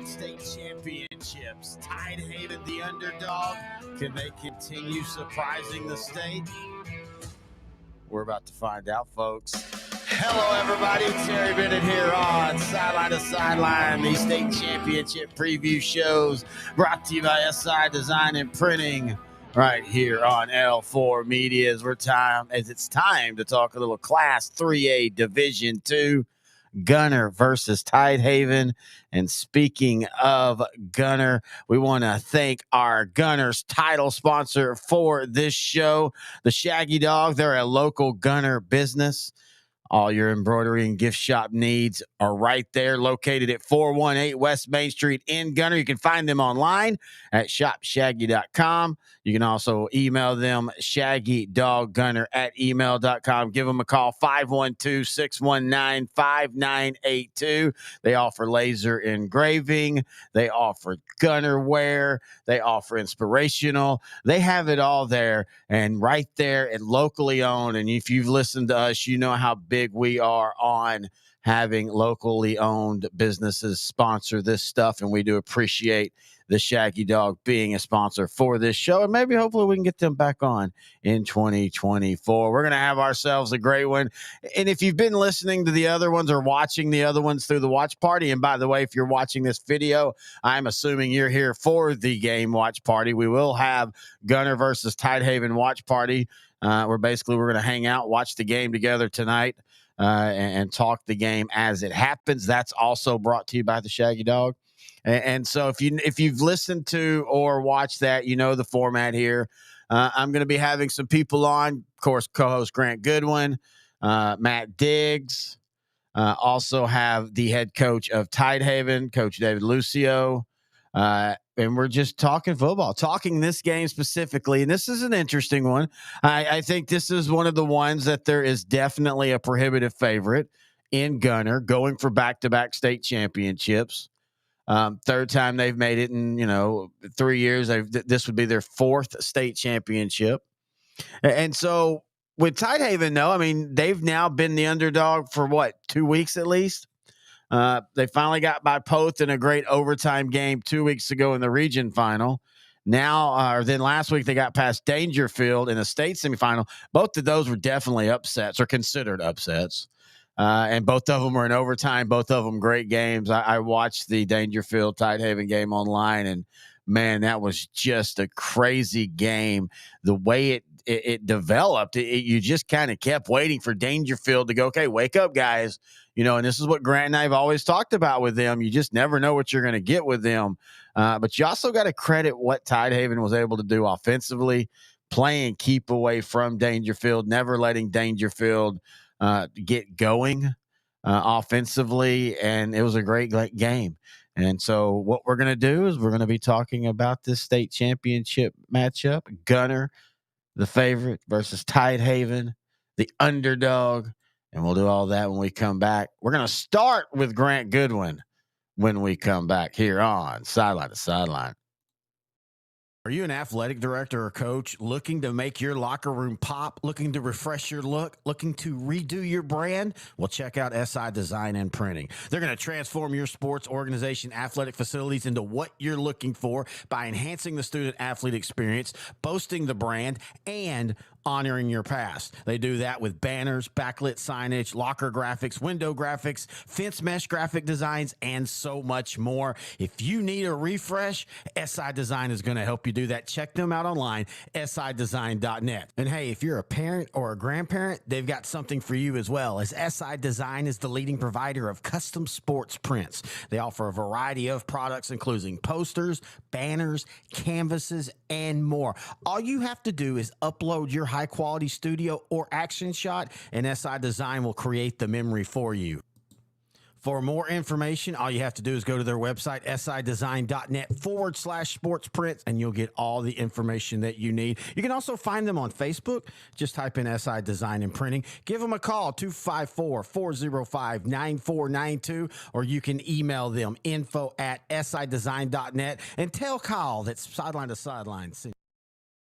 right, state championships. Tidehaven, the underdog. Can they continue surprising the state? We're about to find out, folks. Hello, everybody. Terry Bennett here on Sideline to Sideline, the state championship preview shows brought to you by SI Design and Printing right here on L4 Media. As it's time to talk a little Class 3A Division II. Gunter versus Tidehaven. And speaking of Gunter, we want to thank our Gunter's title sponsor for this show, the Shaggy Dog. They're a local Gunter business. All your embroidery and gift shop needs are right there, located at 418 West Main Street in Gunter. You can find them online at shopshaggy.com. You can also email them, shaggydoggunter@email.com. Give them a call, 512-619-5982. They offer laser engraving. They offer gunner wear. They offer inspirational. They have it all there and right there and locally owned. And if you've listened to us, you know how big we are on having locally owned businesses sponsor this stuff. And we do appreciate the Shaggy Dog being a sponsor for this show. And maybe hopefully we can get them back on in 2024. We're going to have ourselves a great one. And if you've been listening to the other ones or watching the other ones through the watch party, and by the way, if you're watching this video, I'm assuming you're here for the game watch party. We will have Gunter versus Tidehaven watch party. We're going to hang out, watch the game together tonight, and talk the game as it happens. That's also brought to you by the Shaggy Dog. And so if you've listened to or watched that, you know the format here. I'm going to be having some people on, of course, co-host Grant Goodwin, Matt Diggs, also have the head coach of Tidehaven, Coach David Lucio. And we're just talking football, talking this game specifically. And this is an interesting one. I think this is one of the ones that there is definitely a prohibitive favorite in Gunter, going for back-to-back state championships. Third time they've made it in, 3 years. This would be their fourth state championship. And so with Tidehaven, though, I mean, they've now been the underdog for 2 weeks at least. They finally got by Poth in a great overtime game 2 weeks ago in the region final. Then last week they got past Dangerfield in the state semifinal. Both of those were definitely upsets or considered upsets. And both of them were in overtime. Both of them great games. I watched the Dangerfield Tidehaven game online, and man, that was just a crazy game. The way it developed, you just kind of kept waiting for Dangerfield to go, okay, wake up, guys. And this is what Grant and I have always talked about with them. You just never know what you're going to get with them. But you also got to credit what Tidehaven was able to do offensively, playing keep away from Dangerfield, never letting Dangerfield get going offensively, and it was a great game. And so what we're going to do is we're going to be talking about this state championship matchup, Gunter, the favorite, versus Tidehaven, the underdog, and we'll do all that when we come back. We're going to start with Grant Goodwin when we come back here on Sideline to Sideline. Are you an athletic director or coach looking to make your locker room pop, looking to refresh your look, looking to redo your brand? Well, check out SI Design and Printing. They're going to transform your sports organization athletic facilities into what you're looking for by enhancing the student-athlete experience, boasting the brand, and honoring your past. They do that with banners, backlit signage, locker graphics, window graphics, fence mesh graphic designs, and so much more. If you need a refresh, SI Design is going to help you do that. Check them out online, sidesign.net. And hey, if you're a parent or a grandparent, they've got something for you as well, as SI Design is the leading provider of custom sports prints. They offer a variety of products, including posters, banners, canvases, and more. All you have to do is upload your high-quality studio or action shot, and SI Design will create the memory for you. For more information, all you have to do is go to their website, sidesign.net/sports prints, and you'll get all the information that you need. You can also find them on Facebook. Just type in SI Design and Printing. Give them a call, 254-405-9492, or you can email them, info@sidesign.net, and tell Kyle that's Sideline to Sideline.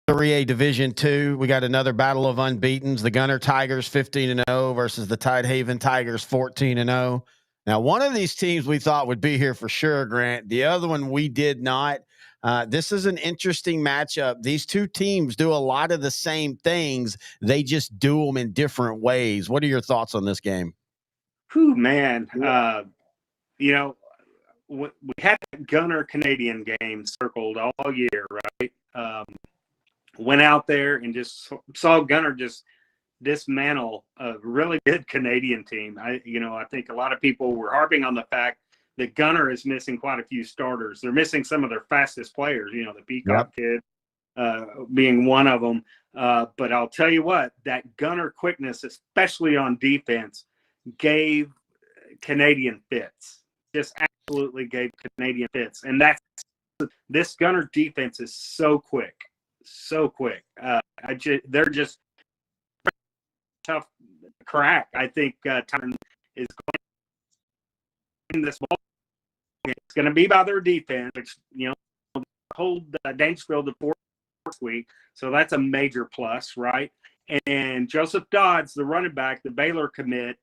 3A Division II, we got another battle of unbeatens. The Gunter Tigers 15-0 versus the Tidehaven Tigers 14-0. Now, one of these teams we thought would be here for sure, Grant. The other one we did not. This is an interesting matchup. These two teams do a lot of the same things. They just do them in different ways. What are your thoughts on this game? Whew, man. You know, we had that Gunter Canadian game circled all year, right? Went out there and just saw Gunter just dismantle a really good Canadian team. I think a lot of people were harping on the fact that Gunter is missing quite a few starters. They're missing some of their fastest players, the Peacock kid being one of them. But I'll tell you what, that Gunter quickness, especially on defense, gave Canadian fits. Just absolutely gave Canadian fits. And this Gunter defense is so quick. So quick. They're just tough crack. I think Tidehaven is going to win this ball. It's going to be by their defense, which hold Dangerfield the fourth week, so that's a major plus, right? And Joseph Dodds, the running back, the Baylor commit,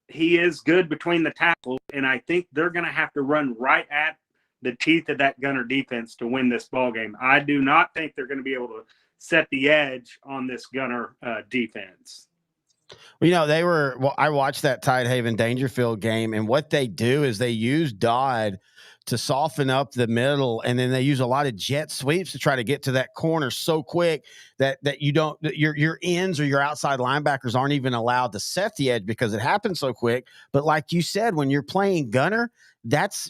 he is good between the tackles, and I think they're going to have to run right at the teeth of that Gunter defense to win this ball game. I do not think they're going to be able to set the edge on this Gunter defense. Well, I watched that Tidehaven Dangerfield game, and what they do is they use Dodd to soften up the middle, and then they use a lot of jet sweeps to try to get to that corner so quick that your ends or your outside linebackers aren't even allowed to set the edge because it happens so quick. But like you said, when you're playing Gunter,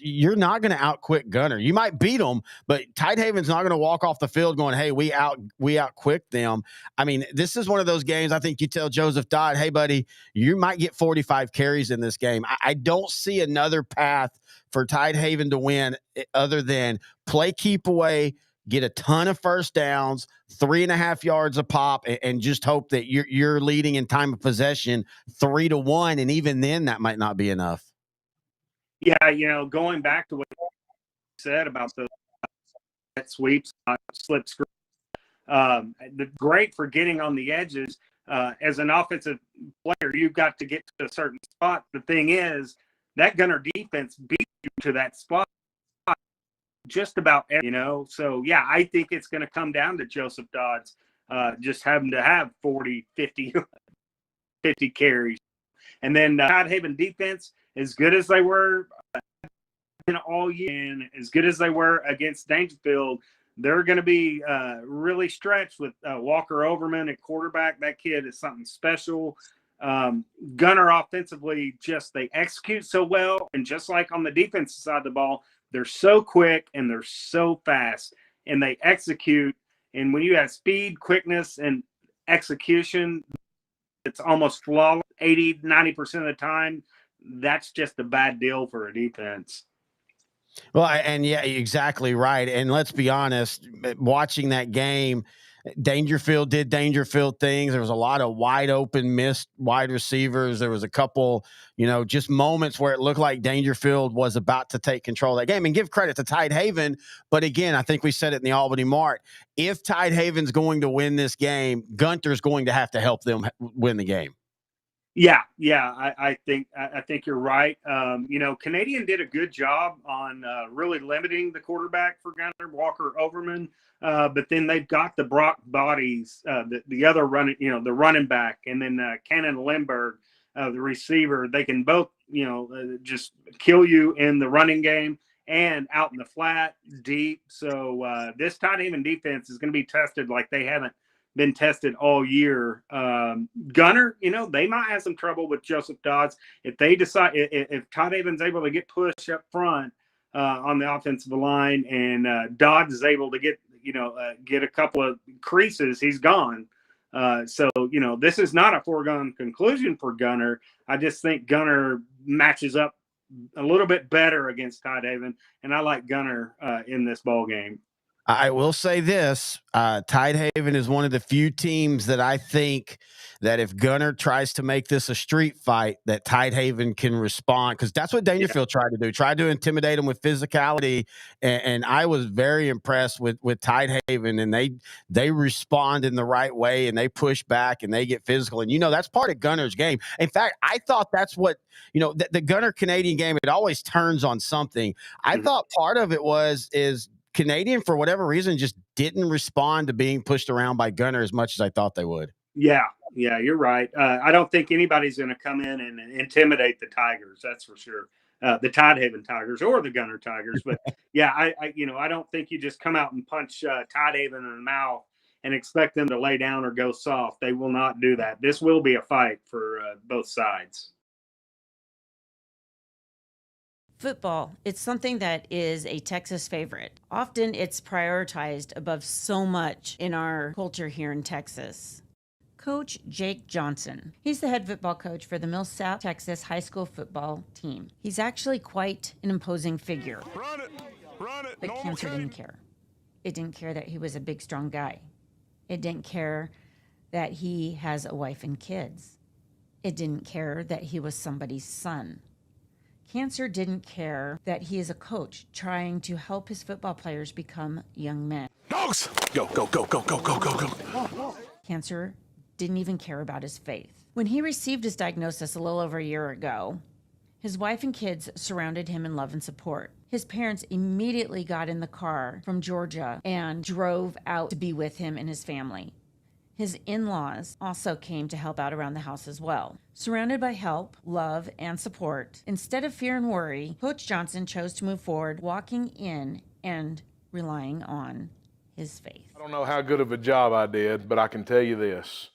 you're not going to outquick Gunter. You might beat them, but Tidehaven's not going to walk off the field going, "Hey, we outquick them." I mean, this is one of those games. I think you tell Joseph Dodd, "Hey, buddy, you might get 45 carries in this game." I don't see another path for Tidehaven to win other than play keep away, get a ton of first downs, 3.5 yards a pop, and just hope that you're leading in time of possession 3-1, and even then, that might not be enough. Yeah, going back to what you said about the sweeps, slip screen, great for getting on the edges. As an offensive player, you've got to get to a certain spot. The thing is, that Gunter defense beat you to that spot just about So, yeah, I think it's going to come down to Joseph Dodds just having to have 40, 50 carries. And then Tidehaven defense, as good as they were all year and as good as they were against Dangerfield, they're going to be really stretched with Walker Overman at quarterback. That kid is something special. Gunter offensively, they execute so well. And just like on the defensive side of the ball, they're so quick and they're so fast and they execute. And when you have speed, quickness, and execution, it's almost flawless 80-90% of the time. That's just a bad deal for a defense. Well, and yeah, exactly right. And let's be honest, watching that game, Dangerfield did Dangerfield things. There was a lot of wide open missed wide receivers. There was a couple, just moments where it looked like Dangerfield was about to take control of that game. And give credit to Tidehaven. But again, I think we said it in the Albany Mart. If Tidehaven's going to win this game, Gunter's going to have to help them win the game. Yeah, I think you're right. Canadian did a good job on really limiting the quarterback for Gunter, Walker Overman. But then they've got the Brock Bodies, the other the running back, and then Cannon Lindbergh, the receiver. They can both, just kill you in the running game and out in the flat, deep. So this Tidehaven defense is going to be tested like they haven't been tested all year. Gunter, they might have some trouble with Joseph Dodds if they decide if Tidehaven's able to get pushed up front on the offensive line, and Dodds is able to get a couple of creases, he's gone. So this is not a foregone conclusion for Gunter. I just think Gunter matches up a little bit better against Tidehaven, and I like Gunter in this ball game. I will say this, Tidehaven is one of the few teams that I think that if Gunter tries to make this a street fight, that Tidehaven can respond, because that's what Yeah. Dangerfield tried to do, tried to intimidate them with physicality, and I was very impressed with Tidehaven, and they respond in the right way, and they push back, and they get physical, and that's part of Gunter's game. In fact, I thought that's what the Gunter Canadian game, it always turns on something. I Mhm. thought part of it is Canadian, for whatever reason, just didn't respond to being pushed around by Gunter as much as I thought they would. Yeah, you're right. I don't think anybody's going to come in and intimidate the Tigers. That's for sure. The Tidehaven Tigers or the Gunter Tigers. But yeah, I don't think you just come out and punch Tidehaven in the mouth and expect them to lay down or go soft. They will not do that. This will be a fight for both sides. Football, it's something that is a Texas favorite. Often it's prioritized above so much in our culture here in Texas. Coach Jake Johnson. He's the head football coach for the Mill South Texas high school football team. He's actually quite an imposing figure. Run it. But No Cancer more didn't care. It didn't care that he was a big, strong guy. It didn't care that he has a wife and kids. It didn't care that he was somebody's son. Cancer didn't care that he is a coach trying to help his football players become young men. Dogs! Go, go, go, go, go, go, go, go. Cancer didn't even care about his faith. When he received his diagnosis a little over a year ago, his wife and kids surrounded him in love and support. His parents immediately got in the car from Georgia and drove out to be with him and his family. His in-laws also came to help out around the house as well. Surrounded by help, love, and support, instead of fear and worry, Coach Johnson chose to move forward, walking in and relying on his faith. I don't know how good of a job I did, but I can tell you this.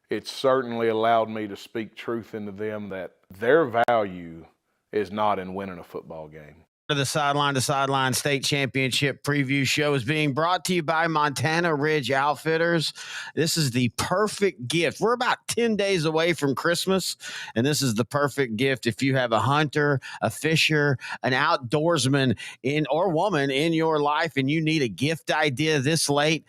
It certainly allowed me to speak truth into them that their value is not in winning a football game. The Sideline to Sideline State Championship preview show is being brought to you by Montana Ridge Outfitters. This is the perfect gift. We're about 10 days away from Christmas, and this is the perfect gift if you have a hunter, a fisher, an outdoorsman or woman in your life, and you need a gift idea this late.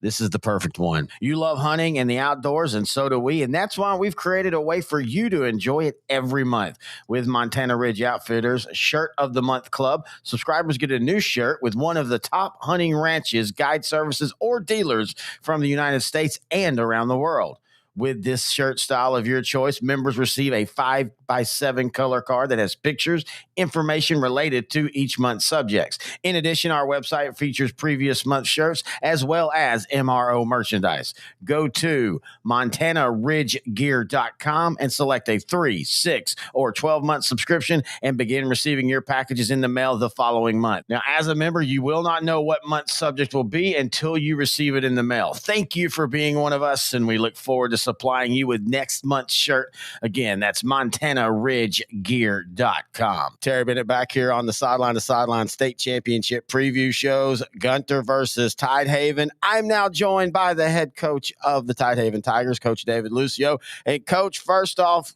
This is the perfect one. You love hunting and the outdoors, and so do we. And that's why we've created a way for you to enjoy it every month with Montana Ridge Outfitters Shirt of the Month Club. Subscribers get a new shirt with one of the top hunting ranches, guide services, or dealers from the United States and around the world. With this shirt style of your choice, members receive a 5x7 color card that has pictures, information related to each month's subjects. In addition, our website features previous month shirts as well as MRO merchandise. Go to MontanaRidgeGear.com and select a 3, 6, or 12-month subscription and begin receiving your packages in the mail the following month. Now, as a member, you will not know what month's subject will be until you receive it in the mail. Thank you for being one of us, and we look forward to supplying you with next month's shirt. Again, that's MontanaRidgeGear.com. Terry Bennett back here on the Sideline to Sideline State Championship preview shows, Gunter versus Tidehaven. I'm now joined by the head coach of the Tidehaven Tigers, Coach David Lucio. And Coach, first off,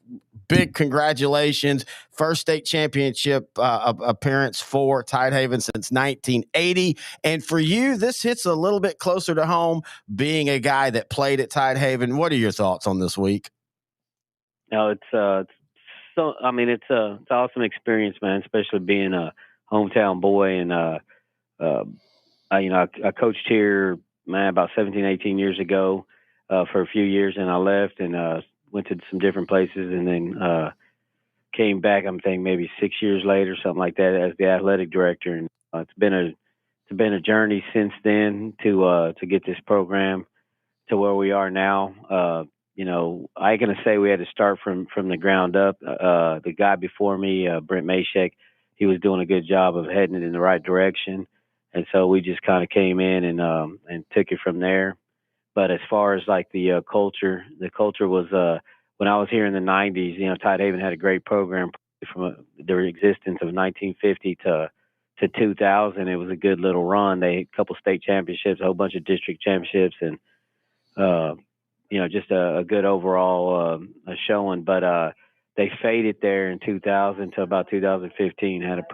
big congratulations. First state championship appearance for Tidehaven since 1980. And for you, this hits a little bit closer to home, being a guy that played at Tidehaven. What are your thoughts on this week? No, it's it's an awesome experience, man, especially being a hometown boy. And, I coached here, man, about 17, 18 years ago for a few years, and I left and went to some different places, and then came back, I'm thinking maybe 6 years later, something like that, as the athletic director. And it's been a journey since then to get this program to where we are now. I can say we had to start from the ground up. The guy before me, Brent Mashek, he was doing a good job of heading it in the right direction. And so we just kind of came in and took it from there. But as far as like the culture was, when I was here in the 90s, Tidehaven had a great program from their existence of 1950 to 2000. It was a good little run. They had a couple state championships, a whole bunch of district championships, and just a good overall showing. But they faded there in 2000 to about 2015.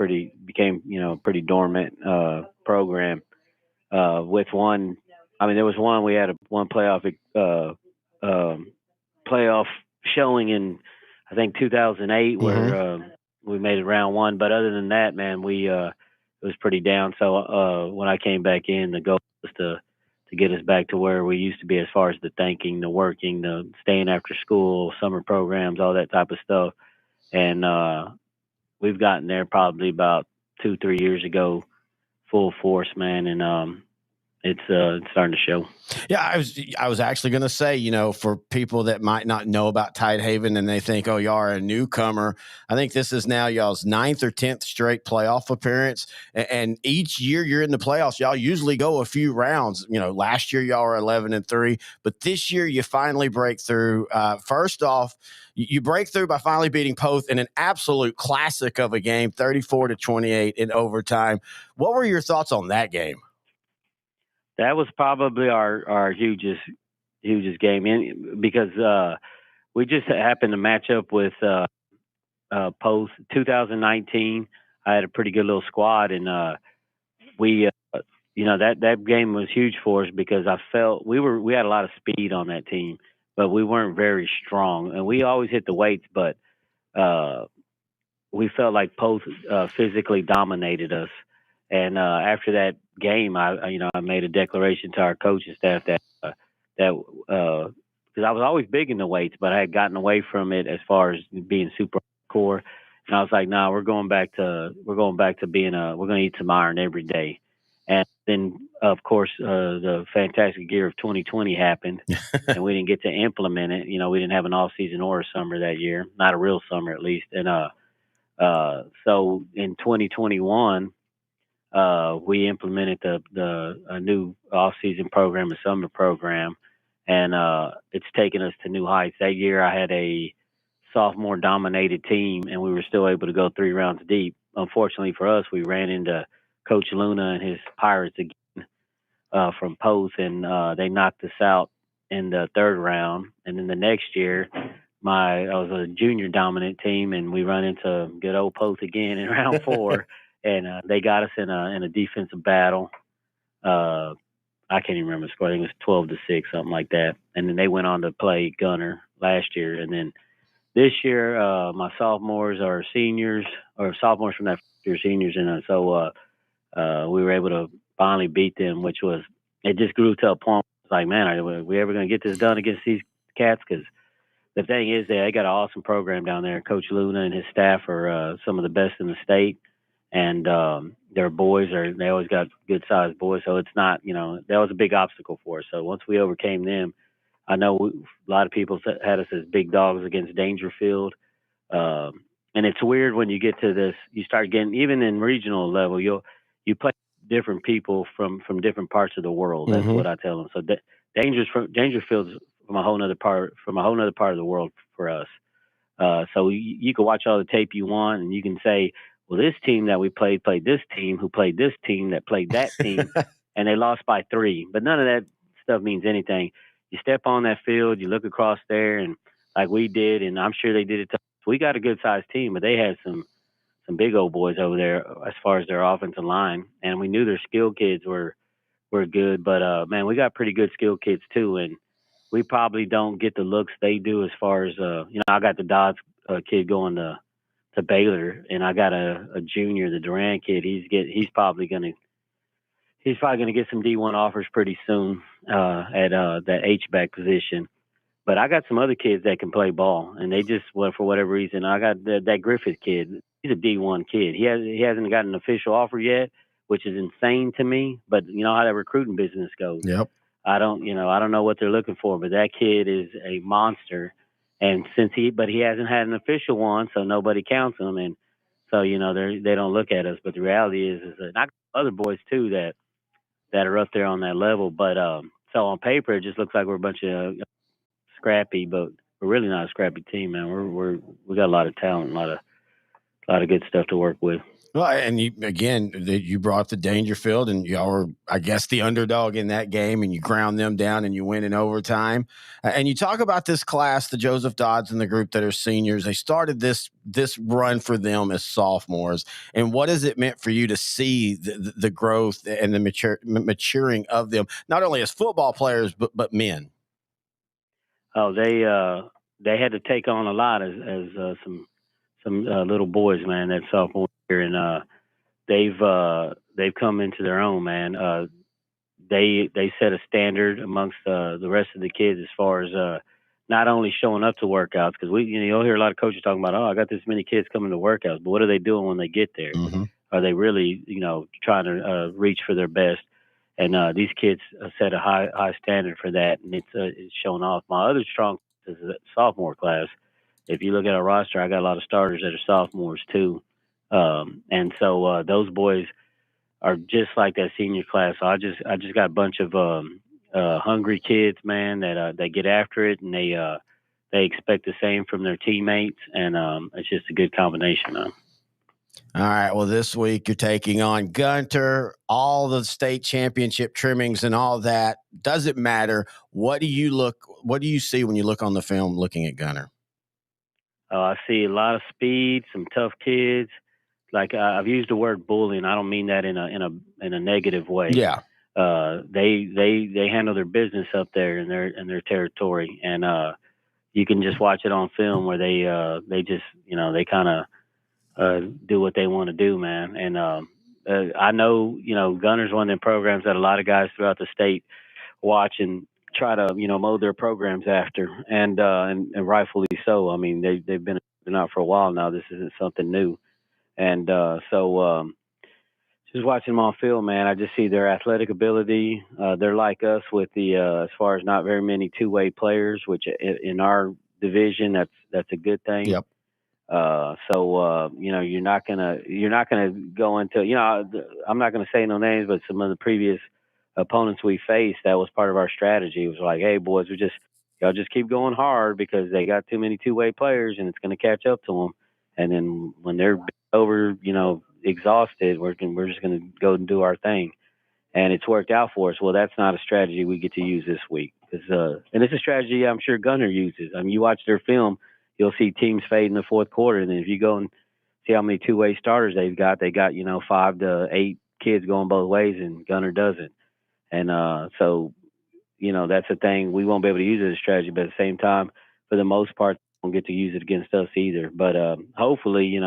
Became pretty dormant program. with one. I mean, there was one we had one playoff showing in I think 2008 where we made it round one. But other than that, man, it was pretty down. So when I came back in, the goal was to get us back to where we used to be as far as the thinking, the working, the staying after school, summer programs, all that type of stuff. And we've gotten there probably about 2-3 years ago, full force, man. And it's starting to show. Yeah, I was actually going to say, for people that might not know about Tidehaven and they think, oh, y'all are a newcomer, I think this is now y'all's 9th or 10th straight playoff appearance. And each year you're in the playoffs, y'all usually go a few rounds. Last year y'all were 11-3, but this year you finally break through. First off, you break through by finally beating Poth in an absolute classic of a game, 34-28 in overtime. What were your thoughts on that game? That was probably our hugest game because we just happened to match up with Post 2019. I had a pretty good little squad, and we that game was huge for us because I felt we had a lot of speed on that team, but we weren't very strong, and we always hit the weights, but we felt like Post physically dominated us. And after that game, I made a declaration to our coaching staff that because I was always big in the weights, but I had gotten away from it as far as being super core. And I was like, we're going back to being we're going to eat some iron every day. And then, of course, the fantastic year of 2020 happened, and we didn't get to implement it. We didn't have an off-season or a summer that year, not a real summer at least. And so in 2021. We implemented a new off-season program, a summer program, and it's taken us to new heights. That year, I had a sophomore-dominated team, and we were still able to go 3 rounds deep. Unfortunately for us, we ran into Coach Luna and his Pirates again from Poth, and they knocked us out in the 3rd round. And then the next year, I was a junior-dominant team, and we run into good old Poth again in round 4. And they got us in a defensive battle. I can't even remember the score. I think it was 12-6, something like that. And then they went on to play Gunter last year. And then this year, my sophomores are seniors, or sophomores from that year seniors. And so we were able to finally beat them, it just grew to a point. It's like, man, are we ever going to get this done against these cats? Because the thing is, they got an awesome program down there. Coach Luna and his staff are some of the best in the state. And their boys they always got good sized boys. So it's not, that was a big obstacle for us. So once we overcame them, I know a lot of people had us as big dogs against Dangerfield. And it's weird when you get to this, you start getting, even in regional level, you play different people from different parts of the world. That's what I tell them. So Dangerfield's from a whole nother part of the world for us. So you can watch all the tape you want, and you can say, well, this team that we played this team who played this team that played that team, and they lost by 3. But none of that stuff means anything. You step on that field, you look across there, and like we did, and I'm sure they did it. We got a good-sized team, but they had some big old boys over there as far as their offensive line, and we knew their skilled kids were good. But, man, we got pretty good skilled kids too, and we probably don't get the looks they do as far as I got the Dodds kid going to Baylor, and I got a junior, the Duran kid. He's probably gonna get some D1 offers pretty soon at that H-back position. But I got some other kids that can play ball, and they just, for whatever reason, I got that Griffith kid. He's a D1 kid. He hasn't got an official offer yet, which is insane to me. But you know how that recruiting business goes. Yep. I don't know what they're looking for, but that kid is a monster. And but he hasn't had an official one, so nobody counts him. And so, they don't look at us. But the reality is that I got other boys too that are up there on that level. But so on paper, it just looks like we're a bunch of scrappy, but we're really not a scrappy team, man. We got a lot of talent, a lot of good stuff to work with. Well, and you brought up the Dangerfield, and y'all were, I guess, the underdog in that game, and you ground them down, and you win in overtime. And you talk about this class, the Joseph Dodds and the group that are seniors. They started this run for them as sophomores, and what has it meant for you to see the growth and the maturing of them, not only as football players but men? Oh, they had to take on a lot as some little boys, man. That sophomore year, and they've come into their own, man. They set a standard amongst the rest of the kids as far as not only showing up to workouts, because you'll hear a lot of coaches talking about, I got this many kids coming to workouts, but what are they doing when they get there? Mm-hmm. Are they really trying to reach for their best? And these kids set a high standard for that, and it's showing off. My other strong is the sophomore class. If you look at our roster, I got a lot of starters that are sophomores too, and so those boys are just like that senior class. So I just got a bunch of hungry kids, man, that they get after it, and they expect the same from their teammates, and it's just a good combination, man. All right. Well, this week you're taking on Gunter, all the state championship trimmings and all that. Doesn't matter. What do you see when you look on the film looking at Gunter? I see a lot of speed, some tough kids. Like I've used the word bullying. I don't mean that in a negative way. Yeah. They handle their business up there in their territory, and you can just watch it on film where they just they kind of do what they want to do, man. And I know Gunner's one of them programs that a lot of guys throughout the state watch and try to mold their programs after, and rightfully so. I mean they've been out for a while now. This isn't something new. And so just watching them on film, man, I just see their athletic ability. They're like us with the as far as not very many two-way players, which in our division that's a good thing. Yep. So you're not gonna go into I'm not gonna say no names, but some of the previous opponents we faced, that was part of our strategy. It was like, hey boys, y'all just keep going hard because they got too many two-way players and it's gonna catch up to them. And then when they're over, exhausted, we're just going to go and do our thing. And it's worked out for us. Well, that's not a strategy we get to use this week. And it's a strategy I'm sure Gunter uses. I mean, you watch their film, you'll see teams fade in the fourth quarter. And then if you go and see how many two-way starters they got 5 to 8 kids going both ways, and Gunter doesn't. And so, that's a thing. We won't be able to use it as a strategy, but at the same time, for the most part, won't get to use it against us either. But hopefully,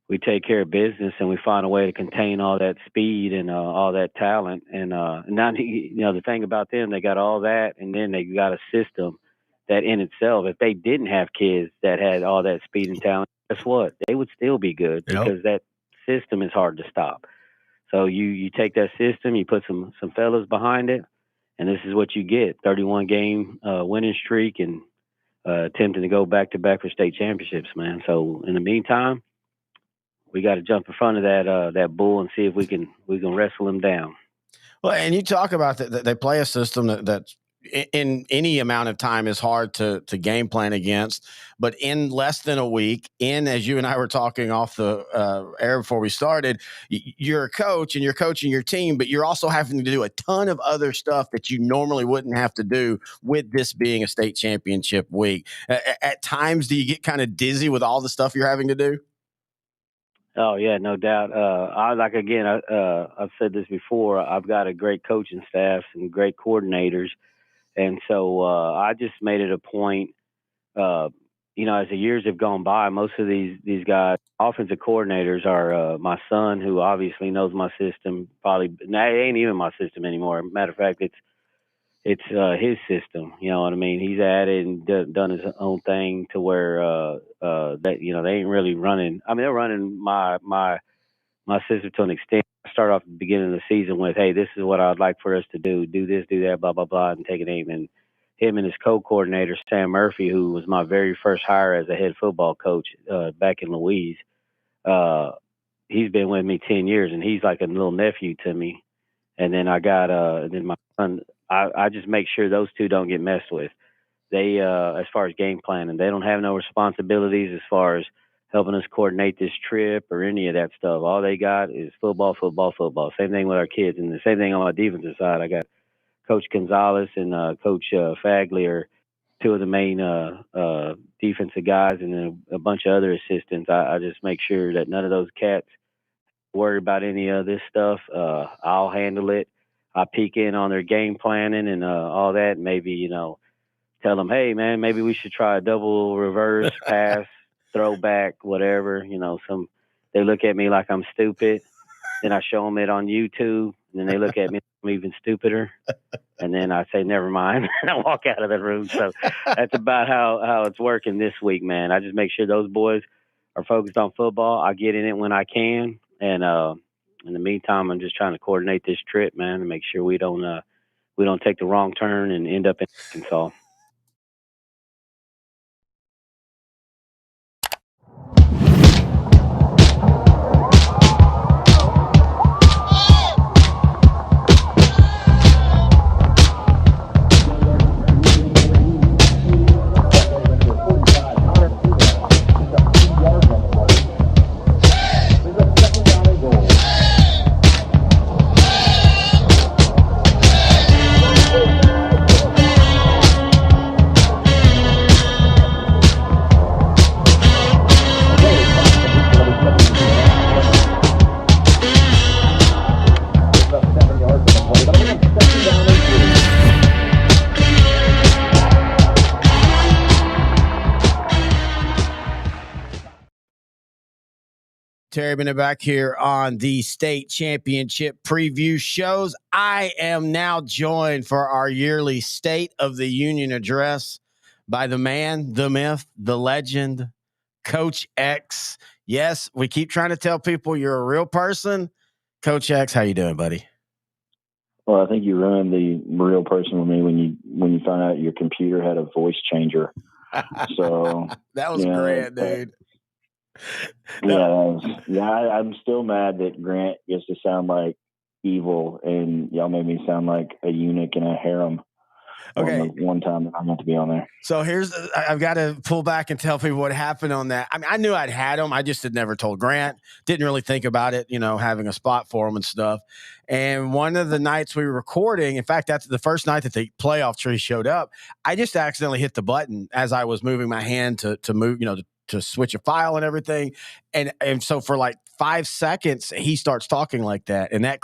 we take care of business and we find a way to contain all that speed and all that talent. And now, the thing about them, they got all that, and then they got a system that in itself, if they didn't have kids that had all that speed and talent, guess what? They would still be good because that system is hard to stop. So you take that system, you put some fellas behind it, and this is what you get: 31 game winning streak and attempting to go back to back for state championships, man. So in the meantime, we got to jump in front of that bull and see if we can wrestle him down. Well, and you talk about that they play a system that's in any amount of time is hard to game plan against, but in less than a week, as you and I were talking off the air before we started, you're a coach and you're coaching your team, but you're also having to do a ton of other stuff that you normally wouldn't have to do with this being a state championship week. At times, do you get kind of dizzy with all the stuff you're having to do? Oh yeah, no doubt. I've said this before. I've got a great coaching staff and great coordinators, and so I just made it a point. As the years have gone by, most of these guys, offensive coordinators, are my son, who obviously knows my system. Probably it ain't even my system anymore. Matter of fact, it's his system. You know what I mean? He's added and done his own thing to where that they ain't really running. I mean, they're running my system to an extent. I start off at the beginning of the season with, hey, this is what I'd like for us to do this, do that, blah blah blah, and take an aim. And him and his co-coordinator Sam Murphy, who was my very first hire as a head football coach back in Louise, he's been with me 10 years, and he's like a little nephew to me. And then I got then my son. I just make sure those two don't get messed with. They, as far as game planning, they don't have no responsibilities as far as helping us coordinate this trip or any of that stuff. All they got is football, football, football. Same thing with our kids. And the same thing on my defensive side. I got Coach Gonzalez and Coach Fagley are two of the main defensive guys, and then a bunch of other assistants. I just make sure that none of those cats worry about any of this stuff. I'll handle it. I peek in on their game planning and all that. Maybe, tell them, hey, man, maybe we should try a double reverse pass, throwback, whatever. They look at me like I'm stupid. Then I show them it on YouTube, and then they look at me like I'm even stupider. And then I say, never mind, and I walk out of the room. So that's about how it's working this week, man. I just make sure those boys are focused on football. I get in it when I can. And in the meantime, I'm just trying to coordinate this trip, man, and make sure we don't take the wrong turn and end up in Arkansas. Terry Bennett back here on the state championship preview shows. I am now joined for our yearly State of the Union address by the man, the myth, the legend, Coach X. Yes, we keep trying to tell people you're a real person. Coach X, how you doing, buddy? Well, I think you ruined the real person with me when you found out your computer had a voice changer. So that was great, dude. I'm still mad that Grant gets to sound like evil, and y'all made me sound like a eunuch in a harem. Okay, one time that I'm meant to be on there. So I've got to pull back and tell people what happened on that. I mean, I knew I'd had him. I just had never told Grant. Didn't really think about it, having a spot for him and stuff. And one of the nights we were recording, in fact, that's the first night that the playoff tree showed up. I just accidentally hit the button as I was moving my hand to move, to switch a file and everything. And so for like 5 seconds, he starts talking like that. And that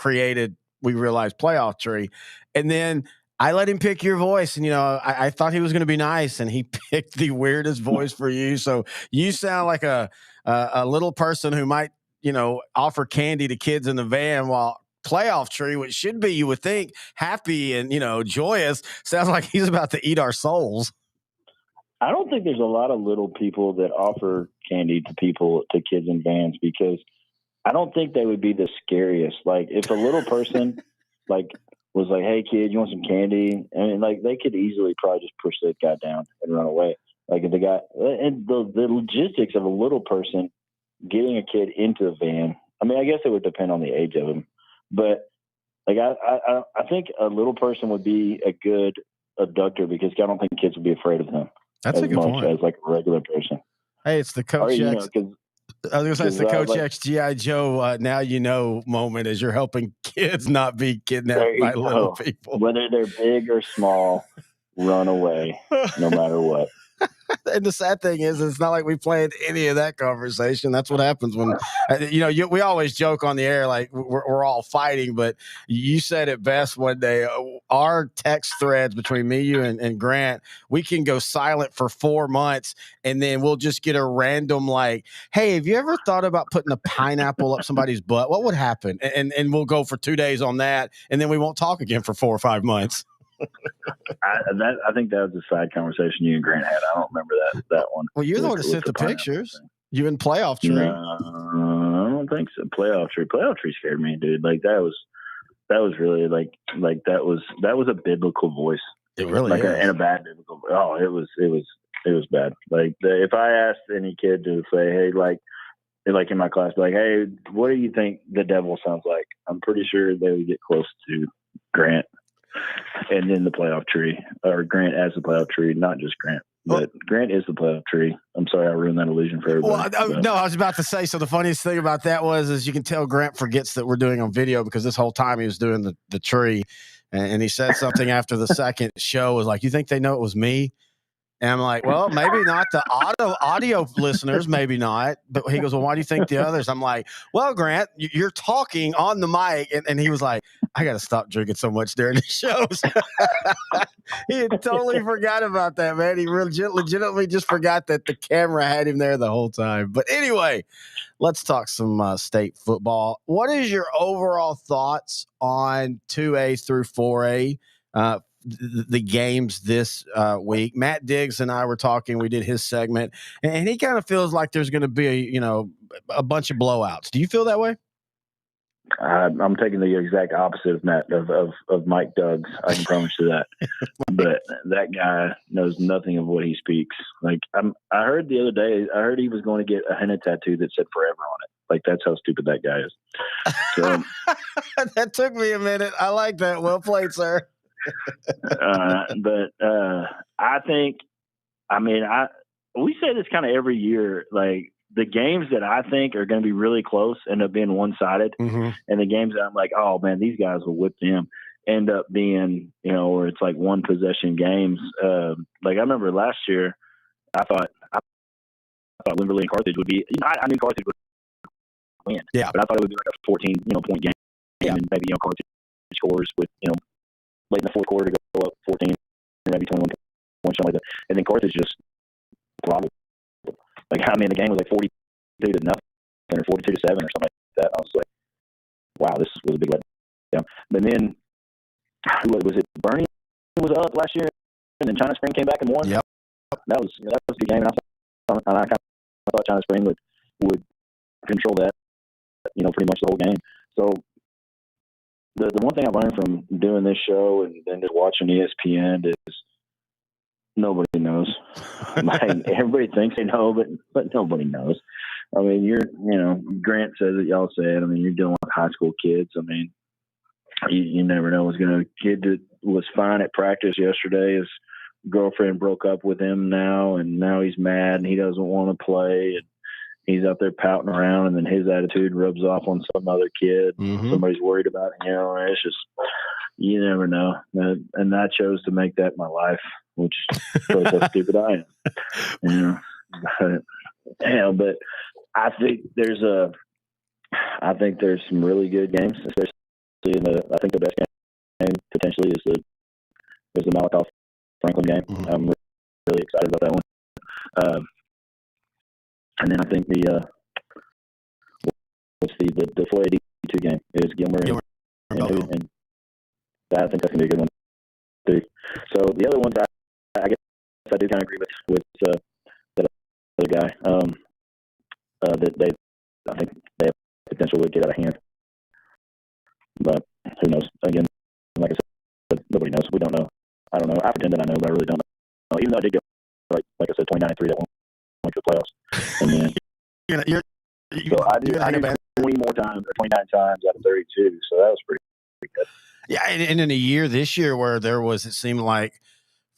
we realized playoff tree. And then I let him pick your voice, and I thought he was going to be nice, and he picked the weirdest voice for you. So you sound like a little person who might, offer candy to kids in the van, while playoff tree, which should be, you would think, happy and joyous, sounds like he's about to eat our souls. I don't think there's a lot of little people that offer candy to kids in vans, because I don't think they would be the scariest. Like if a little person was like, hey kid, you want some candy? I mean, they could easily probably just push that guy down and run away. Like if the guy, and the logistics of a little person getting a kid into a van, I mean, I guess it would depend on the age of him, but I think a little person would be a good abductor, because I don't think kids would be afraid of him. That's a good point. As like a regular person. Hey, it's the Coach X. I was going to say, it's the Coach X G.I. Joe now moment, as you're helping kids not be kidnapped by little people. Whether they're big or small, run away no matter what. And the sad thing is, it's not like we planned any of that conversation. That's what happens when, we always joke on the air like we're all fighting, but you said it best one day. Our text threads between me, you, and Grant, we can go silent for 4 months, and then we'll just get a random hey, have you ever thought about putting a pineapple up somebody's butt? What would happen? And we'll go for 2 days on that, and then we won't talk again for 4 or 5 months. I think that was a side conversation you and Grant had. I don't remember that one. Well, you're the one that sent the pictures. You in playoff tree? No, I don't think so. Playoff tree scared me, dude. That was really that was a biblical voice. It really is. And a bad biblical. Oh, it was bad. If I asked any kid to say, hey, in my class, hey, what do you think the devil sounds like? I'm pretty sure they would get close to Grant. And then the playoff tree, or Grant as the playoff tree, not just Grant. But Grant is the playoff tree. I'm sorry I ruined that illusion for everybody. Well, no, I was about to say, so the funniest thing about that is you can tell Grant forgets that we're doing on video because this whole time he was doing the tree. And he said something after the second show was like, you think they know it was me? And I'm like, well, maybe not the audio listeners, maybe not. But he goes, well, why do you think the others? I'm like, well, Grant, you're talking on the mic. And he was like, I got to stop drinking so much during the shows. He had totally forgot about that, man. He legitimately just forgot that the camera had him there the whole time. But anyway, let's talk some state football. What is your overall thoughts on 2A through 4A? The games this week. Matt Diggs and I were talking. We did his segment, and he kind of feels like there's going to be a bunch of blowouts. Do you feel that way? I'm taking the exact opposite of Matt of Mike Doug's. I can promise you that. But that guy knows nothing of what he speaks. Like I heard the other day, he was going to get a henna tattoo that said "forever" on it. Like that's how stupid that guy is. So that took me a minute. I like that. Well played, sir. But I think, we say this kind of every year, like the games that I think are going to be really close end up being one-sided. Mm-hmm. And the games that I'm like, oh man, these guys will whip them, end up being, where it's like one possession games. Like I remember last year, I thought Wimberley and Carthage would be, I knew Carthage would win. Yeah. But I thought it would be like a 14, point game. Yeah. And maybe, Carthage scores with, late in the fourth quarter to go up 14, maybe 21 points, something like that. And then Carthage just throttled. Like, the game was like 42 to nothing or 42 to 7 or something like that. I was like, wow, this was a big letdown. But then, was it Bernie was up last year, and then China Spring came back and won? Yep. That was a good game, and I kind of thought China Spring would control that, pretty much the whole game. So, the one thing I've learned from doing this show and then just watching ESPN is nobody knows. Like, everybody thinks they know, but nobody knows. Grant says it, y'all say it. You're dealing with high school kids. You never know what's going to. Kid that was fine at practice yesterday. His girlfriend broke up with him now, and now he's mad and he doesn't want to play. And he's out there pouting around, and then his attitude rubs off on some other kid. Mm-hmm. Somebody's worried about it. It's just, you never know. And I chose to make that my life, which shows how stupid I am. But I think there's some really good games, especially I think the best game potentially is the Malakoff Franklin game. Mm-hmm. I'm really excited about that one. And then I think the 4A D2 game is Gilmer and I think that's gonna be a good one too. So the other ones I guess I do kind of agree with that other guy. That I think they have potential to get out of hand, but who knows? Again, like I said, nobody knows. We don't know. I don't know. I pretend that I know, but I really don't know. Even though I did go like I said, 29-3 that one. Went to the playoffs, and then so I did 20 more times or 29 times out of 32. So that was pretty good. Yeah, and in a year this year where it seemed like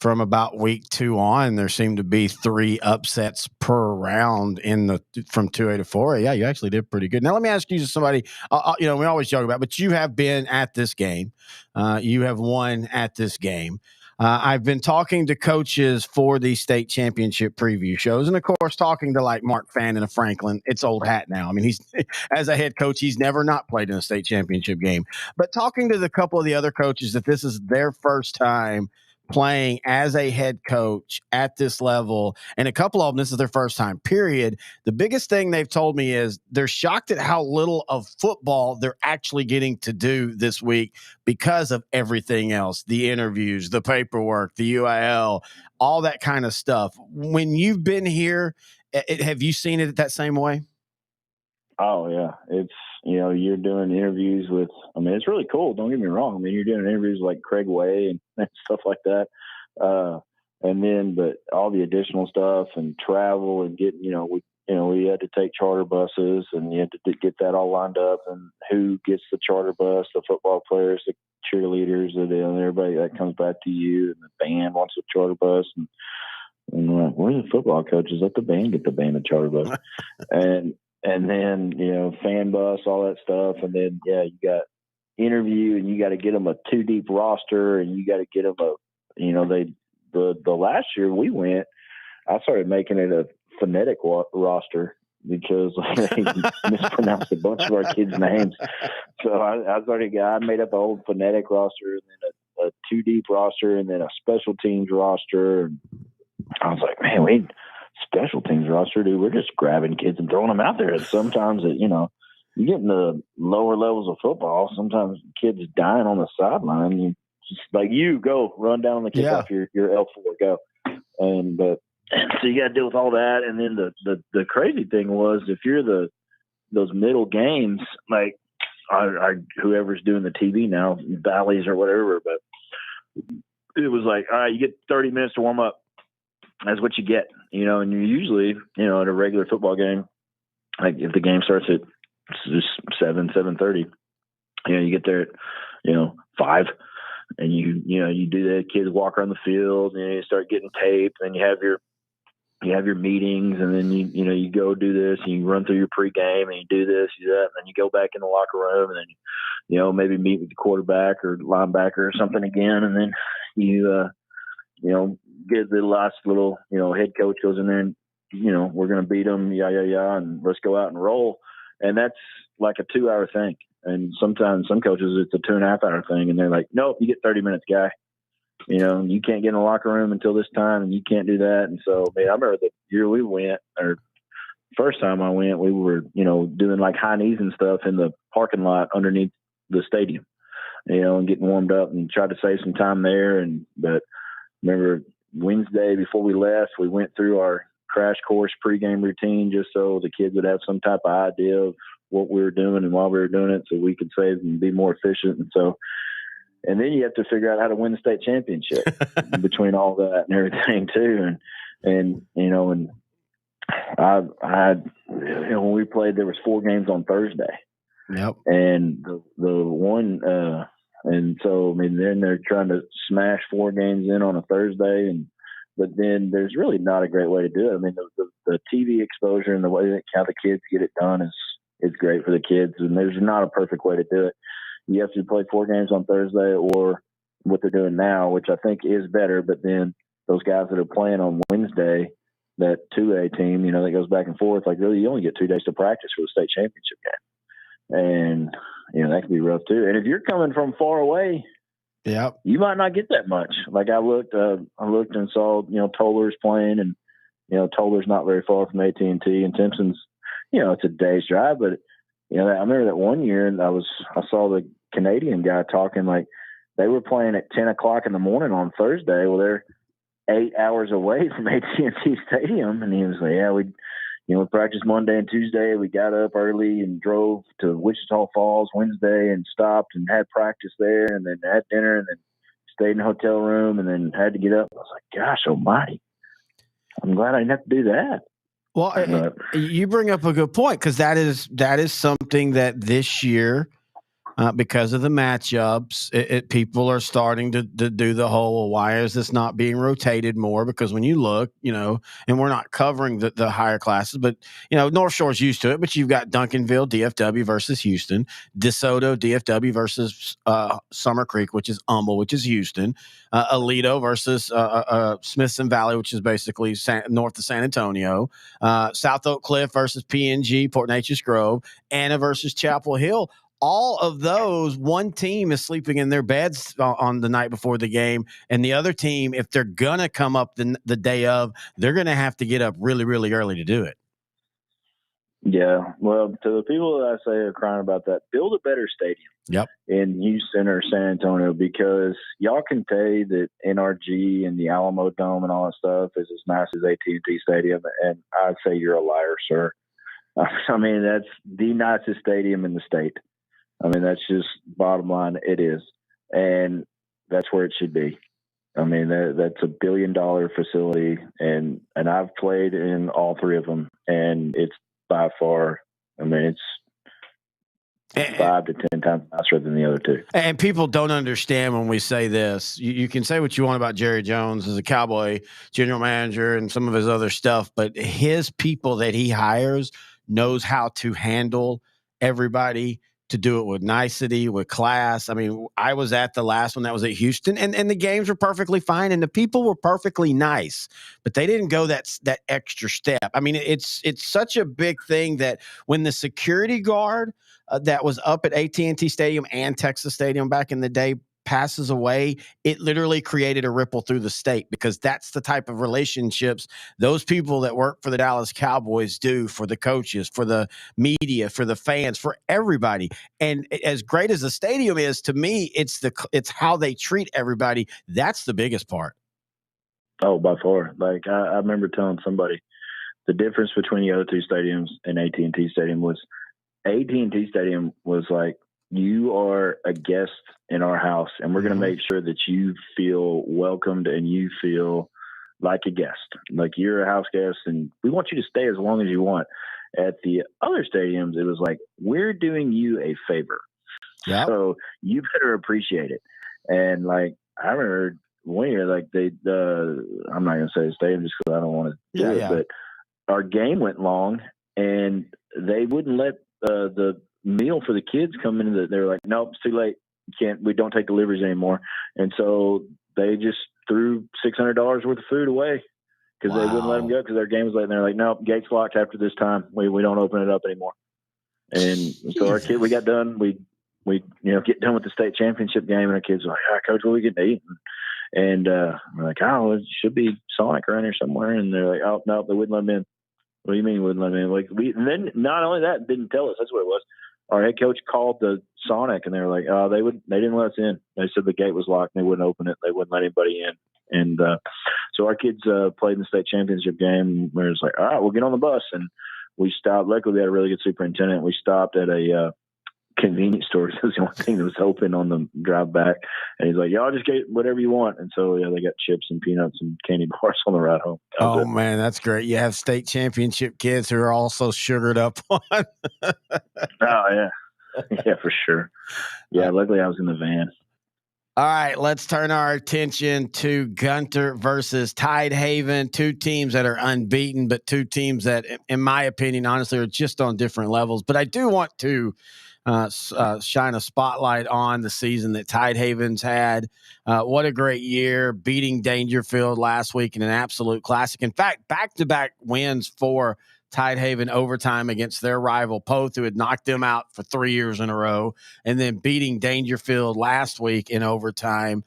from about week 2 on, there seemed to be 3 upsets per round from 2A to 4A. Yeah, you actually did pretty good. Now let me ask you, somebody. We always joke about, but you have been at this game. You have won at this game. I've been talking to coaches for the state championship preview shows, and of course, talking to like Mark Fannin of Franklin. It's old hat now. He's as a head coach, he's never not played in a state championship game. But talking to the couple of the other coaches that this is their first time playing as a head coach at this level, and a couple of them, this is their first time, period. The biggest thing they've told me is they're shocked at how little of football they're actually getting to do this week because of everything else, the interviews, the paperwork, the UIL, all that kind of stuff. When you've been here, have you seen it that same way? Oh, yeah. It's, you're doing interviews with, it's really cool. Don't get me wrong. You're doing interviews like Craig Way and stuff like that. But all the additional stuff and travel and getting, we had to take charter buses and you had to get that all lined up and who gets the charter bus, the football players, the cheerleaders, and everybody that comes back to you, and the band wants a charter bus. And And we're like, where's the football coaches? Let the band get the band a charter bus. and then, fan bus, all that stuff. And then, you got interview, and you got to get them a 2-deep roster, and you got to get them the last year we went, I started making it a phonetic roster because they mispronounced a bunch of our kids' names. So I made up a whole phonetic roster, and then a 2-deep roster, and then a special teams roster. And I was like, man, we special teams roster, dude. We're just grabbing kids and throwing them out there. And sometimes you get in the lower levels of football. Sometimes kids dying on the sideline. You just like go run down the kickoff. Your L4 go, but so you got to deal with all that. And then the crazy thing was, if you're those middle games, like whoever's doing the TV now, Valleys or whatever, but it was like, all right, you get 30 minutes to warm up. That's what you get, and you usually, at a regular football game, like if the game starts at 7:30, you get there at 5, and you do that. Kids walk around the field, and you start getting taped, and you have your meetings, and then you go do this, and you run through your pregame, and you do this, you do that, and then you go back in the locker room, and then maybe meet with the quarterback or linebacker or something again, and then you get the last little head coach goes in there and we're going to beat them, and let's go out and roll. And that's like a 2-hour thing. And sometimes some coaches, it's a 2.5-hour thing. And they're like, nope, you get 30 minutes, guy. You can't get in the locker room until this time, and you can't do that. And so, man, I remember the year we went, or first time I went, we were, doing like high knees and stuff in the parking lot underneath the stadium, and getting warmed up, and tried to save some time there. But remember Wednesday before we left, we went through our crash course pregame routine just so the kids would have some type of idea of what we were doing and why we were doing it, so we could save and be more efficient. And then you have to figure out how to win the state championship between all that and everything too. And when we played, there was 4 games on Thursday. Yep. And the one, and so, then they're trying to smash 4 games in on a Thursday, but then there's really not a great way to do it. The TV exposure and the way that how the kids get it done is great for the kids, and there's not a perfect way to do it. You have to play 4 games on Thursday, or what they're doing now, which I think is better. But then those guys that are playing on Wednesday, that 2A team, that goes back and forth, like really you only get 2 days to practice for the state championship game. And, that can be rough too. And if you're coming from far away, you might not get that much. Like I looked and saw, Toller's playing, and, Toller's not very far from AT&T, and Timpson's, it's a day's drive. But, I remember that one year I saw the Canadian guy talking, like they were playing at 10 o'clock in the morning on Thursday. Well, they're 8 hours away from AT&T Stadium. And he was like, yeah, we practiced Monday and Tuesday. We got up early and drove to Wichita Falls Wednesday and stopped and had practice there, and then had dinner, and then stayed in a hotel room, and then had to get up. I was like, gosh almighty, I'm glad I didn't have to do that. Well, you bring up a good point, because that is something that this year, because of the matchups, people are starting to do the whole, why is this not being rotated more? Because when you look, and we're not covering the higher classes, but, North Shore's used to it, but you've got Duncanville, DFW versus Houston, DeSoto, DFW versus Summer Creek, which is Humble, which is Houston, Aledo versus Smithson Valley, which is basically north of San Antonio, South Oak Cliff versus PNG, Port Neches Grove, Anna versus Chapel Hill. All of those, one team is sleeping in their beds on the night before the game, and the other team, if they're going to come up the day of, they're going to have to get up really, really early to do it. Yeah, well, to the people that I say are crying about that, build a better stadium in Houston or San Antonio, because y'all can say that NRG and the Alamo Dome and all that stuff is as nice as AT&T Stadium, and I'd say you're a liar, sir. That's the nicest stadium in the state. That's just bottom line. It is. And that's where it should be. That's $1 billion facility. And I've played in all 3 of them, and it's by far, it's And, 5 to 10 times faster than the other two. and people don't understand when we say this. You can say what you want about Jerry Jones as a Cowboy general manager and some of his other stuff, but his people that he hires knows how to handle everybody, to do it with nicety, with class. I mean, I was at the last one that was at Houston, and the games were perfectly fine, and the people were perfectly nice, but they didn't go that extra step. I mean, it's such a big thing that when the security guard that was up at AT&T Stadium and Texas Stadium back in the day passes away, it literally created a ripple through the state, because that's the type of relationships those people that work for the Dallas Cowboys do for the coaches, for the media, for the fans, for everybody. And as great as the stadium is, to me, it's how they treat everybody. That's the biggest part. Oh, by far. Like I remember telling somebody the difference between the other two stadiums and AT&T Stadium was AT&T Stadium was like, you are a guest in our house, and we're going to make sure that you feel welcomed and you feel like a guest, like you're a house guest, and we want you to stay as long as you want. At the other stadiums, it was like, we're doing you a favor. Yep. So you better appreciate it. And like, I remember one year, like I'm not going to say the stadium just because I don't want to do it, but our game went long and they wouldn't let the meal for the kids come in. They were like, nope, it's too late. We don't take deliveries anymore. And so they just threw $600 worth of food away because they wouldn't let them go because their game was late. And they're like, nope, gates locked after this time. We don't open it up anymore. And so our kid, we got done. We get done with the state championship game, and our kids were like, Coach, what are we getting to eat? And we're like, oh, it should be Sonic around here somewhere. And they're like, oh, no, they wouldn't let them in. What do you mean wouldn't let them in? Like and then not only that, didn't tell us. That's what it was. Our head coach called the Sonic, and they were like, oh, they didn't let us in. They said the gate was locked, and they wouldn't open it. They wouldn't let anybody in. And so our kids played in the state championship game. We were just like, all right, we'll get on the bus. And we stopped. Luckily, we had a really good superintendent. We stopped at a convenience store. It was the only thing that was open on the drive back. And he's like, y'all just get whatever you want. And so, they got chips and peanuts and candy bars on the ride home. Oh, man, that's great. You have state championship kids who are also sugared up on. Oh, yeah. Yeah, for sure. Yeah, luckily I was in the van. All right, let's turn our attention to Gunter versus Tidehaven, two teams that are unbeaten, but two teams that, in my opinion, honestly, are just on different levels. But I do want to shine a spotlight on the season that Tidehaven's had. What a great year, beating Dangerfield last week in an absolute classic. In fact, back-to-back wins for Tidehaven overtime against their rival Poth, who had knocked them out for 3 years in a row, and then beating Dangerfield last week in overtime.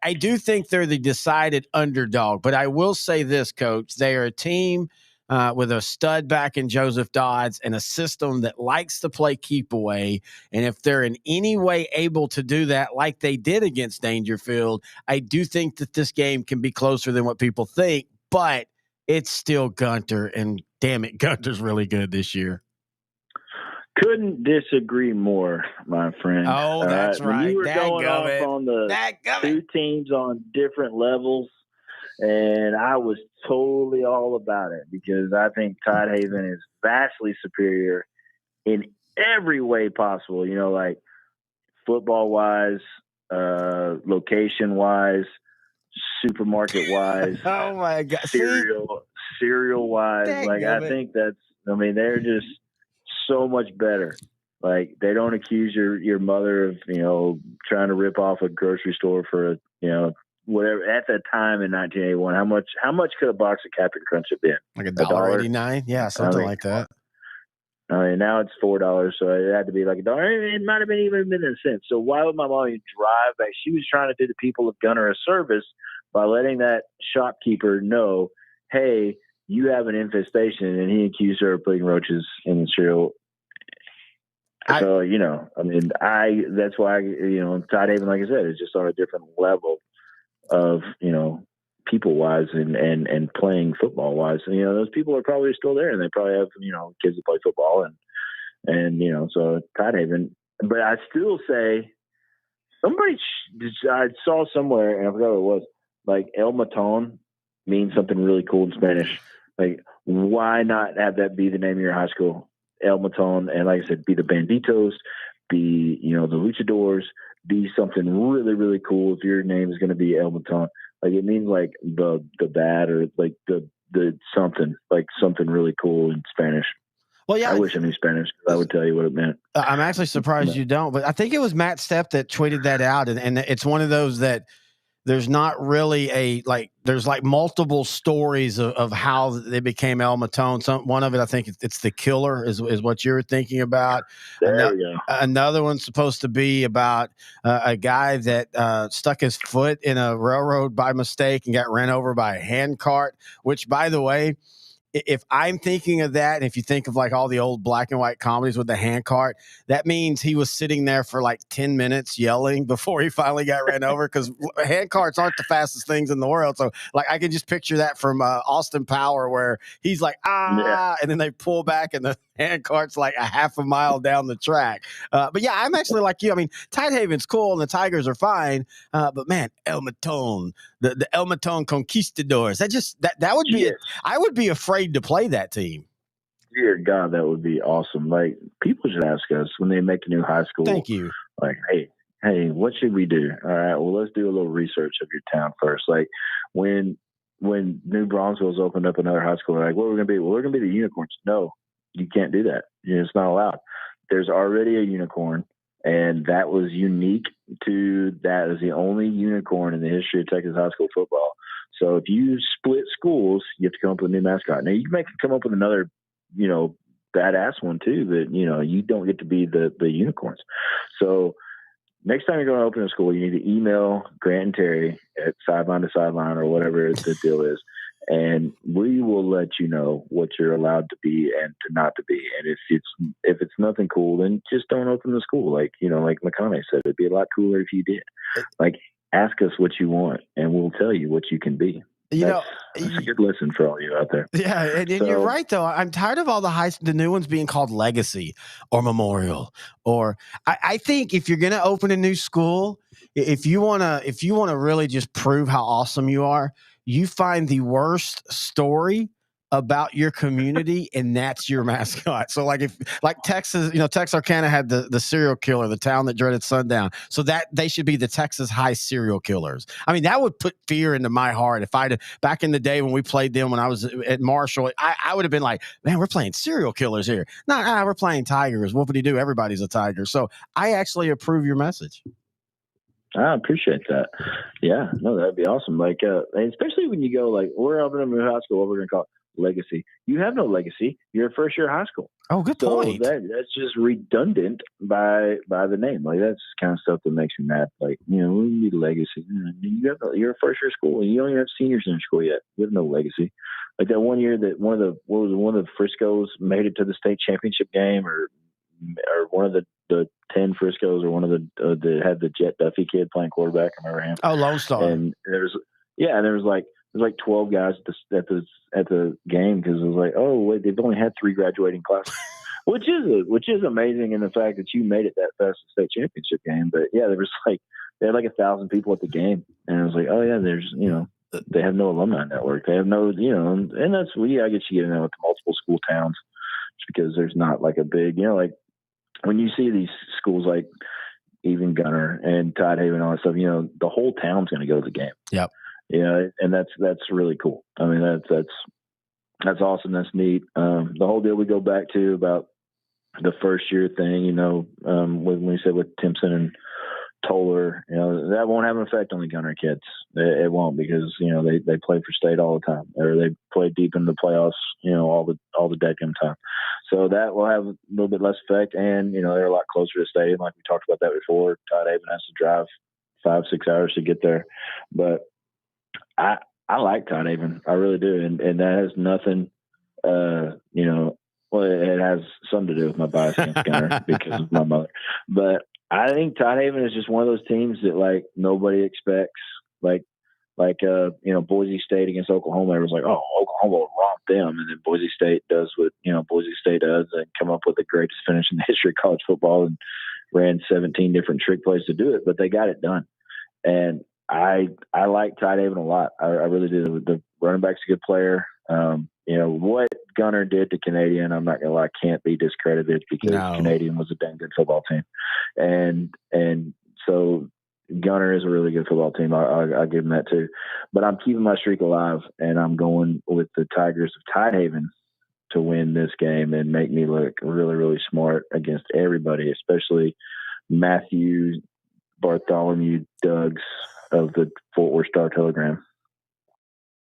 I do think they're the decided underdog, but I will say this, Coach. They are a team with a stud back in Joseph Dodds and a system that likes to play keep away. And if they're in any way able to do that like they did against Dangerfield, I do think that this game can be closer than what people think, but it's still Gunter, and damn it, Gunter's really good this year. Couldn't disagree more, my friend. Oh, that's right. When you were going off on the two teams on different levels, and I was totally all about it because I think Tidehaven is vastly superior in every way possible, like football-wise, location-wise, supermarket-wise. Oh, my God. Cereal-wise. I think they're just so much better. Like, they don't accuse your mother of, trying to rip off a grocery store for whatever. At that time in 1981, how much could a box of Captain Crunch have been? Like $1.89? Yeah, something like that. Now it's $4, so it had to be like $1. It might have been even been a cent. So why would my mom drive back? She was trying to do the people of Gunter a service by letting that shopkeeper know, hey, you have an infestation, and he accused her of putting roaches in the cereal. That's why, Tidehaven, like I said, is just on a different level of, people-wise and playing football-wise. And, those people are probably still there, and they probably have, kids that play football. And so Tidehaven. But I still say I saw somewhere, and I forgot what it was, like El Maton means something really cool in Spanish. Like, why not have that be the name of your high school? El Maton, and like I said, be the Banditos, be, the Luchadors, be something really, really cool. If your name is going to be El Maton, like it means like the bad, or like the something, like something really cool in Spanish. Well, yeah, I wish I knew Spanish because I would tell you what it meant. I'm actually surprised you don't, but I think it was Matt Stepp that tweeted that out. And it's one of those that there's not really there's like multiple stories of how they became El Matone. One of it, I think it's the killer is what you're thinking about. There we go. Another one's supposed to be about a guy that stuck his foot in a railroad by mistake and got ran over by a hand cart, which, by the way, if I'm thinking of that, and if you think of like all the old black and white comedies with the hand cart, that means he was sitting there for like 10 minutes yelling before he finally got ran over, because hand carts aren't the fastest things in the world. So like I can just picture that from Austin Power, where he's like, and then they pull back and the hand cart's like a half a mile down the track. But yeah, I'm actually like you. I mean, Tidehaven's cool and the Tigers are fine. But man, El Matone, the El Matone Conquistadors, that would be, I would be afraid to play that team. Dear God, that would be awesome. Like, people should ask us when they make a new high school. Thank you. Like, hey, what should we do? All right, well, let's do a little research of your town first. Like, when New Bronzeville's opened up another high school, like, what we're going to be? Well, we're going to be the Unicorns. No, you can't do that. It's not allowed. There's already a unicorn, and that was unique to that. Is the only unicorn in the history of Texas high school football. So if you split schools, you have to come up with a new mascot. Now, you may come up with another, badass one too, but, you don't get to be the unicorns. So next time you're going to open a school, you need to email Grant and Terry at Sideline to Sideline or whatever the deal is, and we will let you know what you're allowed to be and to not to be. And if it's nothing cool, then just don't open the school. Like, like McConaughey said, it'd be a lot cooler if you did. Like, ask us what you want, and we'll tell you what you can be. That's a good lesson for all you out there. Yeah, and you're right, though. I'm tired of all the new ones being called Legacy or Memorial. Or I think if you're going to open a new school, if you want to really just prove how awesome you are, you find the worst story about your community, and that's your mascot. So like Texas, Texarkana had the serial killer, the town that dreaded sundown. So that they should be the Texas High serial killers. I mean, that would put fear into my heart. If back in the day when we played them, when I was at Marshall, I would have been like, man, we're playing serial killers here. No, we're playing tigers. Whoopity-doo, everybody's a tiger. So I actually approve your message. I appreciate that. Yeah, no, that'd be awesome. Like, especially when you go, like, we're opening a new high school, what we're going to call it Legacy. You have no legacy. You're a first year high school. Oh, good point. So that's just redundant by the name. Like, that's kind of stuff that makes me mad. Like, we need legacy. You're a first year school, and you don't even have seniors in school yet. You have no legacy. Like that one year that one of the Friscos made it to the state championship game, or one of the 10 Friscos, or one of the had the Jet Duffy kid playing quarterback. I remember him. Oh, Lone Star. And there was like 12 guys at the game, because it was like, oh wait, they've only had 3 graduating classes, which is amazing in the fact that you made it that fast to state championship game. But yeah, they had like 1,000 people at the game, and I was like, oh yeah, there's they have no alumni network, they have no and that's I guess you get into with multiple school towns, just because there's not like a big like when you see these schools like even Gunter and Tidehaven and all that stuff, the whole town's going to go to the game. Yep. And that's really cool. I mean, that's awesome. That's neat. The whole deal we go back to about the first year thing, when we said with Timpson and Toller, that won't have an effect on the Gunter kids. It won't, because they play for state all the time, or they play deep in the playoffs, all the decade time. So that will have a little bit less effect, and they're a lot closer to the stadium, like we talked about that before. Tidehaven has to drive 5-6 hours to get there, but I like Tidehaven, I really do, and that has nothing, well, it has something to do with my bias against Gunter because of my mother, but I think Tidehaven is just one of those teams that like nobody expects, like Boise State against Oklahoma. It was like, oh, Oklahoma will romp them, and then Boise State does what Boise State does, and come up with the greatest finish in the history of college football, and ran 17 different trick plays to do it, but they got it done. And I like Tidehaven a lot. I really do. The running back's a good player. What Gunter did to Canadian, I'm not gonna lie, can't be discredited because Canadian was a dang good football team, and so Gunter is a really good football team. I'll give them that too, but I'm keeping my streak alive, and I'm going with the Tigers of Tidehaven to win this game and make me look really, really smart against everybody, especially Matthew Bartholomew Duggs of the Fort Worth Star-Telegram.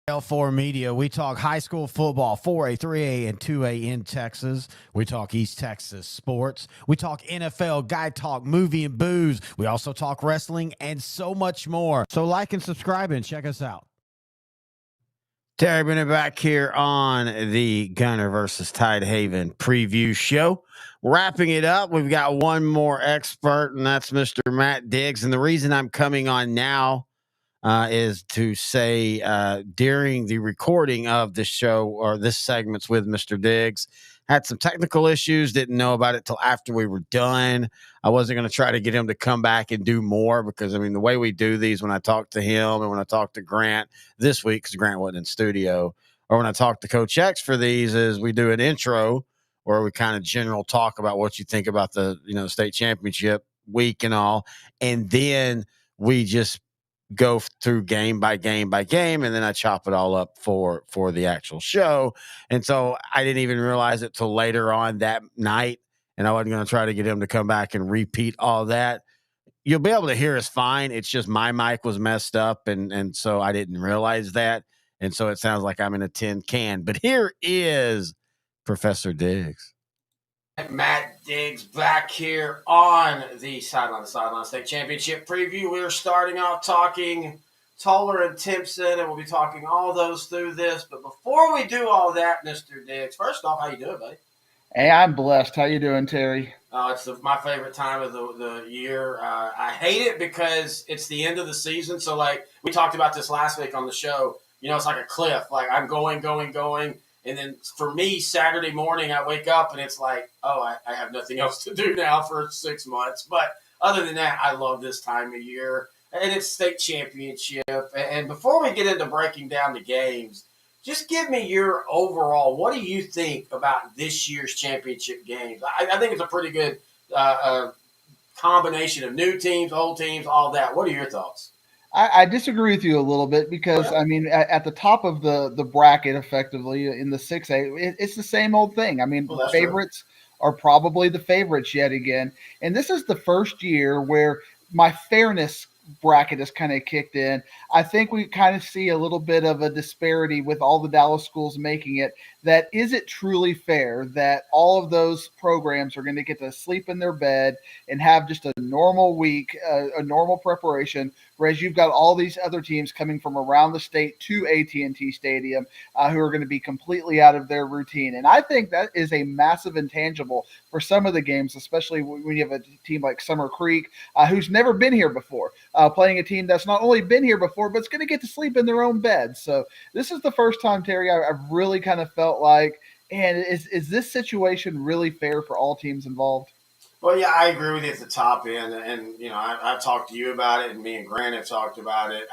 L4 Media, we talk high school football, 4A, 3A, and 2A in Texas. We talk East Texas sports. We talk NFL, guy talk, movie, and booze. We also talk wrestling and so much more. So like and subscribe and check us out. Terry Bennett back here on the Gunter versus Tidehaven preview show. Wrapping it up, we've got one more expert, and that's Mr. Matt Diggs. And the reason I'm coming on now is to say during the recording of this show or this segment's with Mr. Diggs, had some technical issues, didn't know about it till after we were done. I wasn't going to try to get him to come back and do more because, I mean, the way we do these when I talk to him and when I talk to Grant this week, because Grant wasn't in studio, or when I talk to Coach X for these, is we do an intro where we kind of general talk about what you think about the, state championship week and all. And then we just go through game by game by game, and then I chop it all up for the actual show. And so I didn't even realize it till later on that night, and I wasn't going to try to get him to come back and repeat all that. You'll be able to hear us fine. It's just my mic was messed up, and so I didn't realize that. And so it sounds like I'm in a tin can. But here is Professor Diggs. Matt Diggs back here on the Sideline State Championship preview. We're starting off talking Toller and Timpson, and we'll be talking all those through this. But before we do all that, Mr. Diggs, first off, how you doing, buddy? Hey, I'm blessed. How you doing, Terry? It's my favorite time of the year. I hate it because it's the end of the season. So, like, we talked about this last week on the show. It's like a cliff. Like, I'm going. And then for me, Saturday morning, I wake up and it's like, oh, I have nothing else to do now for 6 months. But other than that, I love this time of year. And it's state championship. And before we get into breaking down the games, just give me your overall, what do you think about this year's championship games? I think it's a pretty good combination of new teams, old teams, all that. What are your thoughts? I disagree with you a little bit because, I mean, at the top of the bracket, effectively, in the 6A, it's the same old thing. I mean, favorites are probably the favorites yet again. And this is the first year where my fairness bracket has kind of kicked in. I think we kind of see a little bit of a disparity with all the Dallas schools making it. That is it truly fair that all of those programs are going to get to sleep in their bed and have just a normal week, a normal preparation, whereas you've got all these other teams coming from around the state to AT&T Stadium who are going to be completely out of their routine. And I think that is a massive intangible for some of the games, especially when you have a team like Summer Creek who's never been here before, playing a team that's not only been here before, but it's going to get to sleep in their own bed. So this is the first time, Terry, I've really kind of felt like, and is this situation really fair for all teams involved? Well, yeah, I agree with you at the top end. And I've talked to you about it, and me and Grant have talked about it.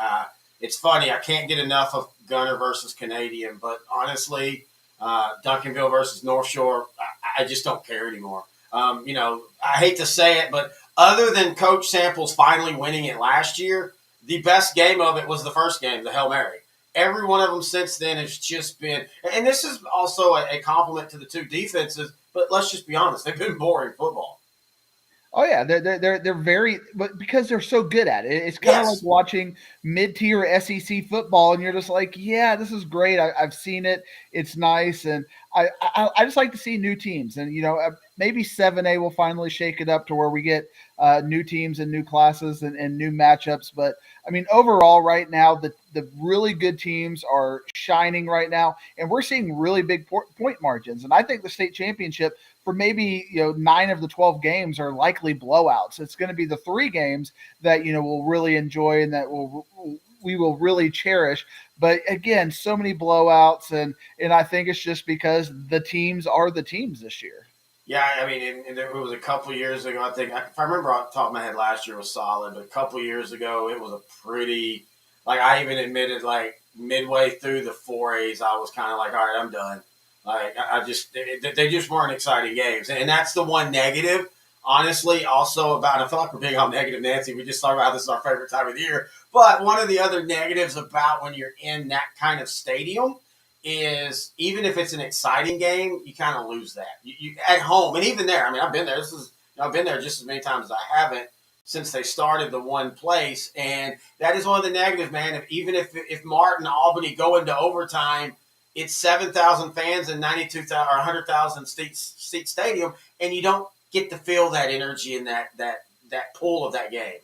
It's funny. I can't get enough of Gunter versus Canadian, but honestly, Duncanville versus North Shore, I just don't care anymore. I hate to say it, but other than Coach Samples finally winning it last year, the best game of it was the first game, the Hail Mary. Every one of them since then has just been – and this is also a compliment to the two defenses, but let's just be honest, they've been boring football. Oh yeah, they're very, but because they're so good at it, it's kind of like watching mid-tier SEC football, and you're just like, yeah, this is great. I've seen it. It's nice, and I just like to see new teams, and maybe 7A will finally shake it up to where we get new teams and new classes and new matchups. But I mean, overall, right now, the really good teams are shining right now, and we're seeing really big point margins. And I think the state championship, for maybe 9 of the 12 games, are likely blowouts. It's going to be the 3 games that we'll really enjoy and that we will really cherish. But again, so many blowouts, and I think it's just because the teams are the teams this year. Yeah, I mean, it was a couple of years ago. I think if I remember off the top of my head, last year was solid. But a couple of years ago, it was a pretty, like, I even admitted, like, midway through the 4As, I was kind of like, all right, I'm done. Like I just they just weren't exciting games, and that's the one negative. Honestly, also about I feel like we're being all negative, Nancy. We just talked about how this is our favorite time of the year, but one of the other negatives about when you're in that kind of stadium is even if it's an exciting game, you kind of lose that. You at home, and even there. I mean, I've been there. I've been there just as many times as I haven't since they started the one place, and that is one of the negatives, man. If Martin Albany go into overtime, it's 7,000 fans and 92,000 or 100,000 seat stadium, and you don't get to feel that energy in that pool of that game.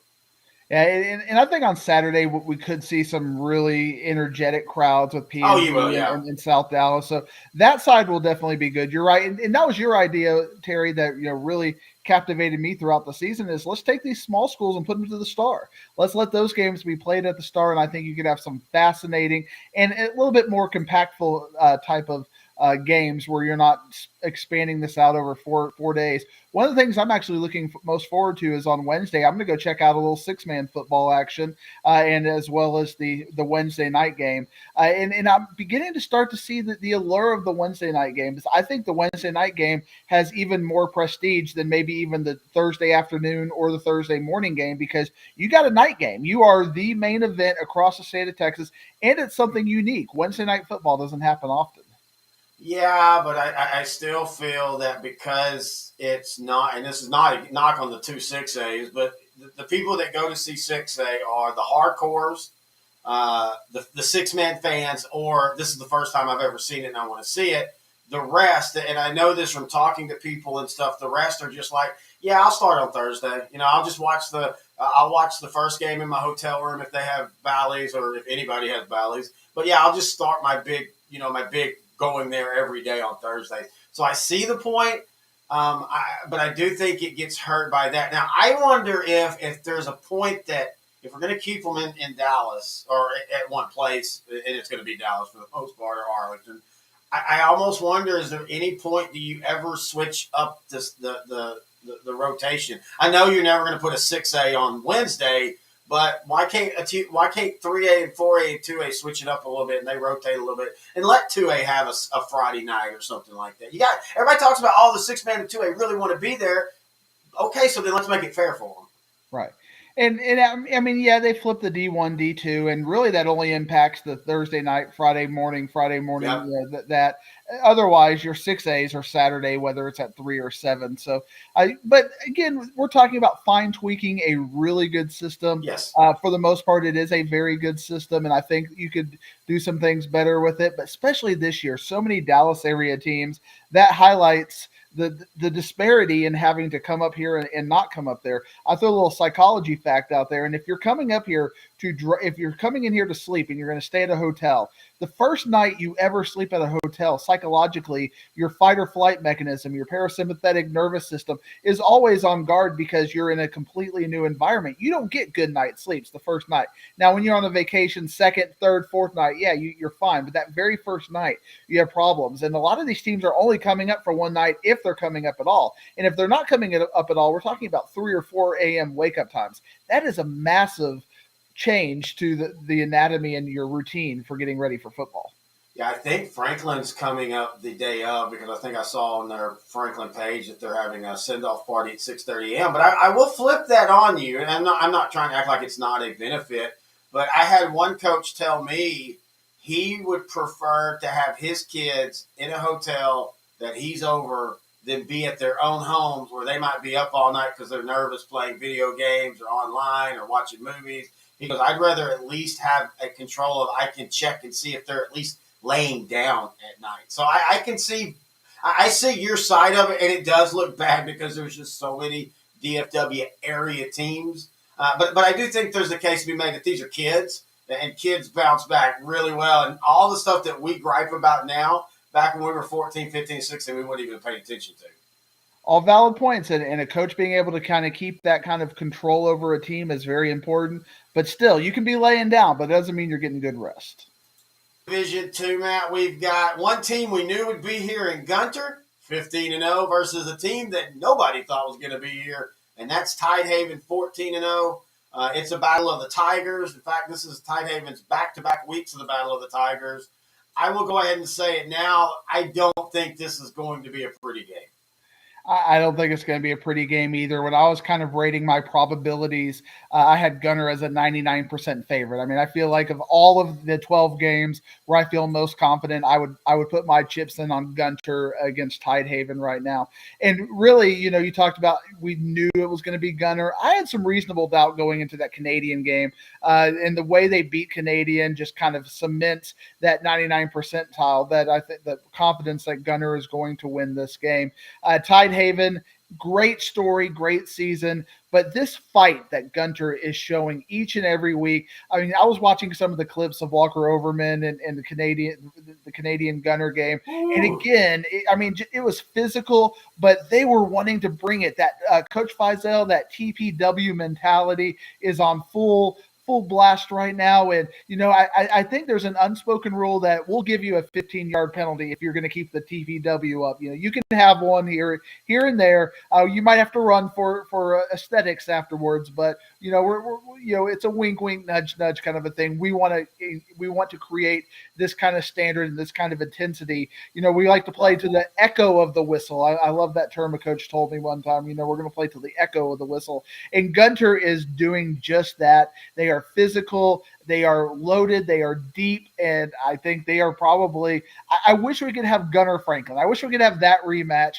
Yeah, and I think on Saturday we could see some really energetic crowds with PNG You will, yeah. in South Dallas. So that side will definitely be good. You're right, and that was your idea, Terry. That really captivated me throughout the season is let's take these small schools and put them to the Star. Let's let those games be played at the Star, and I think you could have some fascinating and a little bit more compactful type of games where you're not expanding this out over four days. One of the things I'm actually looking most forward to is on Wednesday. I'm going to go check out a little 6-man football action, and as well as the Wednesday night game. And I'm beginning to start to see the allure of the Wednesday night games. I think the Wednesday night game has even more prestige than maybe even the Thursday afternoon or the Thursday morning game because you got a night game. You are the main event across the state of Texas, and it's something unique. Wednesday night football doesn't happen often. Yeah, but I still feel that because it's not, and this is not a knock on the 2 6As, but the people that go to see 6A are the hardcores, the 6-man fans, or this is the first time I've ever seen it and I want to see it. The rest, and I know this from talking to people and stuff, the rest are just like, yeah, I'll start on Thursday. I'll just watch I'll watch the first game in my hotel room if they have Bally's or if anybody has Bally's. But yeah, I'll just start my big going there every day on Thursdays. So I see the point, but I do think it gets hurt by that. Now, I wonder if there's a point that if we're going to keep them in Dallas or at one place, and it's going to be Dallas for the most part or Arlington, I almost wonder, is there any point do you ever switch up the rotation? I know you're never going to put a 6A on Wednesday, but why can't 3A and 4A and 2A switch it up a little bit and they rotate a little bit and let 2A have a Friday night or something like that? Everybody talks about all the 6-man and 2A really want to be there. Okay, so then let's make it fair for them. Right. And I mean, yeah, they flip the D1, D2, and really that only impacts the Thursday night, Friday morning. Yep. That otherwise your 6As are Saturday, whether it's at 3 or 7. So, but again, we're talking about fine tweaking a really good system. Yes. For the most part, it is a very good system, and I think you could do some things better with it. But especially this year, so many Dallas area teams that highlights the disparity in having to come up here and not come up there. I throw a little psychology fact out there, and if you're coming up here if you're coming in here to sleep and you're going to stay at a hotel, the first night you ever sleep at a hotel, psychologically, your fight or flight mechanism, your parasympathetic nervous system is always on guard because you're in a completely new environment. You don't get good night sleeps the first night. Now, when you're on a vacation, second, third, fourth night, yeah, you're fine. But that very first night, you have problems. And a lot of these teams are only coming up for one night if they're coming up at all. And if they're not coming up at all, we're talking about 3 or 4 a.m. wake-up times. That is a massive change to the anatomy and your routine for getting ready for football. Yeah, I think Franklin's coming up the day of because I think I saw on their Franklin page that they're having a send-off party at 6:30 a.m. But I will flip that on you, and I'm not trying to act like it's not a benefit, but I had one coach tell me he would prefer to have his kids in a hotel that he's over than be at their own homes where they might be up all night because they're nervous playing video games or online or watching movies. He goes, I'd rather at least have a control of I can check and see if they're at least laying down at night. So I can see I see your side of it, and it does look bad because there's just so many DFW area teams. But I do think there's a case to be made that these are kids, and kids bounce back really well. And all the stuff that we gripe about now, back when we were 14, 15, 16, we wouldn't even pay attention to. All valid points, and a coach being able to kind of keep that kind of control over a team is very important. But still, you can be laying down, but it doesn't mean you're getting good rest. Division 2, Matt, we've got one team we knew would be here in Gunter, 15-0, versus a team that nobody thought was going to be here, and that's Tidehaven, 14-0. It's a battle of the Tigers. In fact, this is Tidehaven's back-to-back weeks of the Battle of the Tigers. I will go ahead and say it now. I don't think this is going to be a pretty game. I don't think it's going to be a pretty game either. When I was kind of rating my probabilities, I had Gunter as a 99% favorite. I mean, I feel like of all of the 12 games where I feel most confident, I would put my chips in on Gunter against Tidehaven right now. And really, you talked about we knew it was going to be Gunter. I had some reasonable doubt going into that Canadian game, and the way they beat Canadian just kind of cements that 99 percentile that I think the confidence that Gunter is going to win this game. Tidehaven, great story, great season. But this fight that Gunter is showing each and every week, I mean, I was watching some of the clips of Walker Overman and the Canadian Gunter game. And again, it was physical, but they were wanting to bring it. That Coach Feisel, that TPW mentality is on full blast right now. And, I think there's an unspoken rule that we'll give you a 15-yard penalty if you're going to keep the TPW up. You can have one here and there. You might have to run for aesthetics afterwards, but, we're it's a wink, nudge kind of a thing. We want to create this kind of standard and this kind of intensity. We like to play to the echo of the whistle. I love that term a coach told me one time. We're going to play to the echo of the whistle. And Gunter is doing just that. They are physical, they are loaded, they are deep, and I think they are probably – I wish we could have Gunter Franklin. I wish we could have that rematch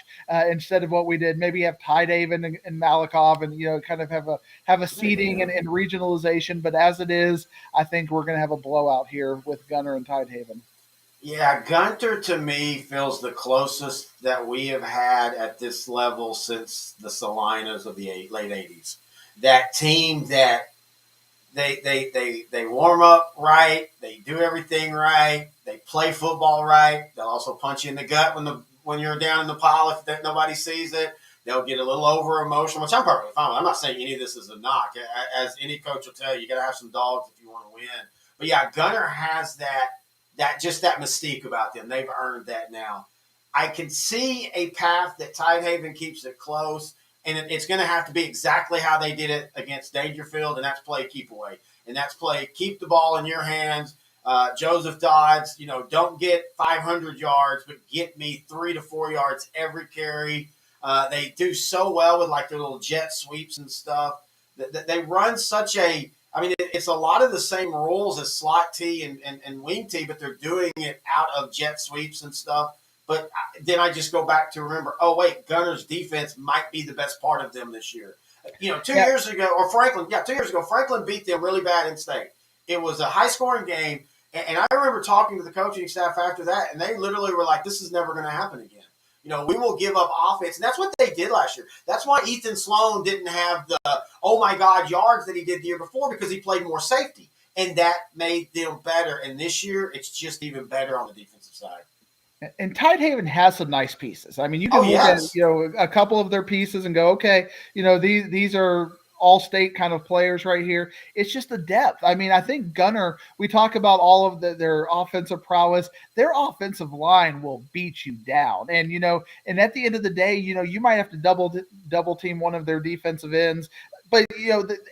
instead of what we did. Maybe have Tidehaven and Malakoff and, kind of have a seeding and regionalization. But as it is, I think we're going to have a blowout here with Gunter and Tidehaven. Yeah, Gunter to me feels the closest that we have had at this level since the Salinas of the late 80s. That team that They warm up right. They do everything right. They play football right. They'll also punch you in the gut when you're down in the pile if nobody sees it. They'll get a little over emotional, which I'm perfectly fine with. I'm not saying any of this is a knock. As any coach will tell you, you got to have some dogs if you want to win. But yeah, Gunter has that mystique about them. They've earned that now. I can see a path that Tidehaven keeps it close. And it's going to have to be exactly how they did it against Dangerfield, and that's play keep away. And that's play keep the ball in your hands. Joseph Dodds, don't get 500 yards, but get me 3 to 4 yards every carry. They do so well with like their little jet sweeps and stuff. They run such a – it's a lot of the same rules as slot T and wing T, but they're doing it out of jet sweeps and stuff. But then I just go back to remember, Gunter's defense might be the best part of them this year. 2 years ago, Franklin beat them really bad in state. It was a high-scoring game, and I remember talking to the coaching staff after that, and they literally were like, this is never going to happen again. We will give up offense, and that's what they did last year. That's why Ethan Sloan didn't have the, yards that he did the year before because he played more safety, and that made them better. And this year, it's just even better on the defensive side. And Tidehaven has some nice pieces. I mean, you can look at a couple of their pieces and go, okay, these are all-state kind of players right here. It's just the depth. I mean, I think Gunter, we talk about all of their offensive prowess. Their offensive line will beat you down. And, and at the end of the day, you might have to double team one of their defensive ends. But,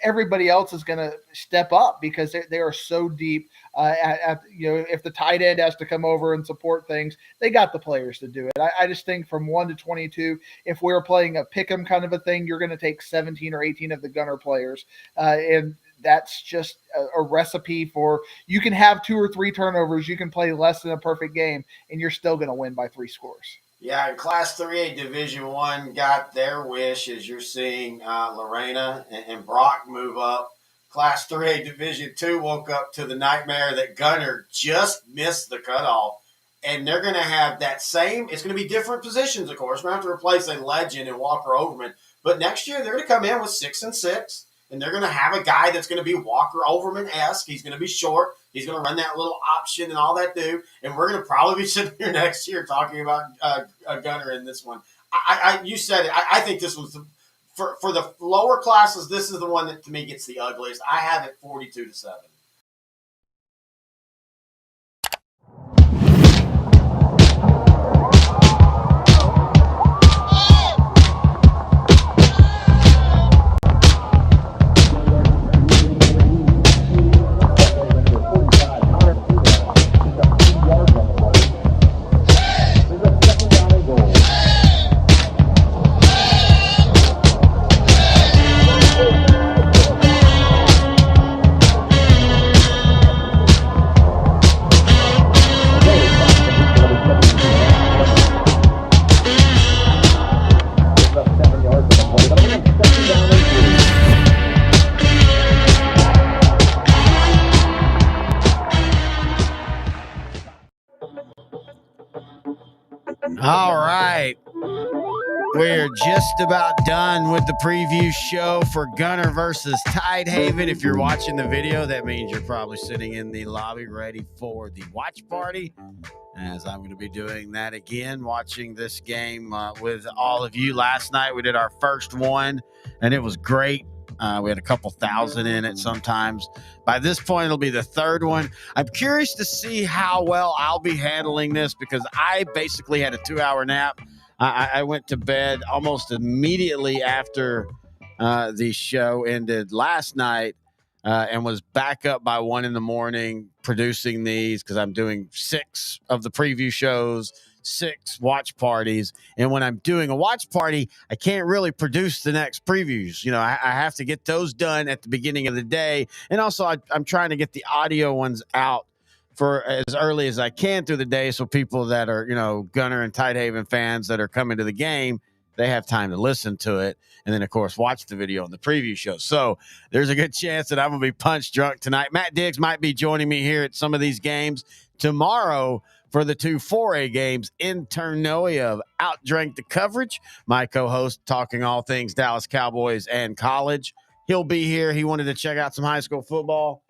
everybody else is going to step up because they are so deep. If the tight end has to come over and support things, they got the players to do it. I just think from 1 to 22, if we're playing a pick 'em kind of a thing, you're going to take 17 or 18 of the Gunter players. And that's just a recipe for you can have 2 or 3 turnovers. You can play less than a perfect game, and you're still going to win by 3 scores. Yeah, and Class 3A Division I got their wish as you're seeing Lorena and Brock move up. Class 3A Division II woke up to the nightmare that Gunter just missed the cutoff. And they're going to have that same – it's going to be different positions, of course. We're going to have to replace a legend in Walker Overman. But next year they're going to come in with 6-6. And they're going to have a guy that's going to be Walker Overman-esque. He's going to be short. He's going to run that little option and all that do. And we're going to probably be sitting here next year talking about Gunter in this one. You said it. I think this was for the lower classes, this is the one that to me gets the ugliest. I have it 42-7. All right. We're just about done with the preview show for Gunter versus Tidehaven. If you're watching the video, that means you're probably sitting in the lobby ready for the watch party, as I'm going to be doing that again, watching this game with all of you. Last night we did our first one, and it was great. We had a couple thousand in it sometimes. By this point, it'll be the third one. I'm curious to see how well I'll be handling this because I basically had a 2-hour nap. I went to bed almost immediately after the show ended last night and was back up by 1 a.m. producing these because I'm doing 6 of the preview shows, 6 watch parties. And when I'm doing a watch party, I can't really produce the next previews. You know, I have to get those done at the beginning of the day. And also I'm trying to get the audio ones out for as early as I can through the day, so people that are, you know, Gunter and Tidehaven fans that are coming to the game, they have time to listen to it, and then of course watch the video on the preview show. So there's a good chance that I'm gonna be punch drunk tonight. Matt Diggs might be joining me here at some of these games tomorrow for the 2 4A games in Ternoia of Outdrank the Coverage, my co-host talking all things Dallas Cowboys and college. He'll be here. He wanted to check out some high school football.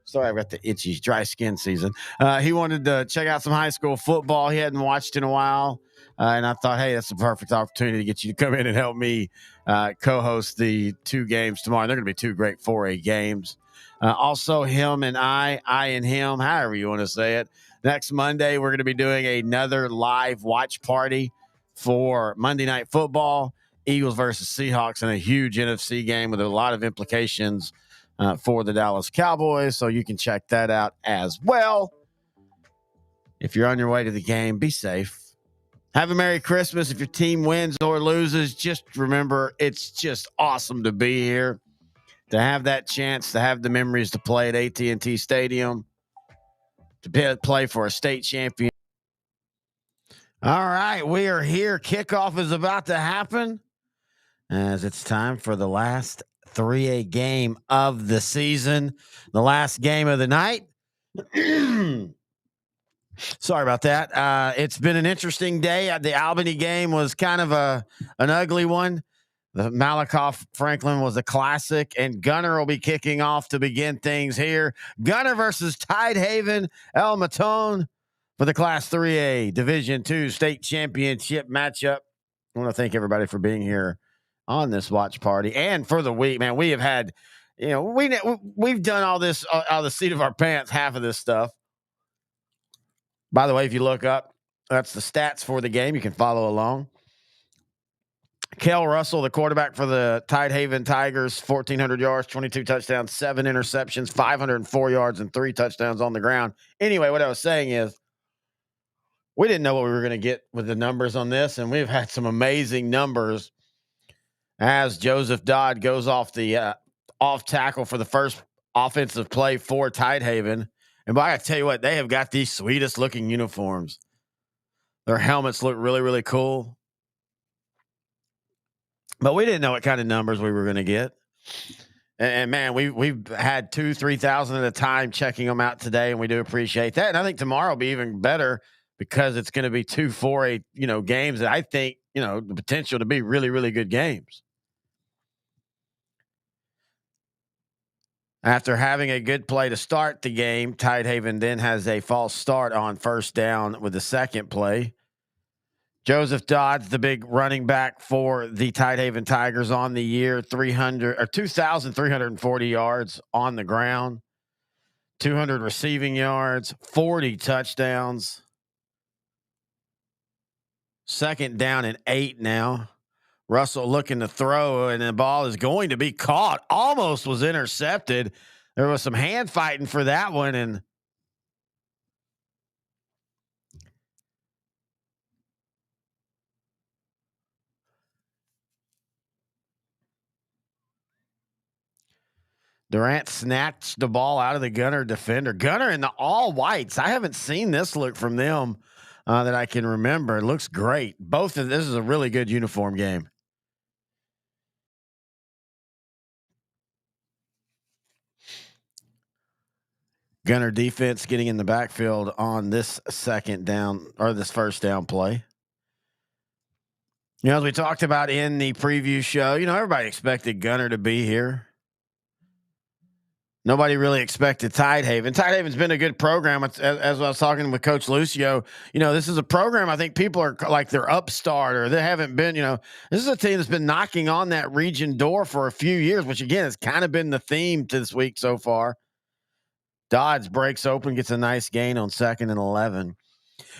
Sorry, I've got the itchy, dry skin season. He wanted to check out some high school football. He hadn't watched in a while. And I thought, hey, that's a perfect opportunity to get you to come in and help me co-host the 2 games tomorrow. They're going to be 2 great 4A games. Also, him and I and him, however you want to say it. Next Monday, we're going to be doing another live watch party for Monday Night Football, Eagles versus Seahawks, and a huge NFC game with a lot of implications for the Dallas Cowboys, so you can check that out as well. If you're on your way to the game, be safe. Have a Merry Christmas. If your team wins or loses, just remember it's just awesome to be here, to have that chance, to have the memories to play at AT&T Stadium, to play for a state champion. All right, we are here. Kickoff is about to happen as it's time for the last 3A game of the season, the last game of the night. Sorry about that. It's been an interesting day. The Albany game was kind of an ugly one. The Malakoff Franklin was a classic, and Gunter will be kicking off to begin things here. Gunter versus Tidehaven El Matone for the Class 3A Division II State Championship matchup. I want to thank everybody for being here on this watch party and for the week, man. We have had, you know, we've done all this out of the seat of our pants, half of this stuff. By the way, if you look up, that's the stats for the game. You can follow along. Kel Russell, the quarterback for the Tidehaven Tigers, 1,400 yards, 22 touchdowns, 7 interceptions, 504 yards, and 3 touchdowns on the ground. Anyway, what I was saying is we didn't know what we were going to get with the numbers on this, and we've had some amazing numbers as Joseph Dodd goes off the off tackle for the first offensive play for Tidehaven. And I got to tell you what, they have got these sweetest looking uniforms. Their helmets look really, really cool. But we didn't know what kind of numbers we were going to get. And man, we've had 2,000-3,000 at a time checking them out today, and we do appreciate that. And I think tomorrow will be even better because it's going to be 2 4A, games that I think, the potential to be really, really good games. After having a good play to start the game, Tidehaven then has a false start on first down with the second play. Joseph Dodds, the big running back for the Tidehaven Tigers on the year, 2,340 yards on the ground, 200 receiving yards, 40 touchdowns. Second down and 8 now. Russell looking to throw, and the ball is going to be caught. Almost was intercepted. There was some hand fighting for that one, and Durant snatched the ball out of the Gunter defender. Gunter in the all whites. I haven't seen this look from them that I can remember. It looks great. This is a really good uniform game. Gunter defense getting in the backfield on this second down or this first down play. As we talked about in the preview show, everybody expected Gunter to be here. Nobody really expected Tidehaven. Tidehaven's been a good program. As I was talking with Coach Lucio, this is a program I think people are like they're upstart or they haven't been, this is a team that's been knocking on that region door for a few years, which again has kind of been the theme to this week so far. Dodds breaks open, gets a nice gain on 2nd and 11.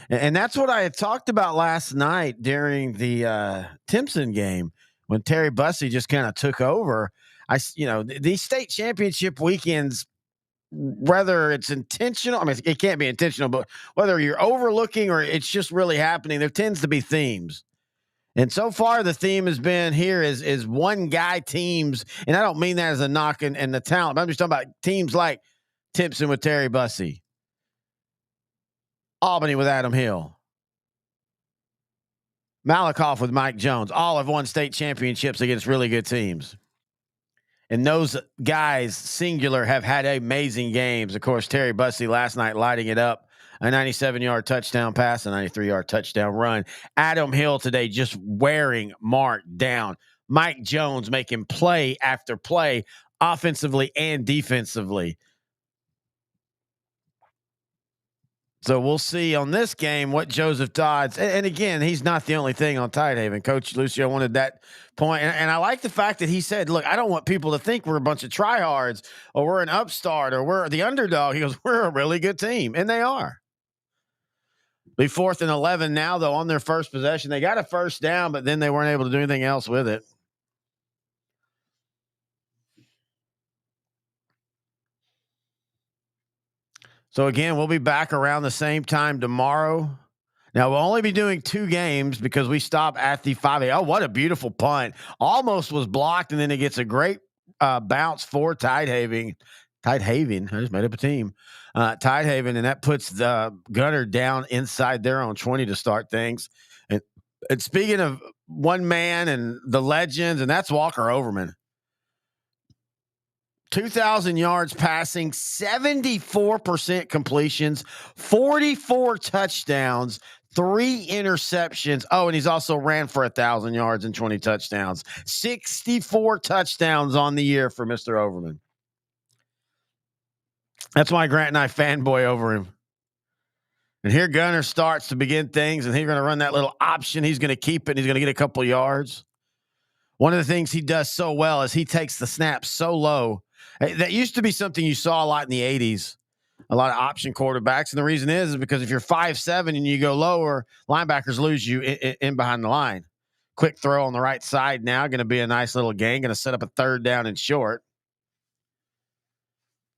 And that's what I had talked about last night during the Timpson game when Terry Bussey just kind of took over. These state championship weekends, whether it's intentional, I mean, it can't be intentional, but whether you're overlooking or it's just really happening, there tends to be themes. And so far, the theme has been here is one guy teams, and I don't mean that as a knock and the talent, but I'm just talking about teams like Timpson with Terry Bussey, Albany with Adam Hill, Malakoff with Mike Jones. All have won state championships against really good teams. And those guys, singular, have had amazing games. Of course, Terry Bussey last night lighting it up. A 97-yard touchdown pass, a 93-yard touchdown run. Adam Hill today just wearing Mark down. Mike Jones making play after play, offensively and defensively. So we'll see on this game what Joseph Dodds, and again, he's not the only thing on Tidehaven. Coach Lucio wanted that point, and I like the fact that he said, look, I don't want people to think we're a bunch of tryhards or we're an upstart or we're the underdog. He goes, we're a really good team, and they are. Be 4th and 11 now, though, on their first possession. They got a first down, but then they weren't able to do anything else with it. So, again, we'll be back around the same time tomorrow. Now, we'll only be doing 2 games because we stop at the 5 a.m. Oh, what a beautiful punt. Almost was blocked, and then it gets a great bounce for Tidehaven. Tidehaven, I just made up a team. Tidehaven, and that puts the Gunter down inside their own 20 to start things. And speaking of one man and the legends, and that's Walker Overman. 2,000 yards passing, 74% completions, 44 touchdowns, 3 interceptions. Oh, and he's also ran for 1,000 yards and 20 touchdowns. 64 touchdowns on the year for Mr. Overman. That's why Grant and I fanboy over him. And here Gunter starts to begin things, and he's going to run that little option. He's going to keep it, and he's going to get a couple yards. One of the things he does so well is he takes the snap so low. That used to be something you saw a lot in the 80s, a lot of option quarterbacks. And the reason is because if you're 5'7" and you go lower, linebackers lose you in behind the line. Quick throw on the right side now, going to be a nice little gain, going to set up a 3rd down and short.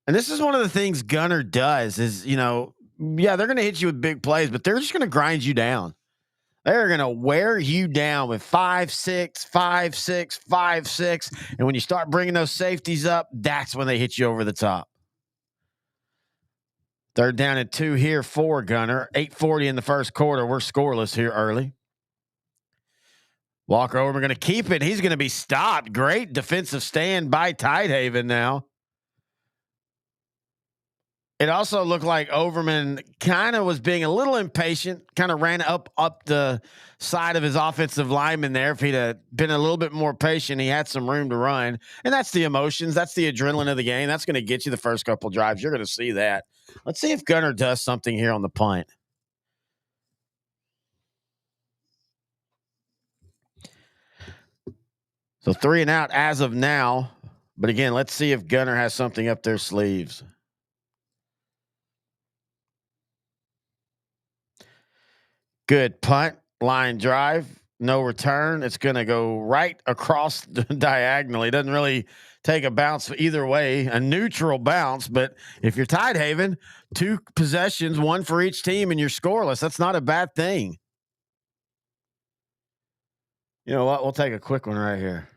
And this is one of the things Gunter does is, they're going to hit you with big plays, but they're just going to grind you down. They're going to wear you down with 5'6", 5'6", 5'6". And when you start bringing those safeties up, that's when they hit you over the top. 3rd down and 2 here for Gunter. 8:40 in the first quarter. We're scoreless here early. Walker over. We're going to keep it. He's going to be stopped. Great defensive stand by Tidehaven now. It also looked like Overman kind of was being a little impatient, kind of ran up the side of his offensive lineman there. If he'd have been a little bit more patient, he had some room to run. And that's the emotions. That's the adrenaline of the game. That's going to get you the first couple drives. You're going to see that. Let's see if Gunter does something here on the punt. So 3 and out as of now. But again, let's see if Gunter has something up their sleeves. Good punt, line drive, no return. It's going to go right across diagonally. Doesn't really take a bounce either way, a neutral bounce. But if you're Tidehaven, 2 possessions, 1 for each team, and you're scoreless, that's not a bad thing. You know what? We'll take a quick one right here.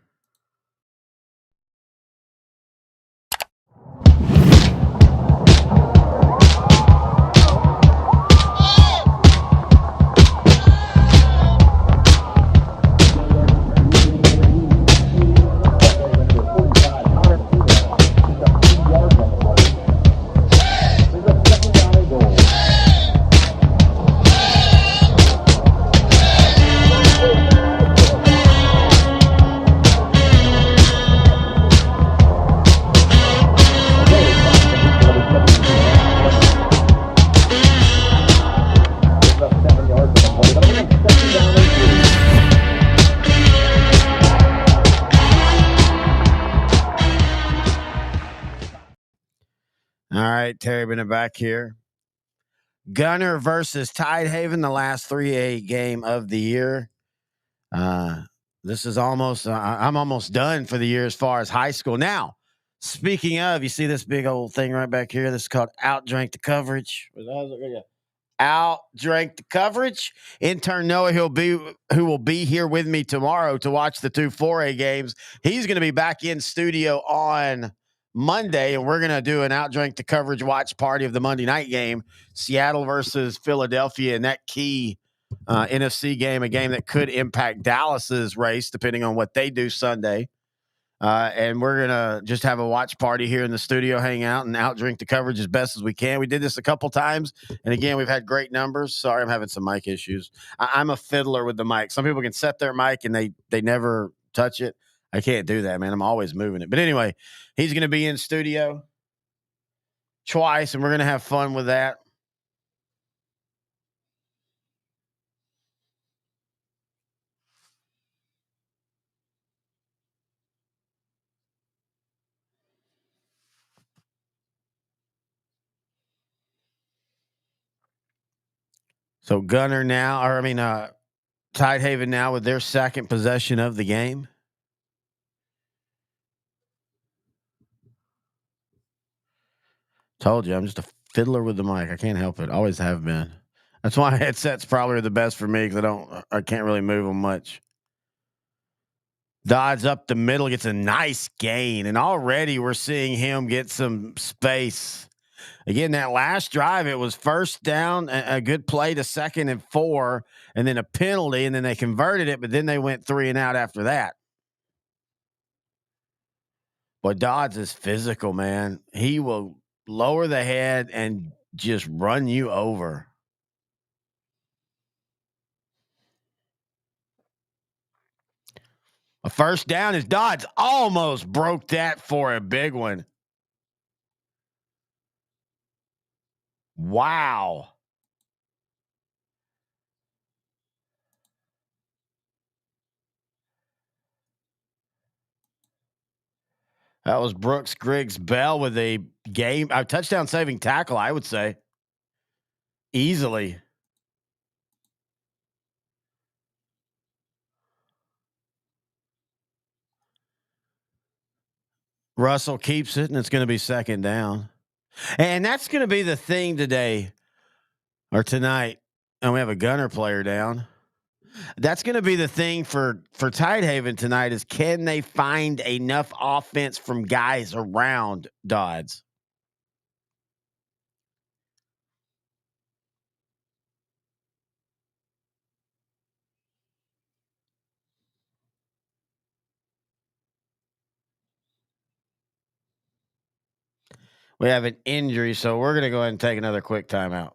All right, Terry, been back here. Gunter versus Tidehaven, the last 3A game of the year. This is almost, I'm almost done for the year as far as high school. Now, speaking of, you see this big old thing right back here? This is called Outdrank the Coverage. Outdrank the Coverage. Intern Noah, who will be here with me tomorrow to watch the 2 4A games. He's going to be back in studio on Monday, and we're going to do an Outdrank the Coverage watch party of the Monday night game, Seattle versus Philadelphia, and that key NFC game, a game that could impact Dallas's race depending on what they do Sunday. And we're going to just have a watch party here in the studio, hang out and outdrink the coverage as best as we can. We did this a couple times. And again, we've had great numbers. Sorry, I'm having some mic issues. I'm a fiddler with the mic. Some people can set their mic and they never touch it. I can't do that, man. I'm always moving it. But anyway, he's going to be in studio twice, and we're going to have fun with that. So Gunter now, Tidehaven now with their second possession of the game. Told you, I'm just a fiddler with the mic. I can't help it. Always have been. That's why headsets probably are the best for me because I can't really move them much. Dodds up the middle, gets a nice gain, and already we're seeing him get some space. Again, that last drive, it was first down, a good play to 2nd and 4, and then a penalty, and then they converted it, but then they went 3 and out after that. But Dodds is physical, man. He will lower the head and just run you over. A first down is Dodds almost broke that for a big one. Wow. That was Brooks Griggs Bell with a touchdown saving tackle, I would say. Easily. Russell keeps it, and it's going to be 2nd down. And that's going to be the thing today or tonight. And we have a Gunter player down. That's going to be the thing for Tidehaven tonight is can they find enough offense from guys around Dodds? We have an injury, so we're going to go ahead and take another quick timeout.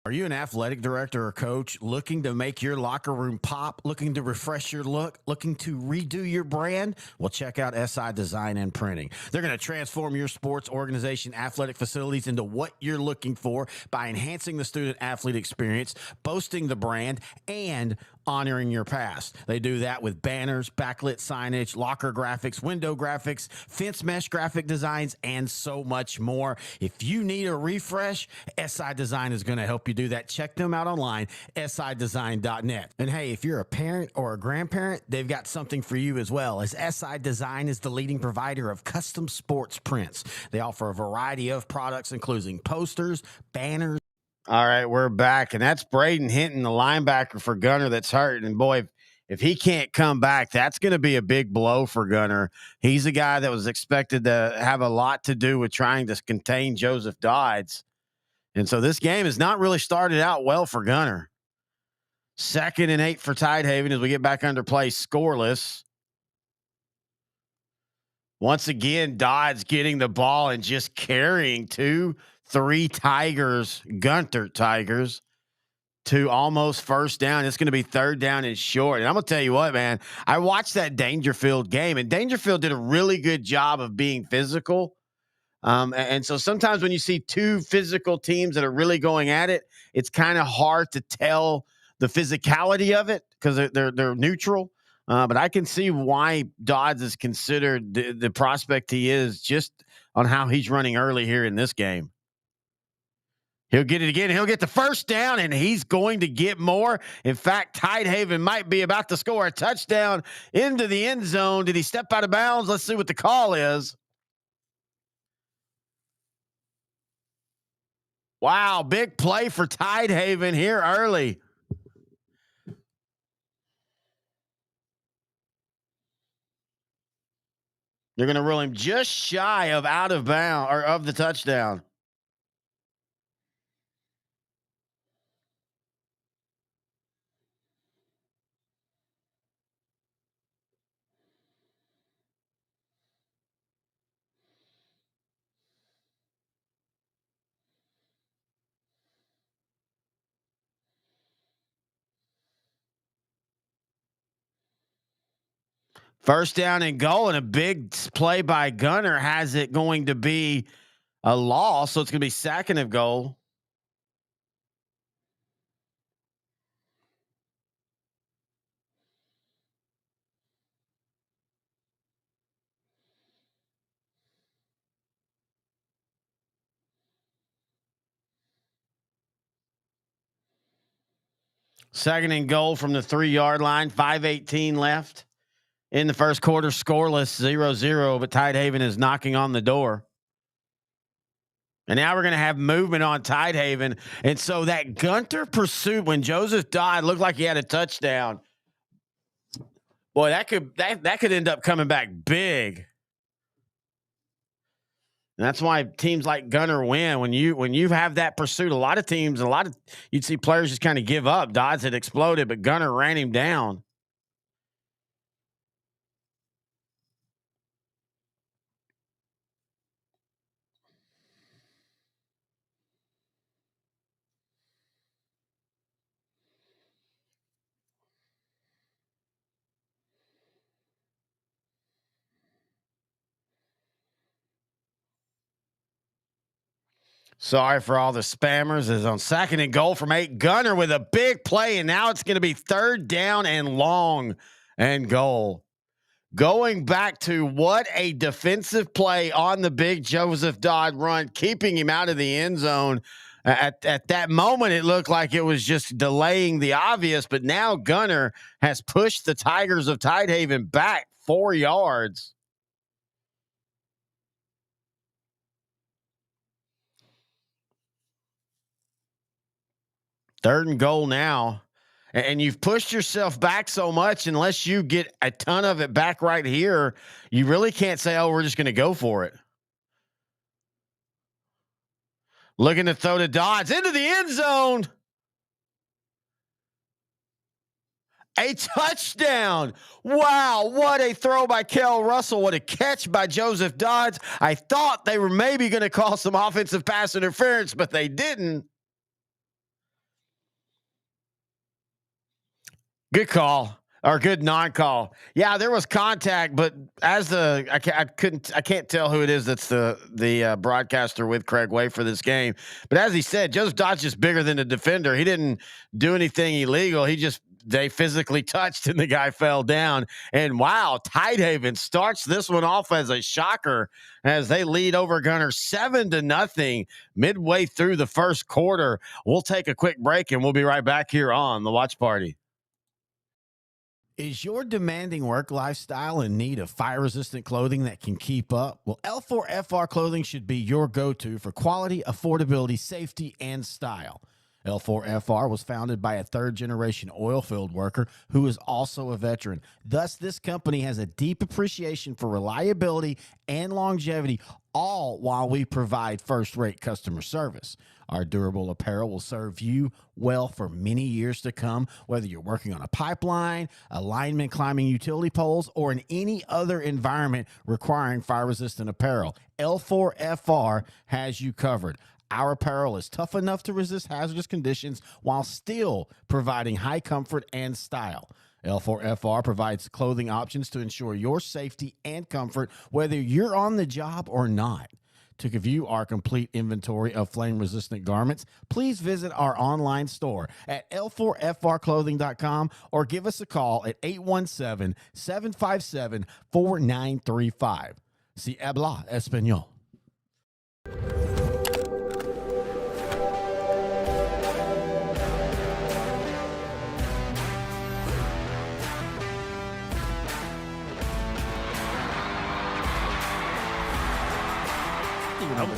Are you an athletic director or coach looking to make your locker room pop, looking to refresh your look, looking to redo your brand? Well, check out SI Design and Printing. They're going to transform your sports organization, athletic facilities into what you're looking for by enhancing the student athlete experience, boasting the brand, and honoring your past. They do that with banners, backlit signage, locker graphics, window graphics, fence mesh graphic designs, and so much more. If you need a refresh, SI Design is going to help you do that. Check them out online, sidesign.net. And hey, if you're a parent or a grandparent, they've got something for you as well, as SI Design is the leading provider of custom sports prints. They offer a variety of products, including posters, banners. All right, we're back, and that's Braden Hinton, the linebacker for Gunter that's hurt. And boy, if he can't come back, that's going to be a big blow for Gunter. He's a guy that was expected to have a lot to do with trying to contain Joseph Dodds. And so this game has not really started out well for Gunter. 2nd and 8 for Tidehaven as we get back under play, scoreless. Once again, Dodds getting the ball and just carrying 2-3 Tigers, Gunter Tigers, to almost first down. It's going to be 3rd down and short. And I'm going to tell you what, man, I watched that Dangerfield game, and Dangerfield did a really good job of being physical. And so sometimes when you see 2 physical teams that are really going at it, it's kind of hard to tell the physicality of it because they're neutral. But I can see why Dodds is considered the prospect he is just on how he's running early here in this game. He'll get it again. He'll get the first down, and he's going to get more. In fact, Tidehaven might be about to score a touchdown into the end zone. Did he step out of bounds? Let's see what the call is. Wow, big play for Tidehaven here early. They're going to rule him just shy of out of bounds or of the touchdown. First down and goal, and a big play by Gunter has it going to be a loss, so it's going to be second and goal. Second and goal from the 3-yard line, 5:18 left in the first quarter, scoreless 0-0, but Tidehaven is knocking on the door. And now we're going to have movement on Tidehaven. And so that Gunter pursuit, when Joseph Dodd looked like he had a touchdown, boy, that could end up coming back big. And that's why teams like Gunter win. When you have that pursuit, a lot of teams, you'd see players just kind of give up. Dodds had exploded, but Gunter ran him down. Sorry for all the spammers. Is on second and goal from 8. Gunter with a big play, and now it's going to be third down and long and goal. Going back to what a defensive play on the big Joseph Dodd run, keeping him out of the end zone. At that moment, it looked like it was just delaying the obvious, but now Gunter has pushed the Tigers of Tidehaven back 4 yards. Third and goal now. And you've pushed yourself back so much, unless you get a ton of it back right here, you really can't say, oh, we're just going to go for it. Looking to throw to Dodds into the end zone. A touchdown. Wow, what a throw by Kel Russell. What a catch by Joseph Dodds. I thought they were maybe going to call some offensive pass interference, but they didn't. Good call, or good non-call. Yeah, there was contact, but as I can't tell who it is that's the broadcaster with Craig Way for this game. But as he said, Joseph Dodds is bigger than the defender. He didn't do anything illegal. They physically touched and the guy fell down. And wow, Tidehaven starts this one off as a shocker as they lead over Gunter 7-0 midway through the first quarter. We'll take a quick break and we'll be right back here on the Watch Party. Is your demanding work lifestyle in need of fire-resistant clothing that can keep up? Well, L4FR clothing should be your go-to for quality, affordability, safety, and style. L4FR was founded by a third-generation oil field worker who is also a veteran. Thus, this company has a deep appreciation for reliability and longevity, all while we provide first-rate customer service. Our durable apparel will serve you well for many years to come, whether you're working on a pipeline, a lineman climbing utility poles, or in any other environment requiring fire-resistant apparel. L4FR has you covered. Our apparel is tough enough to resist hazardous conditions while still providing high comfort and style. L4FR provides clothing options to ensure your safety and comfort, whether you're on the job or not. To view our complete inventory of flame-resistant garments, please visit our online store at l4frclothing.com or give us a call at 817-757-4935. Si habla español.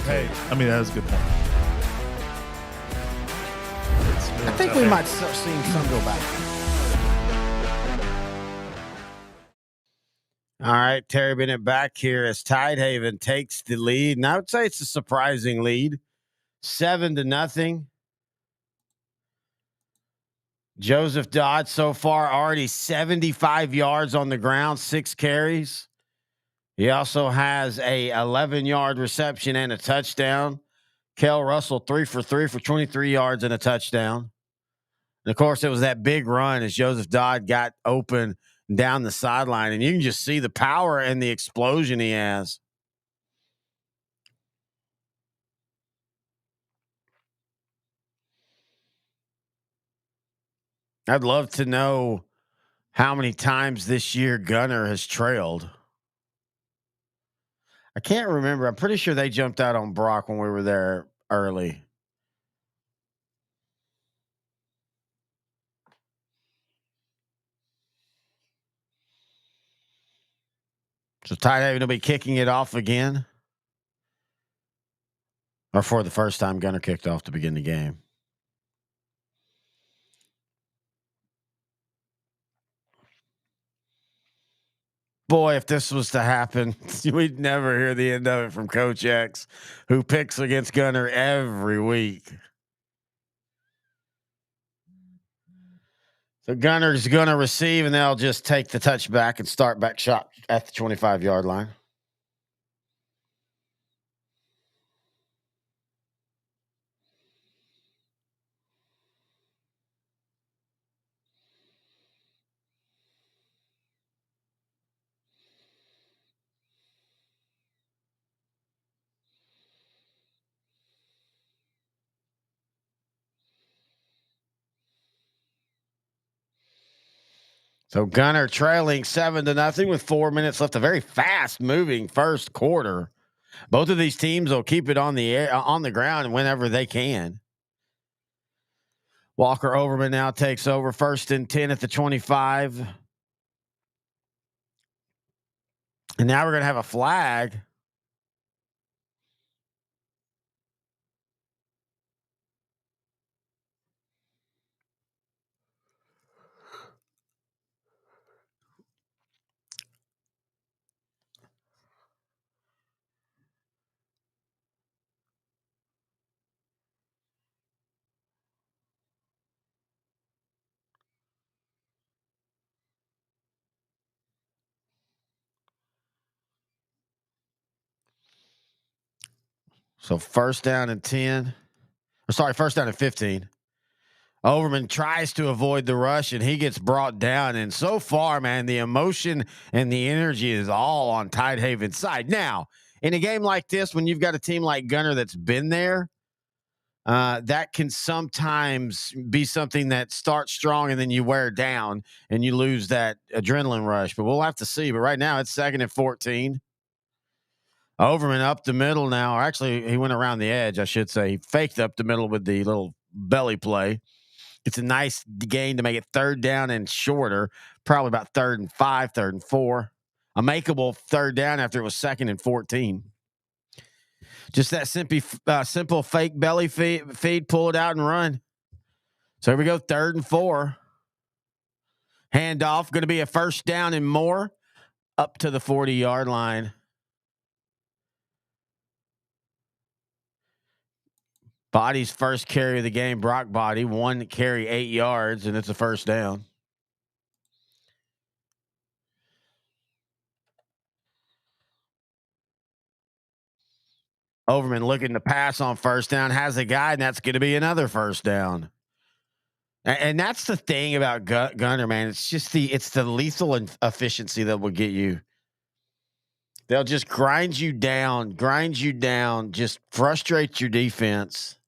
Hey, I mean, that was a good point. I think we might start seeing some go back. All right, Terry Bennett back here as Tidehaven takes the lead. And I would say it's a surprising lead. 7-0. Joseph Dodd so far already 75 yards on the ground, 6 carries. He also has a 11-yard reception and a touchdown. Kel Russell 3 for 3 for 23 yards and a touchdown. And of course, it was that big run as Joseph Dodd got open down the sideline, and you can just see the power and the explosion he has. I'd love to know how many times this year Gunter has trailed. I can't remember. I'm pretty sure they jumped out on Brock when we were there early. So Tidehaven will be kicking it off again. Or for the first time, Gunter kicked off to begin the game. Boy, if this was to happen, we'd never hear the end of it from Coach X, who picks against Gunter every week. So Gunter's going to receive, and they'll just take the touchback and start back shot at the 25-yard line. So Gunter trailing 7-0 with 4 minutes left. A very fast-moving first quarter. Both of these teams will keep it on the air, on the ground whenever they can. Walker Overman now takes over 1st and 10 at the 25. And now we're going to have a flag. So 1st down and 10. Or sorry, 1st down and 15. Overman tries to avoid the rush, and he gets brought down. And so far, man, the emotion and the energy is all on Tidehaven's side. Now, in a game like this, when you've got a team like Gunter that's been there, that can sometimes be something that starts strong and then you wear down and you lose that adrenaline rush. But we'll have to see. But right now, it's 2nd and 14. Overman up the middle now. Or actually, he went around the edge, I should say. He faked up the middle with the little belly play. It's a nice gain to make it 3rd down and shorter, probably about 3rd and 5, 3rd and 4. A makeable 3rd down after it was 2nd and 14. Just that simple fake belly feed, pull it out and run. So here we go, 3rd and 4. Handoff, going to be a 1st down and more up to the 40-yard line. Body's first carry of the game, Brock Body, 1 carry, 8 yards, and it's a 1st down. Overman looking to pass on 1st down, has a guy, and that's going to be another 1st down. And that's the thing about Gunter, man. It's just it's the lethal efficiency that will get you. They'll just grind you down, just frustrate your defense.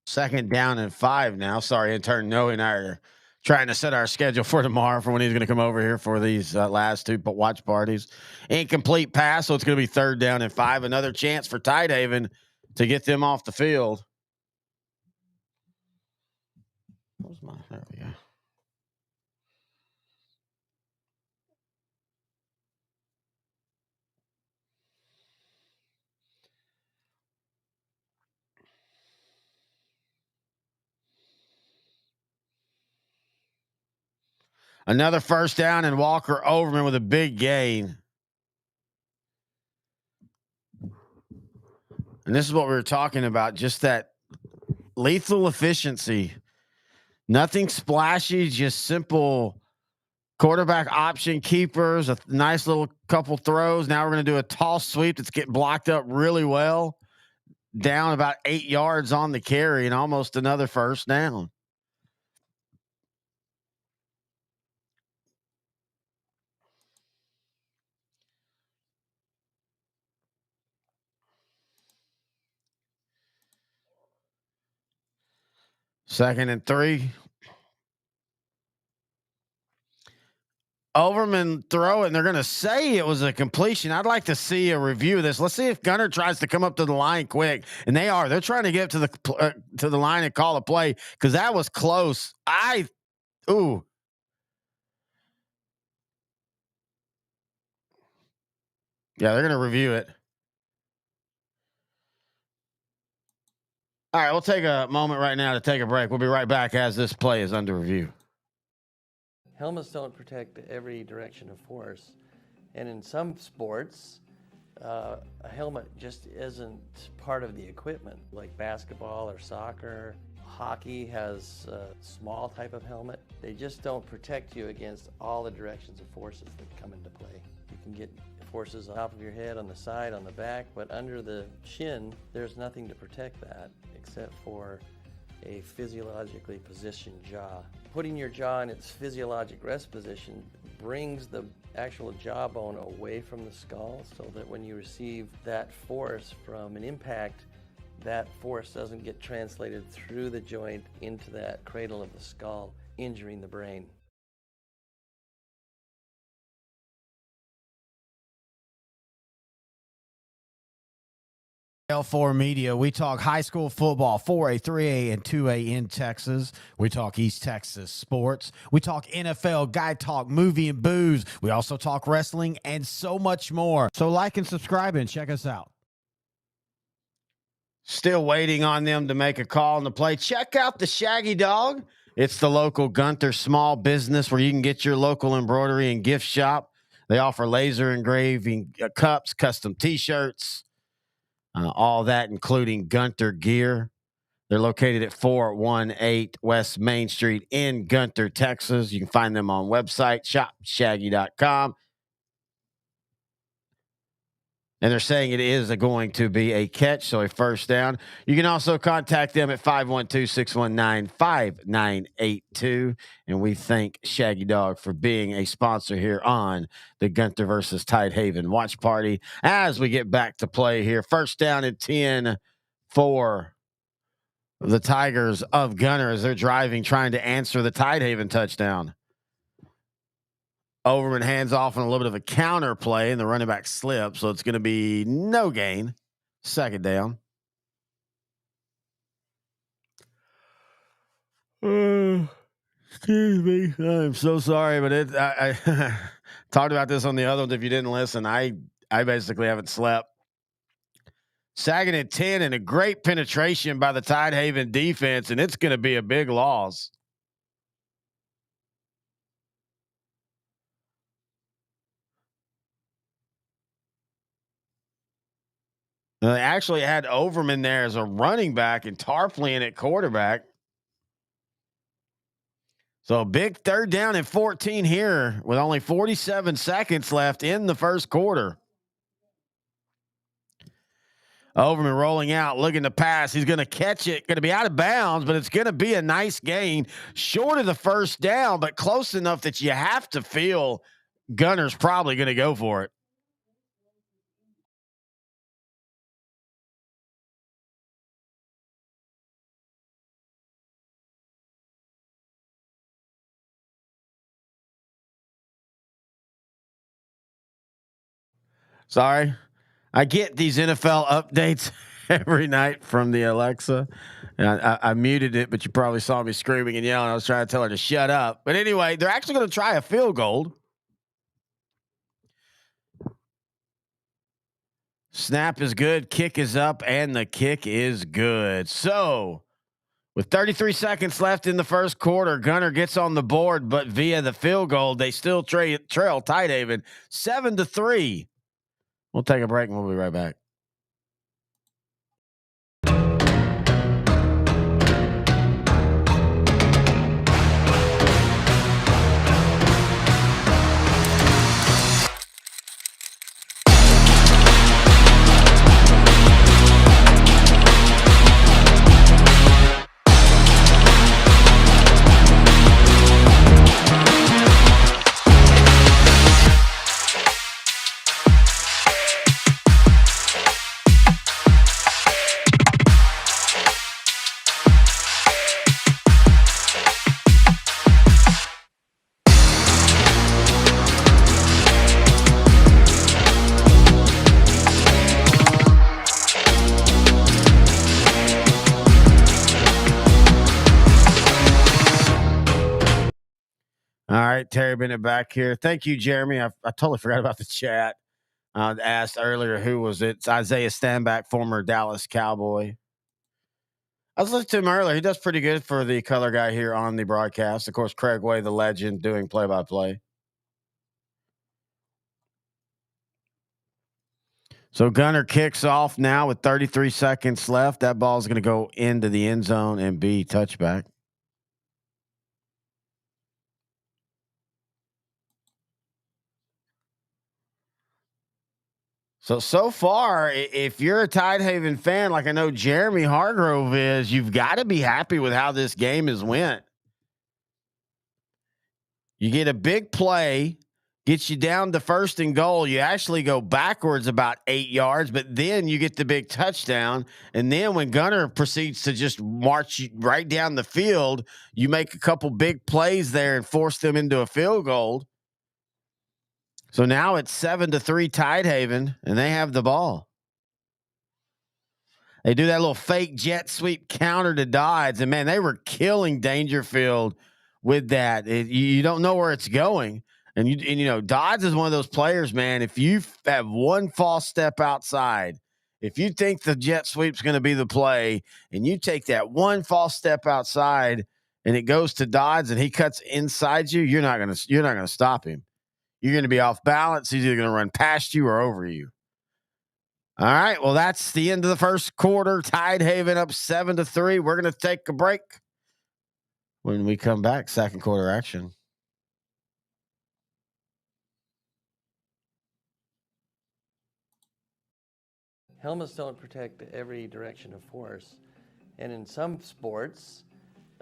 Second down and 5 now. Sorry, intern Noe and I are trying to set our schedule for tomorrow for when he's going to come over here for these last two watch parties. Incomplete pass, so it's going to be 3rd down and 5. Another chance for Tidehaven to get them off the field. There we go. Another 1st down, and Walker Overman with a big gain. And this is what we were talking about, just that lethal efficiency. Nothing splashy, just simple quarterback option keepers, a nice little couple throws. Now we're going to do a toss sweep that's getting blocked up really well. Down about 8 yards on the carry and almost another 1st down. Second and 3. Overman throw it, and they're going to say it was a completion. I'd like to see a review of this. Let's see if Gunter tries to come up to the line quick, and they are. They're trying to get to the line and call a play because that was close. Yeah, they're going to review it. All right, we'll take a moment right now to take a break. We'll be right back as this play is under review. Helmets don't protect every direction of force. And in some sports, a helmet just isn't part of the equipment, like basketball or soccer. Hockey has a small type of helmet. They just don't protect you against all the directions of forces that come into play. You can get forces on top of your head, on the side, on the back, but under the chin, there's nothing to protect that except for a physiologically positioned jaw. Putting your jaw in its physiologic rest position brings the actual jawbone away from the skull so that when you receive that force from an impact, that force doesn't get translated through the joint into that cradle of the skull, injuring the brain. L4 Media. We talk high school football, 4A, 3A, and 2A in Texas. We talk East Texas sports. We talk NFL, guy talk, movie and booze. We also talk wrestling and so much more. So like and subscribe and check us out. Still waiting on them to make a call on the play. Check out the Shaggy Dog. It's the local Gunter small business where you can get your local embroidery and gift shop. They offer laser engraving cups, custom T-shirts. All that, including Gunter gear. They're located at 418 West Main Street in Gunter, Texas. You can find them on website, shopshaggy.com. And they're saying it is going to be a catch, so a 1st down. You can also contact them at 512-619-5982. And we thank Shaggy Dog for being a sponsor here on the Gunter versus Tidehaven watch party. As we get back to play here, 1st down and 10 for the Tigers of Gunter as they're driving, trying to answer the Tidehaven touchdown. Overman hands off on a little bit of a counter play, and the running back slips, so it's going to be no gain. 2nd down. Excuse me. I'm so sorry, but I talked about this on the other ones. If you didn't listen, I basically haven't slept. 2nd and 10, and a great penetration by the Tidehaven defense, and it's going to be a big loss. They actually had Overman there as a running back and Tarpley at quarterback. So a big 3rd down and 14 here with only 47 seconds left in the 1st quarter. Overman rolling out, looking to pass. He's going to catch it. Going to be out of bounds, but it's going to be a nice gain. Short of the 1st down, but close enough that you have to feel Gunter's probably going to go for it. Sorry. I get these NFL updates every night from the Alexa. And I muted it, but you probably saw me screaming and yelling. I was trying to tell her to shut up. But anyway, they're actually going to try a field goal. Snap is good. Kick is up, and the kick is good. So, with 33 seconds left in the first quarter, Gunter gets on the board, but via the field goal, they still trail Tidehaven 7-3. We'll take a break and we'll be right back. All right, Terry Bennett back here. Thank you, Jeremy. I totally forgot about the chat. I asked earlier who was it. It's Isaiah Stanback, former Dallas Cowboy. I was listening to him earlier. He does pretty good for the color guy here on the broadcast. Of course, Craig Way, the legend, doing play-by-play. So Gunter kicks off now with 33 seconds left. That ball is going to go into the end zone and be touchback. So far, if you're a Tidehaven fan, like I know Jeremy Hargrove is, you've got to be happy with how this game has went. You get a big play, gets you down to first and goal. You actually go backwards about 8 yards, but then you get the big touchdown. And then when Gunter proceeds to just march you right down the field, you make a couple big plays there and force them into a field goal. So now it's 7-3 Tidehaven, and they have the ball. They do that little fake jet sweep counter to Dodds, and man, they were killing Dangerfield with that. You don't know where it's going, and you know Dodds is one of those players, man. If you have one false step outside, if you think the jet sweep's going to be the play, and you take that one false step outside, and it goes to Dodds, and he cuts inside you, you're not gonna stop him. You're going to be off balance. He's either going to run past you or over you. All right. Well, that's the end of the first quarter. Tidehaven up 7-3. We're going to take a break. When we come back, second quarter action. Helmets don't protect every direction of force. And in some sports,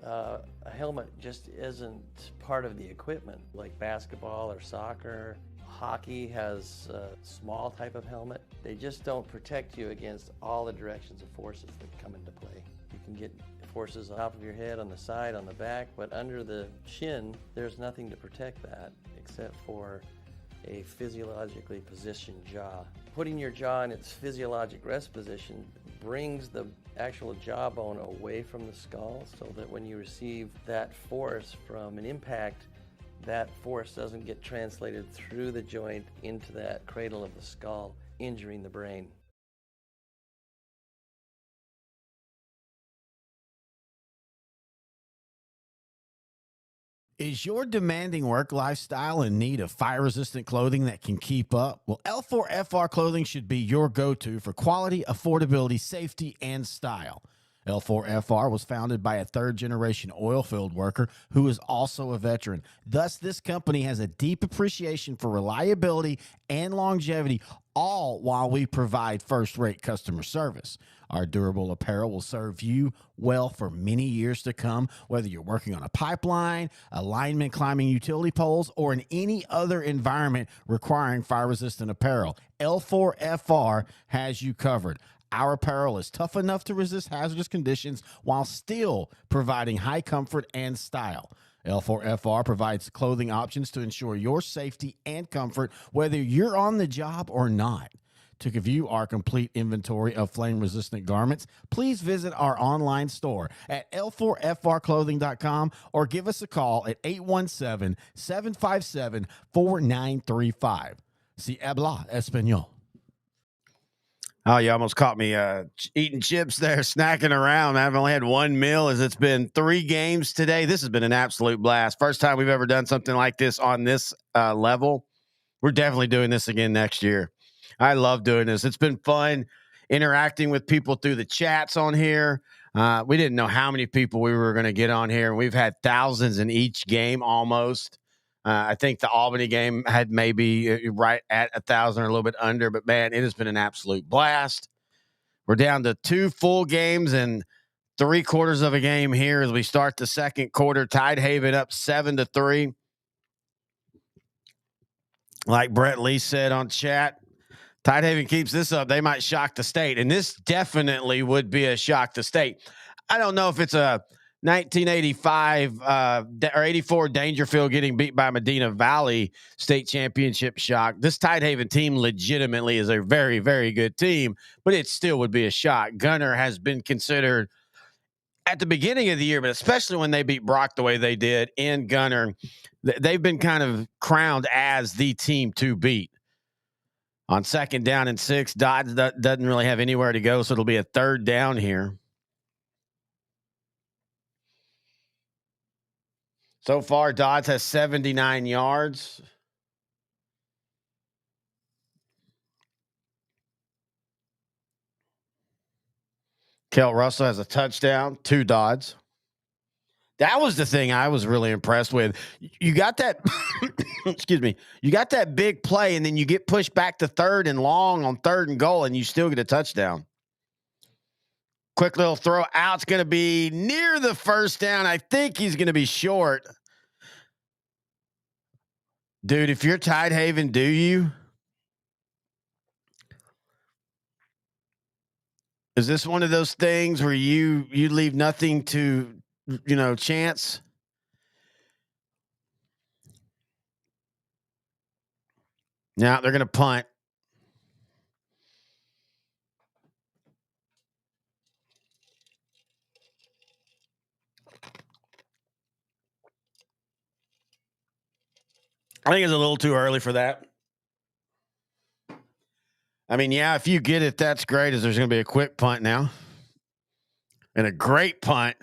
a helmet just isn't part of the equipment, like basketball or soccer. Hockey has a small type of helmet. They just don't protect you against all the directions of forces that come into play. You can get forces on top of your head, on the side, on the back, but under the chin, there's nothing to protect that except for a physiologically positioned jaw. Putting your jaw in its physiologic rest position brings the actual jawbone away from the skull so that when you receive that force from an impact, that force doesn't get translated through the joint into that cradle of the skull, injuring the brain. Is your demanding work lifestyle in need of fire-resistant clothing that can keep up? Well, L4FR clothing should be your go-to for quality, affordability, safety, and style. L4FR was founded by a third-generation oil field worker who is also a veteran. Thus, this company has a deep appreciation for reliability and longevity, all while we provide first-rate customer service. Our durable apparel will serve you well for many years to come, whether you're working on a pipeline, a lineman climbing utility poles, or in any other environment requiring fire-resistant apparel. L4FR has you covered. Our apparel is tough enough to resist hazardous conditions while still providing high comfort and style. L4FR provides clothing options to ensure your safety and comfort, whether you're on the job or not. To view our complete inventory of flame-resistant garments, please visit our online store at l4frclothing.com or give us a call at 817-757-4935. Si habla español. Oh, you almost caught me eating chips there, snacking around. I've only had one meal as it's been 3 games today. This has been an absolute blast. First time we've ever done something like this on this level. We're definitely doing this again next year. I love doing this. It's been fun interacting with people through the chats on here. We didn't know how many people we were going to get on here. We've had thousands in each game almost. I think the Albany game had maybe right at 1,000 or a little bit under, but man, it has been an absolute blast. We're down to 2 full games and 3/4 of a game here as we start the second quarter. Tidehaven up 7-3. Like Brett Lee said on chat, Tidehaven keeps this up, they might shock the state, and this definitely would be a shock to state. I don't know if it's a 1985 or 84 Dangerfield getting beat by Medina Valley state championship shock. This Tidehaven team legitimately is a very, very good team, but it still would be a shock. Gunter has been considered at the beginning of the year, but especially when they beat Brock the way they did in Gunter, they've been kind of crowned as the team to beat. On 2nd down and 6, Dodds doesn't really have anywhere to go, so it'll be a 3rd down here. So far, Dodds has 79 yards. Kel Russell has a touchdown, 2 Dodds. That was the thing I was really impressed with. You got that, excuse me, you got that big play, and then you get pushed back to 3rd and long on 3rd and goal, and you still get a touchdown. Quick little throw out. It's going to be near the 1st down. I think he's going to be short. Dude, if you're Tidehaven, do you? Is this one of those things where you leave nothing to, chance? Now they're going to punt. I think it's a little too early for that. I mean, yeah, if you get it, that's great. As there's going to be a quick punt now. And a great punt.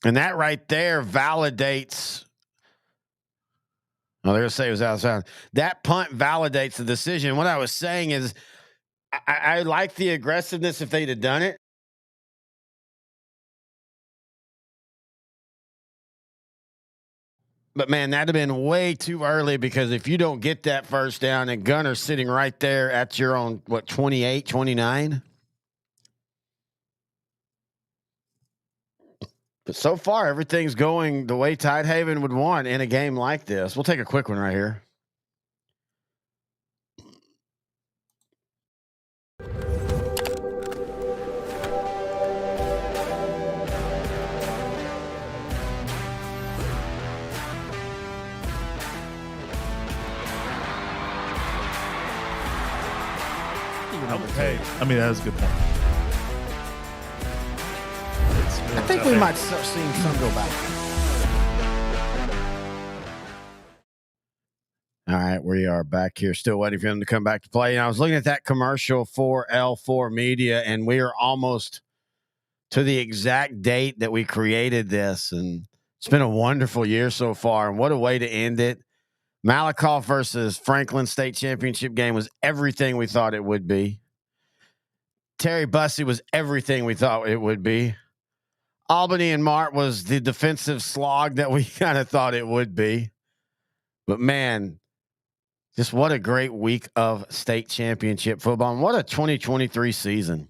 And that right there validates. Oh, they're going to say it was outside. That punt validates the decision. What I was saying is I like the aggressiveness if they'd have done it. But, man, that'd have been way too early, because if you don't get that 1st down and Gunter's sitting right there at your own, 28, 29? But so far, everything's going the way Tidehaven would want in a game like this. We'll take a quick one right here. Hey, I mean, that was a good point. I think we might start seeing some go back. All right, we are back here, still waiting for him to come back to play. And I was looking at that commercial for L4 Media, and we are almost to the exact date that we created this. And it's been a wonderful year so far, and what a way to end it. Malakoff versus Franklin State Championship game was everything we thought it would be. Terry Bussey was everything we thought it would be. Albany and Mart was the defensive slog that we kind of thought it would be. But, man, just what a great week of state championship football. And what a 2023 season.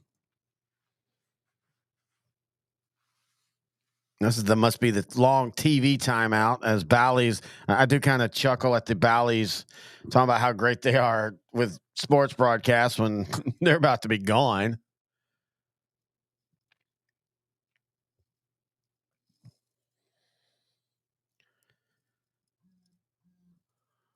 Must be the long TV timeout as Bally's. I do kind of chuckle at the Bally's talking about how great they are with sports broadcasts when they're about to be gone.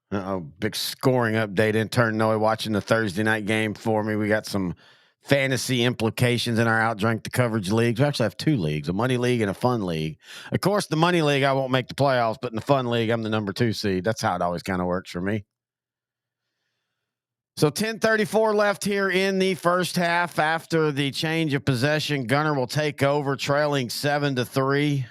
Big scoring update. Intern Noe watching the Thursday night game for me. We got some fantasy implications in our Outdrank the Coverage leagues. We actually have 2 leagues, a money league and a fun league. Of course, the money league, I won't make the playoffs, but in the fun league, I'm the number 2 seed. That's how it always kind of works for me. So 10:34 left here in the first half. After the change of possession, Gunter will take over, trailing 7-3.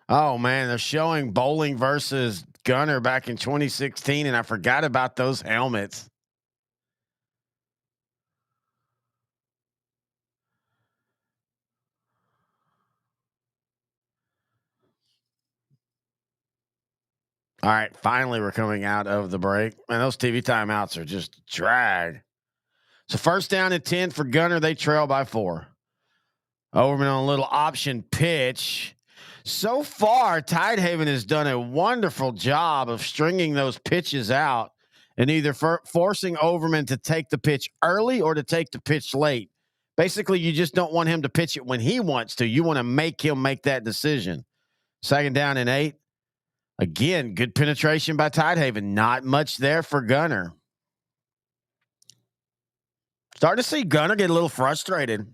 Oh, man, they're showing Bowling versus Gunter back in 2016, and I forgot about those helmets. All right, finally we're coming out of the break. Man, those TV timeouts are just drag. So first down and 10 for Gunter. They trail by 4. Overman on a little option pitch. So far, Tidehaven has done a wonderful job of stringing those pitches out and either forcing Overman to take the pitch early or to take the pitch late. Basically, you just don't want him to pitch it when he wants to. You want to make him make that decision. Second down and 8. Again, good penetration by Tidehaven. Not much there for Gunter. Starting to see Gunter get a little frustrated.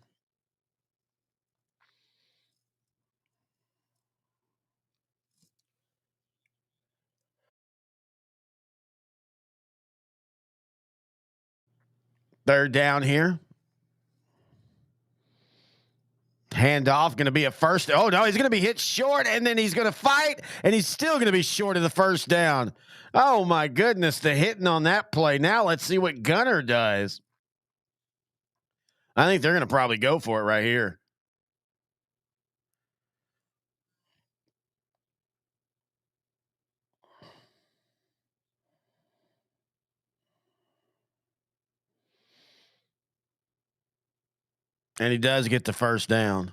Third down here. Handoff going to be a first. Oh, no, he's going to be hit short, and then he's going to fight, and he's still going to be short of the first down. Oh, my goodness, the hitting on that play. Now let's see what Gunter does. I think they're going to probably go for it right here. And he does get the first down.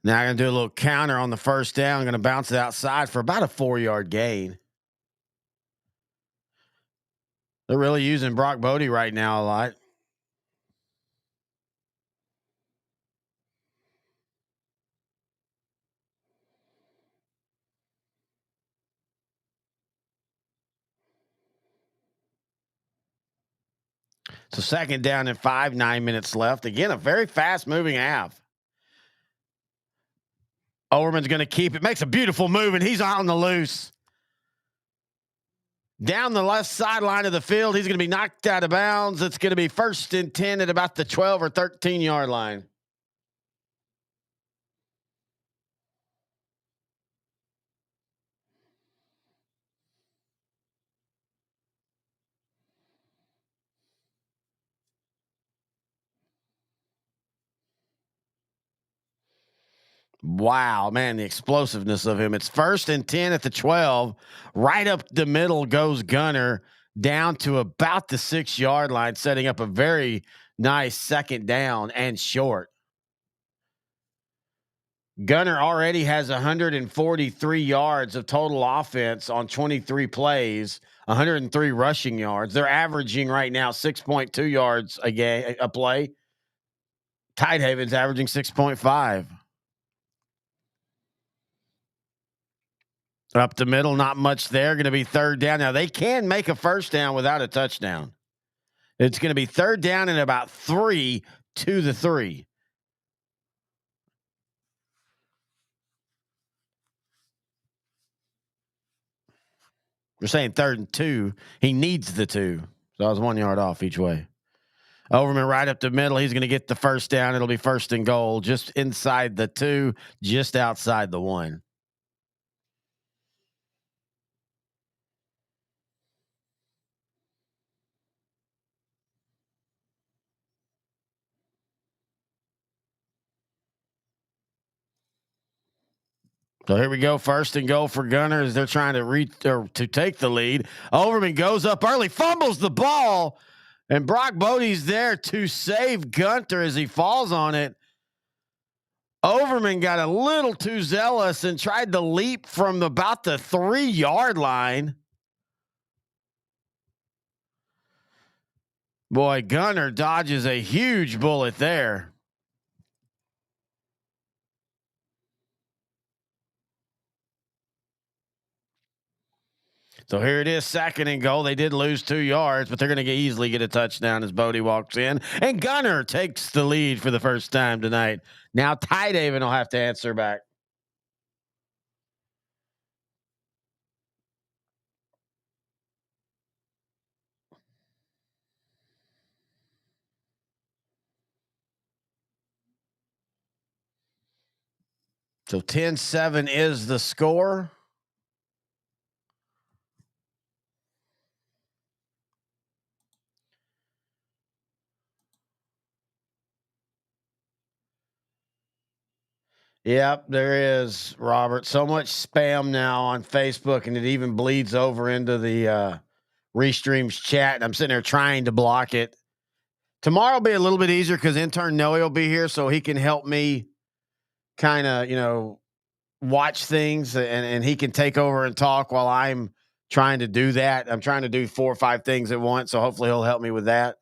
Now I'm going to do a little counter on the first down. I'm going to bounce it outside for about a 4-yard gain. They're really using Brock Bodie right now a lot. So second down and 5, 9 minutes left. Again, a very fast moving half. Overman's going to keep it. Makes a beautiful move, and he's out on the loose. Down the left sideline of the field, he's going to be knocked out of bounds. It's going to be first and 10 at about the 12 or 13-yard line. Wow, man, the explosiveness of him. It's first and 10 at the 12. Right up the middle goes Gunter, down to about the 6-yard line, setting up a very nice second down and short. Gunter already has 143 yards of total offense on 23 plays, 103 rushing yards. They're averaging right now 6.2 yards a play. Tidehaven's averaging 6.5. Up the middle, not much there. Going to be third down. Now, they can make a first down without a touchdown. It's going to be third down and about 3 to the 3. We're saying third and 2. He needs the 2. So I was 1 yard off each way. Overman right up the middle. He's going to get the first down. It'll be first and goal, just inside the 2, just outside the 1. So here we go. First and goal for Gunter as they're trying to to take the lead. Overman goes up early, fumbles the ball. And Brock Bodie's there to save Gunter as he falls on it. Overman got a little too zealous and tried to leap from about the 3-yard line. Boy, Gunter dodges a huge bullet there. So here it is, 2nd and goal. They did lose 2 yards, but they're going to easily get a touchdown as Bodie walks in. And Gunter takes the lead for the first time tonight. Now Tidehaven will have to answer back. So 10-7 is the score. Yep, there is, Robert. So much spam now on Facebook, and it even bleeds over into the Restreams chat. And I'm sitting there trying to block it. Tomorrow will be a little bit easier because intern Noe will be here, so he can help me kind of, watch things, and he can take over and talk while I'm trying to do that. I'm trying to do 4 or 5 things at once, so hopefully he'll help me with that.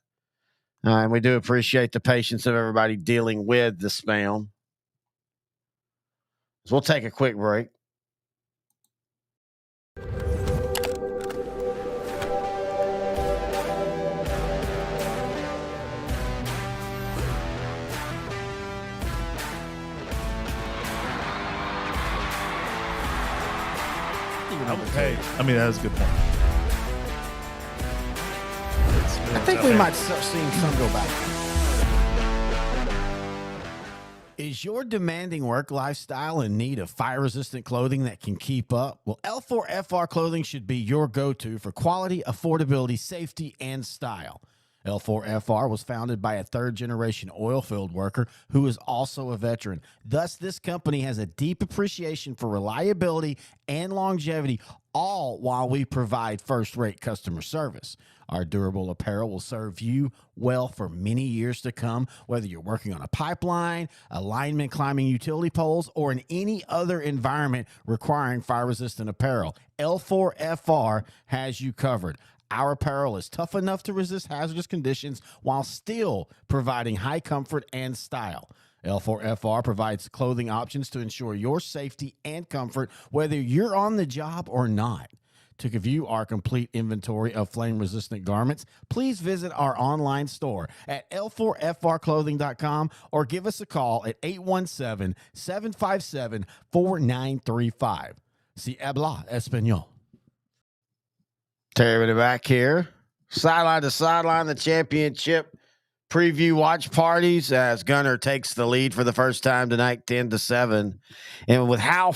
And we do appreciate the patience of everybody dealing with the spam. So we'll take a quick break. Hey, I mean, that's a good point. I think we might start seeing some go back. Is your demanding work lifestyle in need of fire-resistant clothing that can keep up? Well, L4FR clothing should be your go-to for quality, affordability, safety, and style. L4FR was founded by a third-generation oil field worker who is also a veteran. Thus, this company has a deep appreciation for reliability and longevity, all while we provide first-rate customer service. Our durable apparel will serve you well for many years to come, whether you're working on a pipeline, a lineman climbing utility poles, or in any other environment requiring fire-resistant apparel. L4FR has you covered. Our apparel is tough enough to resist hazardous conditions while still providing high comfort and style. L4FR provides clothing options to ensure your safety and comfort, whether you're on the job or not. To view our complete inventory of flame-resistant garments, please visit our online store at l4frclothing.com or give us a call at 817-757-4935. Si habla español. Terry back here. Sideline to sideline, the championship preview watch parties as Gunter takes the lead for the first time tonight, 10-7. And with how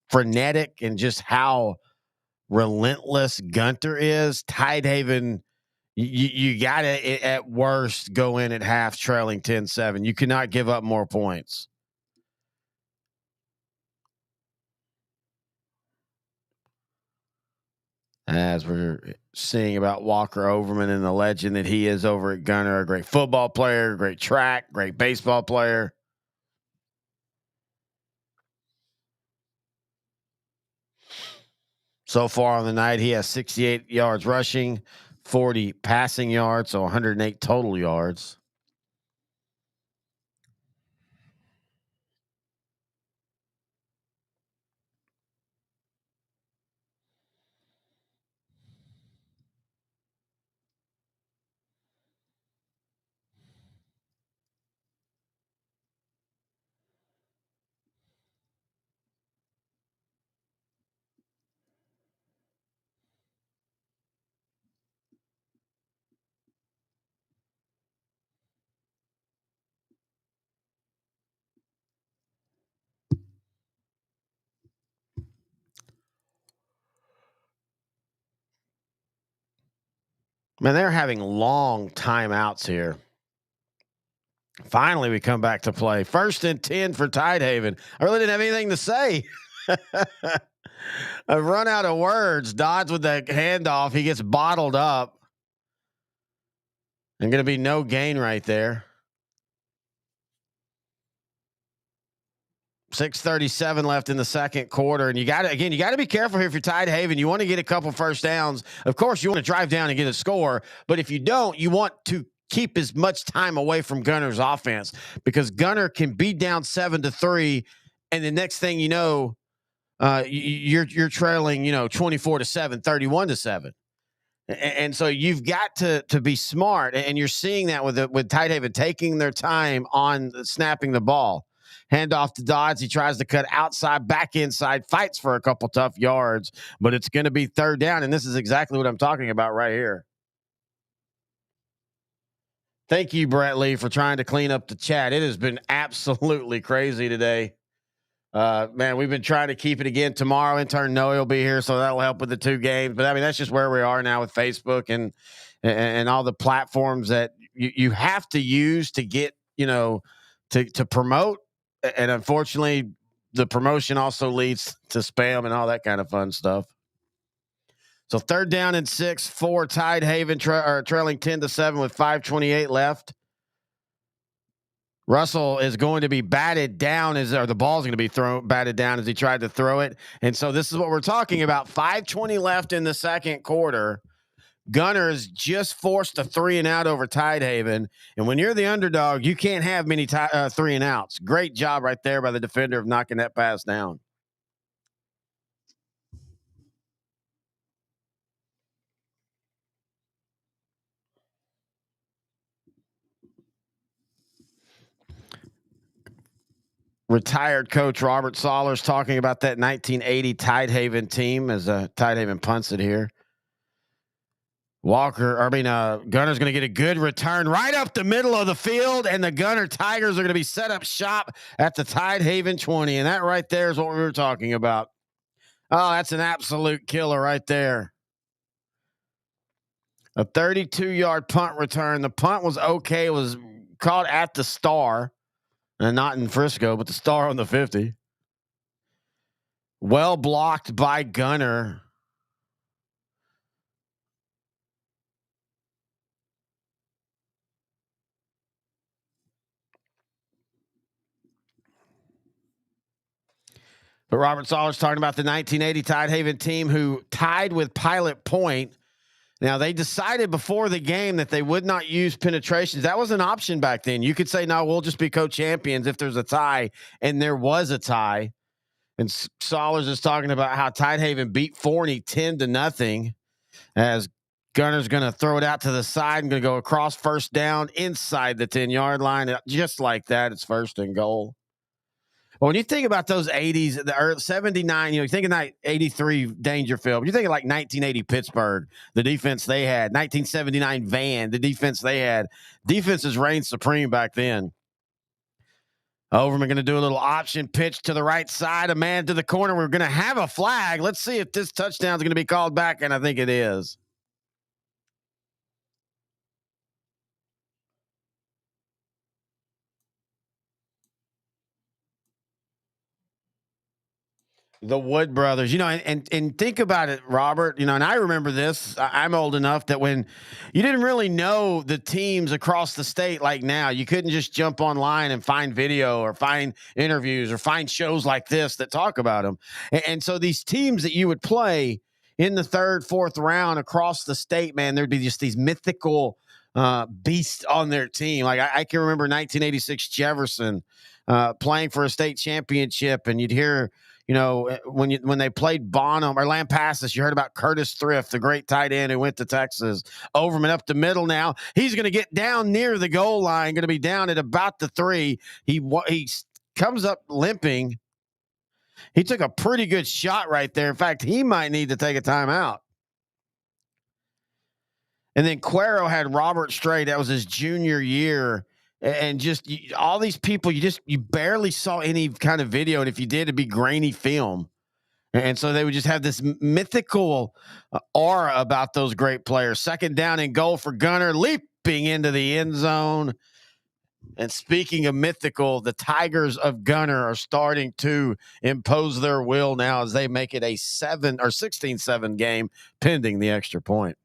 frenetic and just how relentless Gunter is, Tidehaven, you got to, at worst, go in at half trailing 10-7. You cannot give up more points. As we're seeing about Walker Overman and the legend that he is over at Gunter, a great football player, great track, great baseball player. So far on the night, he has 68 yards rushing, 40 passing yards, so 108 total yards. Man, they're having long timeouts here. Finally, we come back to play. 1st and 10 for Tidehaven. I really didn't have anything to say. I've run out of words. Dodds with that handoff. He gets bottled up. And going to be no gain right there. 6:37 left in the second quarter. And you got to be careful here if you're Tidehaven. You want to get a couple first downs. Of course, you want to drive down and get a score. But if you don't, you want to keep as much time away from Gunter's offense, because Gunter can be down 7-3. And the next thing you know, you're trailing, 24-7, 31-7. And so you've got to be smart. And you're seeing that with Tidehaven taking their time on snapping the ball. Hand off to Dodds. He tries to cut outside, back inside, fights for a couple tough yards, but it's going to be third down. And this is exactly what I'm talking about right here. Thank you, Brett Lee, for trying to clean up the chat. It has been absolutely crazy today. Man, we've been trying to keep it again. Tomorrow, intern Noah will be here, so that'll help with the 2 games. But I mean, that's just where we are now with Facebook and all the platforms that you have to use to get, to promote. And unfortunately, the promotion also leads to spam and all that kind of fun stuff. So 3rd down and 6 for Tidehaven, trailing 10-7 with 5:28 left. Russell is going to be batted down or the ball's going to be batted down as he tried to throw it. And so this is what we're talking about. 5:20 left in the second quarter. Gunter's just forced a 3-and-out over Tidehaven. And when you're the underdog, you can't have many 3-and-outs. Great job right there by the defender of knocking that pass down. Retired coach Robert Sollers talking about that 1980 Tidehaven team as Tidehaven punts it here. Gunter's going to get a good return right up the middle of the field, and the Gunter Tigers are going to be set up shop at the Tidehaven 20. And that right there is what we were talking about. Oh, that's an absolute killer right there. A 32-yard punt return. The punt was okay. It was caught at the Star, and not in Frisco, but the Star on the 50. Well blocked by Gunter. But Robert Sollers talking about the 1980 Tidehaven team who tied with Pilot Point. Now, they decided before the game that they would not use penetrations. That was an option back then. You could say, no, we'll just be co-champions if there's a tie, and there was a tie. And Sollers is talking about how Tidehaven beat Forney 10-0 as Gunter's going to throw it out to the side and going to go across first down inside the 10-yard line. Just like that, it's 1st and goal. Well, when you think about those 80s, the 79, you think of 83 Dangerfield. You're thinking like 1980 Pittsburgh, the defense they had. 1979 Van, the defense they had. Defenses reigned supreme back then. Overman going to do a little option pitch to the right side, a man to the corner. We're going to have a flag. Let's see if this touchdown is going to be called back, and I think it is. The Wood brothers, and think about it, Robert, and I remember this. I'm old enough that when you didn't really know the teams across the state like now, you couldn't just jump online and find video or find interviews or find shows like this that talk about them. And so these teams that you would play in the 3rd, 4th round across the state, man, there'd be just these mythical beasts on their team. Like I can remember 1986 Jefferson playing for a state championship, and you'd hear, when they played Bonham or Lampasas, you heard about Curtis Thrift, the great tight end who went to Texas. Overman up the middle now. He's going to get down near the goal line, going to be down at about the 3. He comes up limping. He took a pretty good shot right there. In fact, he might need to take a timeout. And then Cuero had Robert Strait. That was his junior year. And just all these people, you barely saw any kind of video. And if you did, it'd be grainy film. And so they would just have this mythical aura about those great players. 2nd down and goal for Gunter, leaping into the end zone. And speaking of mythical, the Tigers of Gunter are starting to impose their will now as they make it a 16-7 game pending the extra point.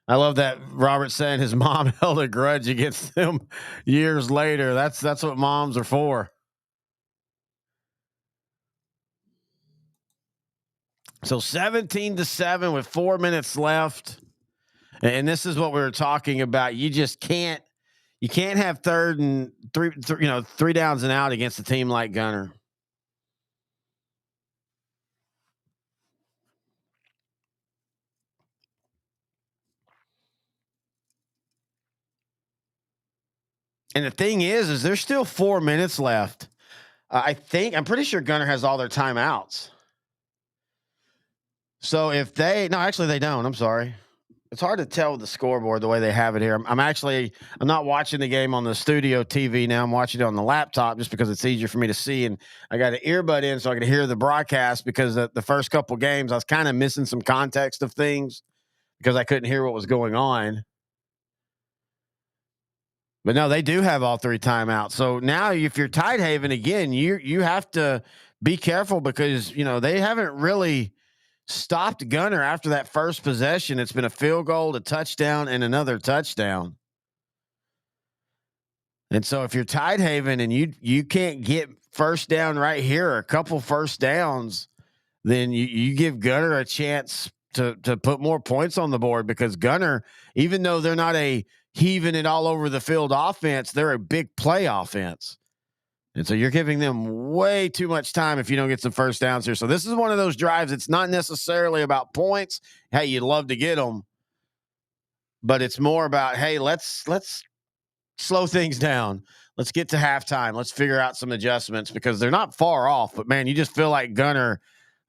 I love that Robert saying his mom held a grudge against them years later. That's what moms are for. So 17-7 with 4 minutes left. And this is what we were talking about. You just can't have third and three downs and out against a team like Gunter. And the thing is there's still 4 minutes left. I'm pretty sure Gunter has all their timeouts. So if they don't. I'm sorry. It's hard to tell with the scoreboard the way they have it here. I'm not watching the game on the studio TV now. I'm watching it on the laptop just because it's easier for me to see. And I got an earbud in so I can hear the broadcast because the first couple games I was kind of missing some context of things because I couldn't hear what was going on. But no, they do have all 3 timeouts. So now if you're Tidehaven again, you have to be careful because, they haven't really stopped Gunter after that first possession. It's been a field goal, a touchdown, and another touchdown. And so if you're Tidehaven and you can't get first down right here, or a couple first downs, then you give Gunter a chance to put more points on the board because Gunter, even though they're not a heaving it all over the field offense, they're a big play offense. And so you're giving them way too much time if you don't get some first downs here. So this is one of those drives. It's not necessarily about points. Hey, you'd love to get them, but it's more about, hey, let's slow things down. Let's get to halftime. Let's figure out some adjustments because they're not far off. But man, you just feel like Gunter.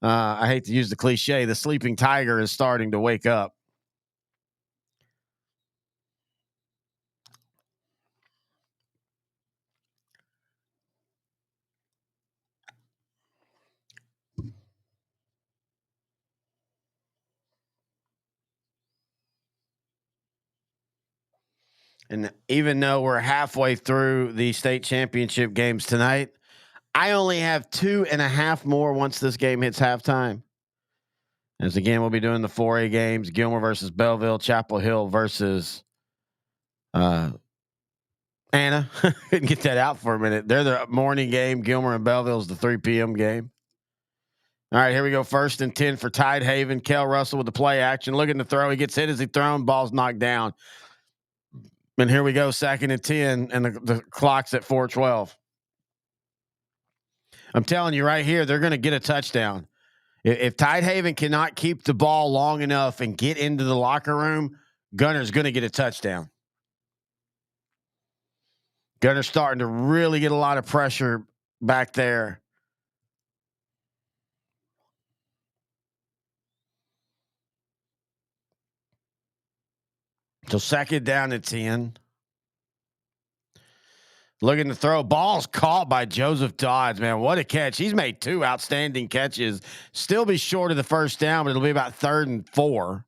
I hate to use the cliche, the sleeping tiger is starting to wake up. And even though we're halfway through the state championship games tonight, I only have 2.5 more once this game hits halftime. As again, we'll be doing the 4A games: Gilmer versus Belleville, Chapel Hill versus Anna. Couldn't get that out for a minute. They're the morning game. Gilmer and Belleville is the 3 p.m. game. All right, here we go. 1st and 10 for Tidehaven. Kel Russell with the play action. Looking to throw. He gets hit as he thrown. Ball's knocked down. And here we go. 2nd and 10, and the clock's at 4:12. I'm telling you right here, they're going to get a touchdown. If Tidehaven cannot keep the ball long enough and get into the locker room, Gunter's going to get a touchdown. Gunter's starting to really get a lot of pressure back there. So 2nd down and 10. Looking to throw. Ball's caught by Joseph Dodds. Man, what a catch. He's made 2 outstanding catches. Still be short of the first down, but it'll be about 3rd and 4.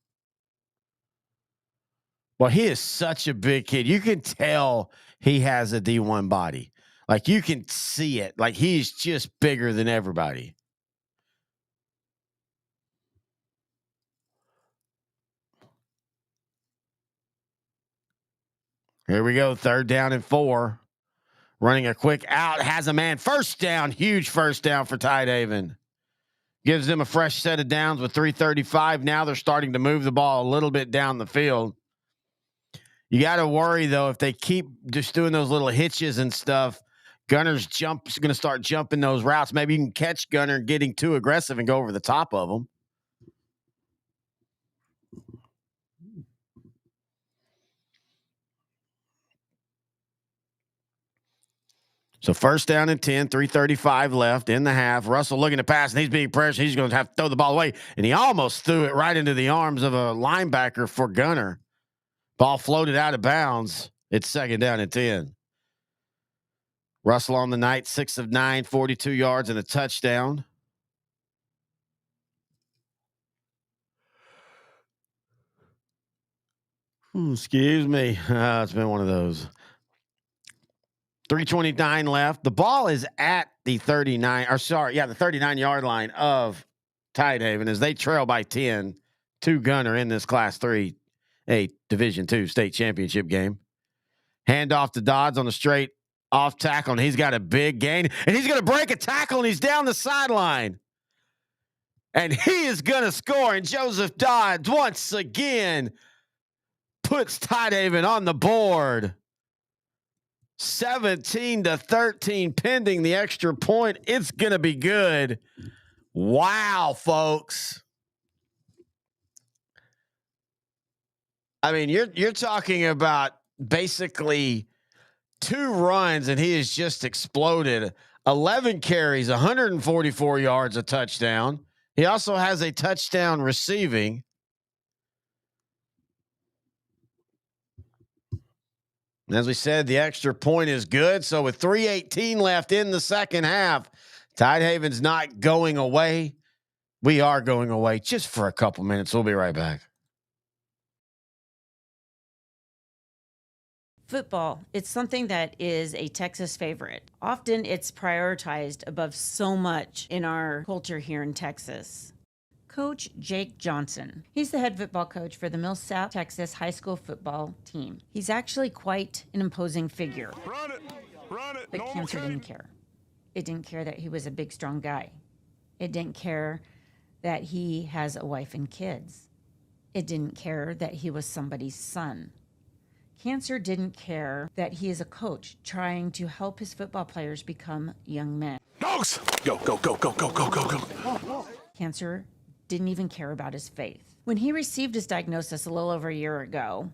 Well, he is such a big kid. You can tell he has a D1 body. Like, you can see it. Like, he's just bigger than everybody. Here we go. 3rd down and 4. Running a quick out. Has a man. First down. Huge first down for Tidehaven. Gives them a fresh set of downs with 3:35. Now they're starting to move the ball a little bit down the field. You got to worry, though, if they keep just doing those little hitches and stuff, Gunter's going to start jumping those routes. Maybe you can catch Gunter getting too aggressive and go over the top of them. So 1st down and 10, 3:35 left in the half. Russell looking to pass, and he's being pressured. He's going to have to throw the ball away, and he almost threw it right into the arms of a linebacker for Gunter. Ball floated out of bounds. It's 2nd down and 10. Russell on the night, 6 of 9, 42 yards and a touchdown. Excuse me. It's been one of those. 3:29 left. The ball is at the 39-yard line of Tidehaven as they trail by 10 to Gunter in this Class 3A Division II state championship game. Hand off to Dodds on the straight off tackle, and he's got a big gain, and he's going to break a tackle, and he's down the sideline. And he is going to score, and Joseph Dodds once again puts Tidehaven on the board. 17-13 pending the extra point. It's going to be good. Wow, folks. I mean, you're talking about basically 2 runs, and he has just exploded. 11 carries, 144 yards, a touchdown. He also has a touchdown receiving. And as we said, the extra point is good. So with 3:18 left in the second half, Tidehaven's not going away. We are going away just for a couple minutes. We'll be right back. Football, it's something that is a Texas favorite. Often it's prioritized above so much in our culture here in Texas. Coach Jake Johnson. He's the head football coach for the South Texas high school football team. He's actually quite an imposing figure. Run it. But No cancer didn't care. It didn't care that he was a big, strong guy. It didn't care that he has a wife and kids. It didn't care that he was somebody's son. Cancer didn't care that he is a coach trying to help his football players become young men. Dogs. Go. Cancer didn't even care about his faith. When he received his diagnosis a little over a year ago,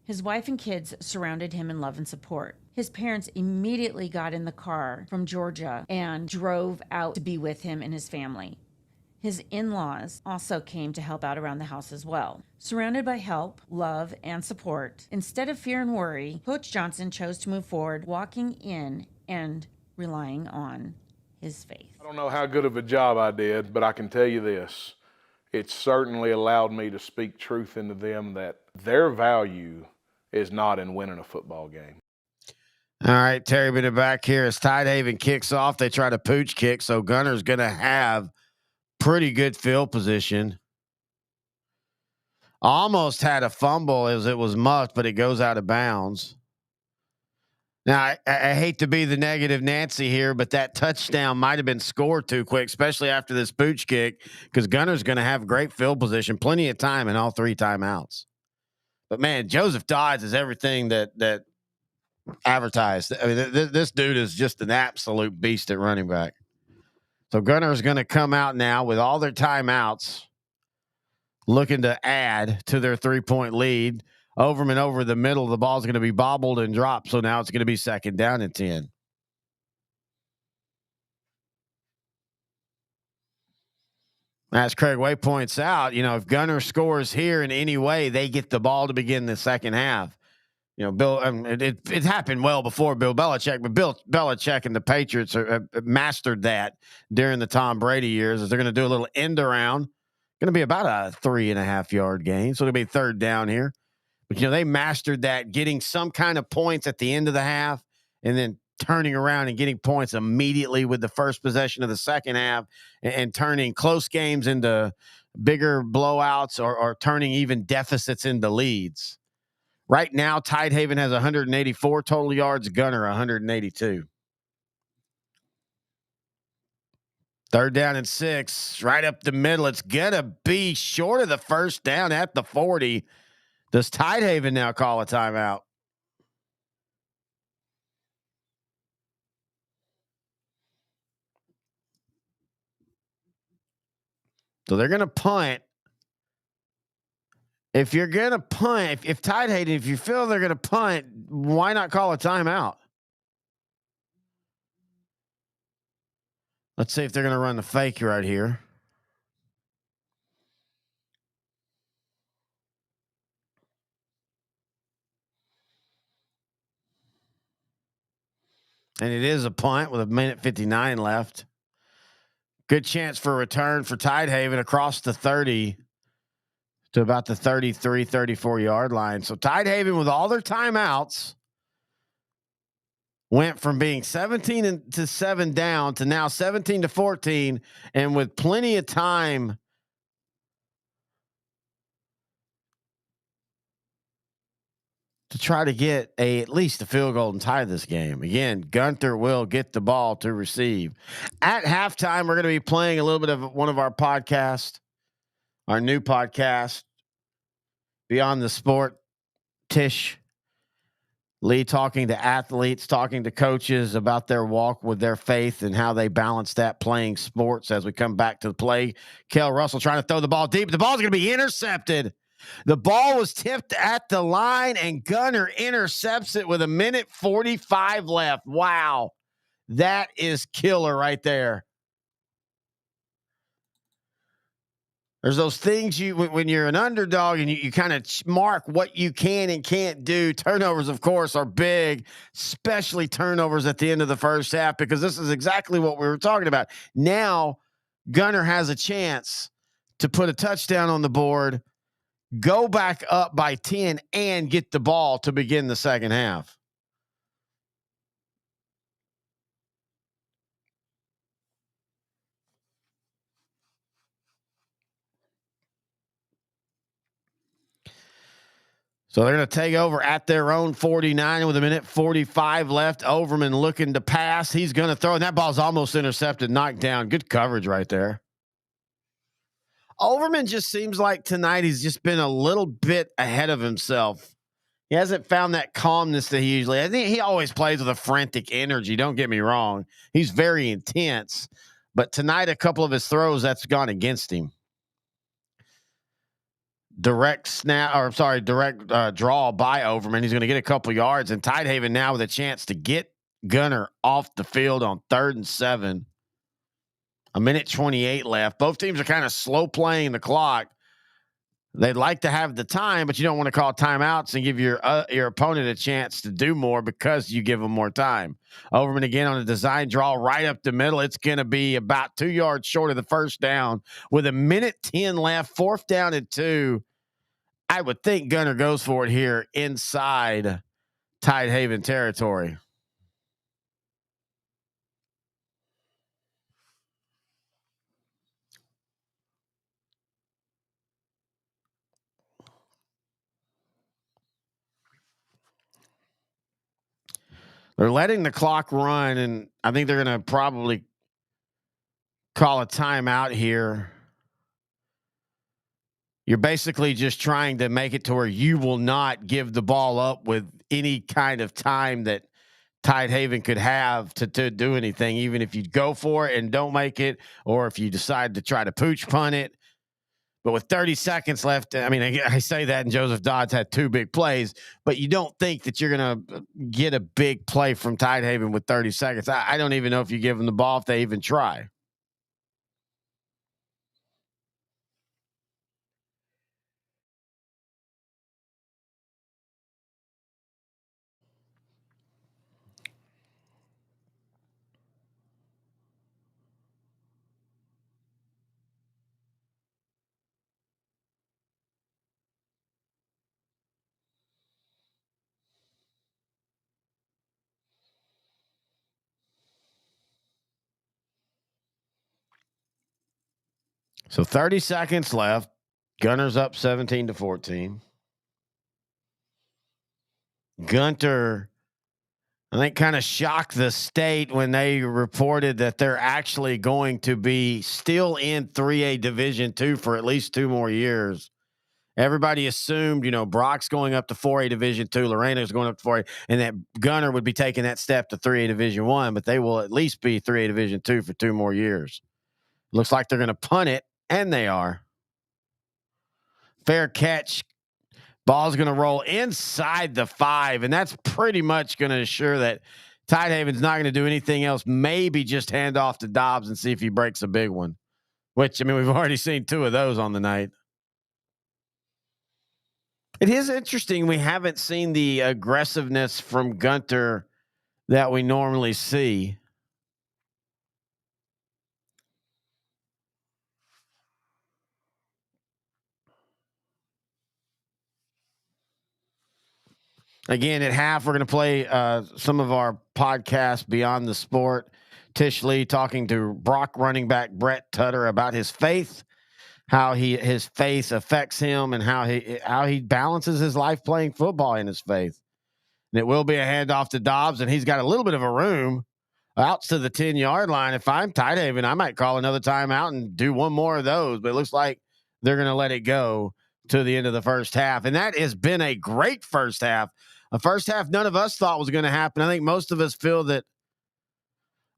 his wife and kids surrounded him in love and support. His parents immediately got in the car from Georgia and drove out to be with him and his family. His in-laws also came to help out around the house as well. Surrounded by help, love, and support, instead of fear and worry, Coach Johnson chose to move forward, walking in and relying on his faith. I don't know how good of a job I did, but I can tell you this. It certainly allowed me to speak truth into them that their value is not in winning a football game. All right, Terry, been back here as Tidehaven kicks off. They try to pooch kick, so Gunter's going to have pretty good field position. Almost had a fumble as it was muffed, but it goes out of bounds. Now, I hate to be the negative Nancy here, but that touchdown might have been scored too quick, especially after this pooch kick, because Gunter's going to have great field position, plenty of time in all 3 timeouts. But, man, Joseph Dodds is everything that advertised. I mean, this dude is just an absolute beast at running back. So Gunter's going to come out now with all their timeouts, looking to add to their 3-point lead. Overman over the middle. The ball's going to be bobbled and dropped. So now it's going to be 2nd down and 10. As Craig Way points out, if Gunter scores here in any way, they get the ball to begin the second half. Bill, it happened well before Bill Belichick, but Bill Belichick and the Patriots have mastered that during the Tom Brady years. As they're going to do a little end around, going to be about a 3.5-yard gain. So it'll be 3rd down here. But, they mastered that, getting some kind of points at the end of the half and then turning around and getting points immediately with the first possession of the second half and turning close games into bigger blowouts or turning even deficits into leads. Right now, Tidehaven has 184 total yards, Gunter 182. 3rd down and 6, right up the middle. It's going to be short of the first down at the 40. Does Tidehaven now call a timeout? So they're going to punt. If you're going to punt, if Tidehaven, if you feel they're going to punt, why not call a timeout? Let's see if they're going to run the fake right here. And it is a punt with 1:59 left. Good chance for a return for Tidehaven across the 30 to about the 33, 34-yard line. So Tidehaven, with all their timeouts, went from being 17-7 down to now 17-14, and with plenty of time to try to get at least a field goal and tie this game. Again, Gunter will get the ball to receive. At halftime, we're going to be playing a little bit of one of our podcasts, our new podcast, Beyond the Sport. Tish Lee talking to athletes, talking to coaches about their walk with their faith and how they balance that playing sports as we come back to the play. Kel Russell trying to throw the ball deep. The ball's going to be intercepted. The ball was tipped at the line, and Gunter intercepts it with 1:45 left. Wow. That is killer right there. There's those things when you're an underdog and you kind of mark what you can and can't do. Turnovers, of course, are big, especially turnovers at the end of the first half, because this is exactly what we were talking about. Now, Gunter has a chance to put a touchdown on the board, go back up by 10, and get the ball to begin the second half. So they're going to take over at their own 49 with 1:45 left. Overman looking to pass. He's going to throw, and that ball's almost intercepted, knocked down. Good coverage right there. Overman just seems like tonight he's just been a little bit ahead of himself. He hasn't found that calmness that he usually. I think he always plays with a frantic energy. Don't get me wrong. He's very intense. But tonight, a couple of his throws, that's gone against him. Direct draw by Overman. He's going to get a couple yards, and Tidehaven now with a chance to get Gunter off the field on 3rd and 7. 1:28 left. Both teams are kind of slow playing the clock. They'd like to have the time, but you don't want to call timeouts and give your opponent a chance to do more because you give them more time. Overman again on a design draw right up the middle. It's going to be about 2 yards short of the first down with 1:10 left. 4th down and 2. I would think Gunter goes for it here inside Tidehaven territory. They're letting the clock run, and I think they're going to probably call a timeout here. You're basically just trying to make it to where you will not give the ball up with any kind of time that Tidehaven could have to do anything, even if you go for it and don't make it, or if you decide to try to pooch punt it. But with 30 seconds left, I mean, I say that, and Joseph Dodds had 2 big plays, but you don't think that you're going to get a big play from Tidehaven with 30 seconds. I don't even know if you give them the ball if they even try. So 30 seconds left. Gunter's up 17-14. Gunter, I think, kind of shocked the state when they reported that they're actually going to be still in 3A Division II for at least 2 more years. Everybody assumed, Brock's going up to 4A Division II, Lorena's going up to 4A, and that Gunter would be taking that step to 3A Division I, but they will at least be 3A Division II for 2 more years. Looks like they're going to punt it, and they are. Fair catch. Ball's going to roll inside the 5, and that's pretty much going to assure that Tidehaven's not going to do anything else, maybe just hand off to Dobbs and see if he breaks a big one, which, we've already seen 2 of those on the night. It is interesting. We haven't seen the aggressiveness from Gunter that we normally see. Again, at half, we're going to play some of our podcasts Beyond the Sport. Tish Lee talking to Brock running back Brett Tutter about his faith, how his faith affects him and how he balances his life playing football in his faith. And it will be a handoff to Dobbs, and he's got a little bit of a room out to the 10-yard line. If I'm Tidehaven, I might call another timeout and do one more of those, but it looks like they're going to let it go to the end of the first half. And that has been a great first half. A first half none of us thought was going to happen. I think most of us feel that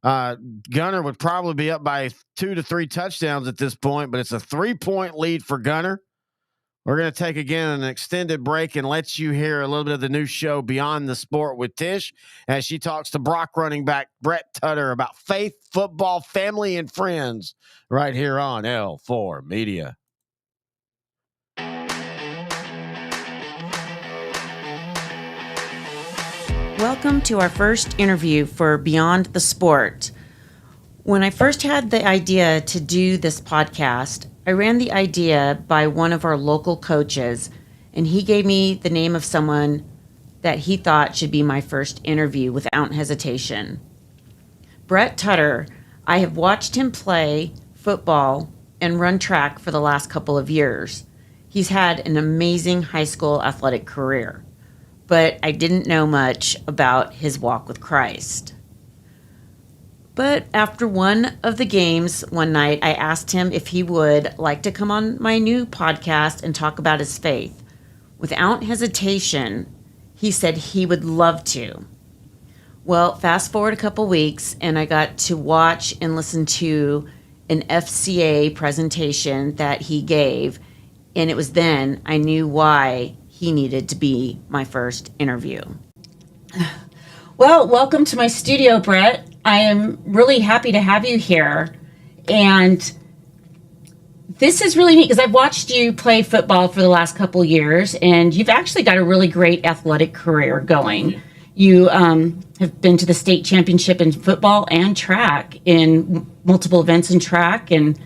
Gunter would probably be up by 2 to 3 touchdowns at this point, but it's a 3-point lead for Gunter. We're going to take again an extended break and let you hear a little bit of the new show Beyond the Sport with Tish as she talks to Brock running back Brett Tutter about faith, football, family, and friends right here on L4 Media. Welcome to our first interview for Beyond the Sport. When I first had the idea to do this podcast, I ran the idea by one of our local coaches, and he gave me the name of someone that he thought should be my first interview without hesitation. Brett Tutter. I have watched him play football and run track for the last couple of years. He's had an amazing high school athletic career, but I didn't know much about his walk with Christ. But after one of the games one night, I asked him if he would like to come on my new podcast and talk about his faith. Without hesitation, he said he would love to. Well, fast forward a couple weeks, and I got to watch and listen to an FCA presentation that he gave, and it was then I knew why he needed to be my first interview. Well, welcome to my studio, Brett. I am really happy to have you here. And this is really neat because I've watched you play football for the last couple years, and you've actually got a really great athletic career going. You have been to the state championship in football and track in multiple events in track, and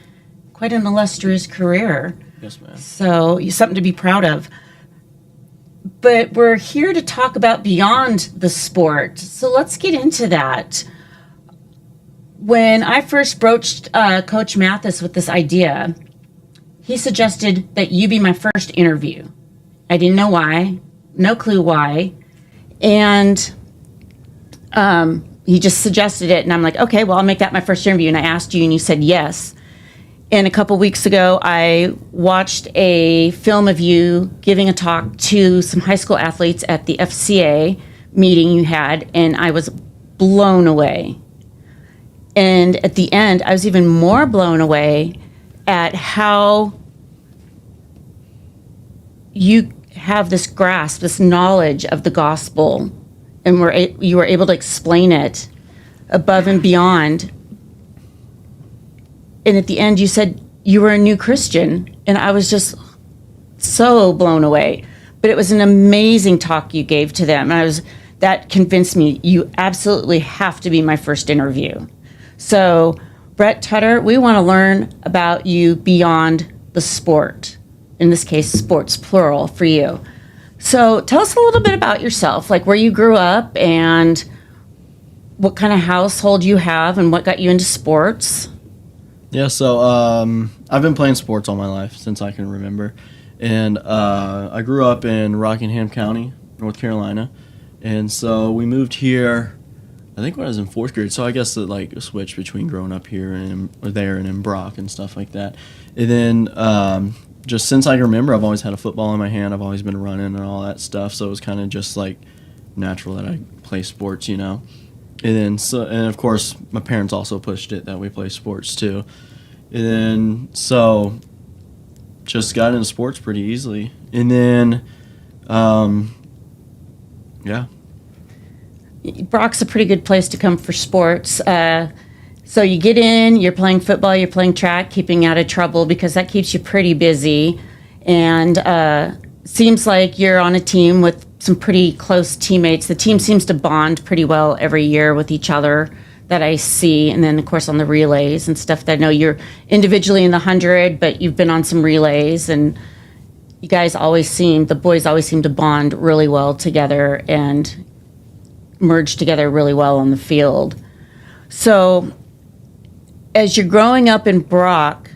quite an illustrious career. Yes, ma'am. So something to be proud of. But we're here to talk about beyond the sport. So let's get into that. When I first broached Coach Mathis with this idea, he suggested that you be my first interview. I didn't know why, no clue why. And he just suggested it. And I'm like, okay, well, I'll make that my first interview. And I asked you and you said yes. And a couple weeks ago, I watched a film of you giving a talk to some high school athletes at the FCA meeting you had, and I was blown away. And at the end, I was even more blown away at how you have this grasp, this knowledge of the gospel, and you were able to explain it above and beyond. And at the end, you said you were a new Christian, and I was just so blown away. But it was an amazing talk you gave to them, and that convinced me you absolutely have to be my first interview. So, Brett Tutter, we want to learn about you beyond the sport. In this case, sports plural for you. So, tell us a little bit about yourself, like where you grew up and what kind of household you have and what got you into sports. Yeah, so I've been playing sports all my life since I can remember. And I grew up in Rockingham County, North Carolina. And so we moved here, I think when I was in 4th grade. So I guess a switch between growing up here and there and in Brock and stuff like that. And then just since I can remember, I've always had a football in my hand. I've always been running and all that stuff. So it was kind of just like natural that I play sports, you know. And of course, my parents also pushed it that we play sports too. And then, so just got into sports pretty easily. And then, yeah. Brock's a pretty good place to come for sports. So you get in, you're playing football, you're playing track, keeping out of trouble because that keeps you pretty busy. And seems like you're on a team with some pretty close teammates. The team seems to bond pretty well every year with each other that I see. And then, of course, on the relays and stuff that I know you're individually in the 100, but you've been on some relays. And you guys the boys always seem to bond really well together and merge together really well on the field. So as you're growing up in Brock,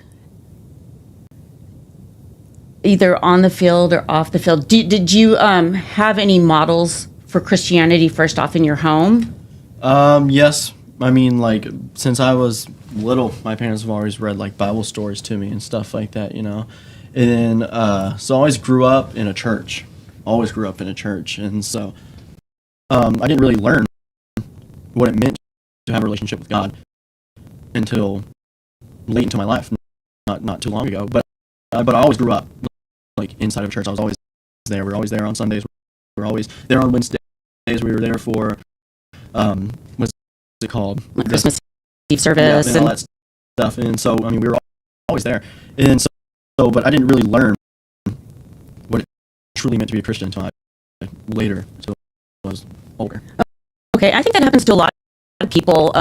either on the field or off the field. Did you have any models for Christianity first off in your home? Yes. I mean, like, since I was little, my parents have always read, like, Bible stories to me and stuff like that, you know? And so I always grew up in a church. Always grew up in a church. And so I didn't really learn what it meant to have a relationship with God until late into my life, not too long ago. But I always grew up, like, inside of church. I was always there. We were always there on Sundays. We were always there on Wednesdays. We were there for, what's it called? Christmas Eve service. Yeah, and all that stuff. And so, I mean, we were always there. And so, but I didn't really learn what it truly meant to be a Christian until later, until I was older. Okay, I think that happens to a lot of people.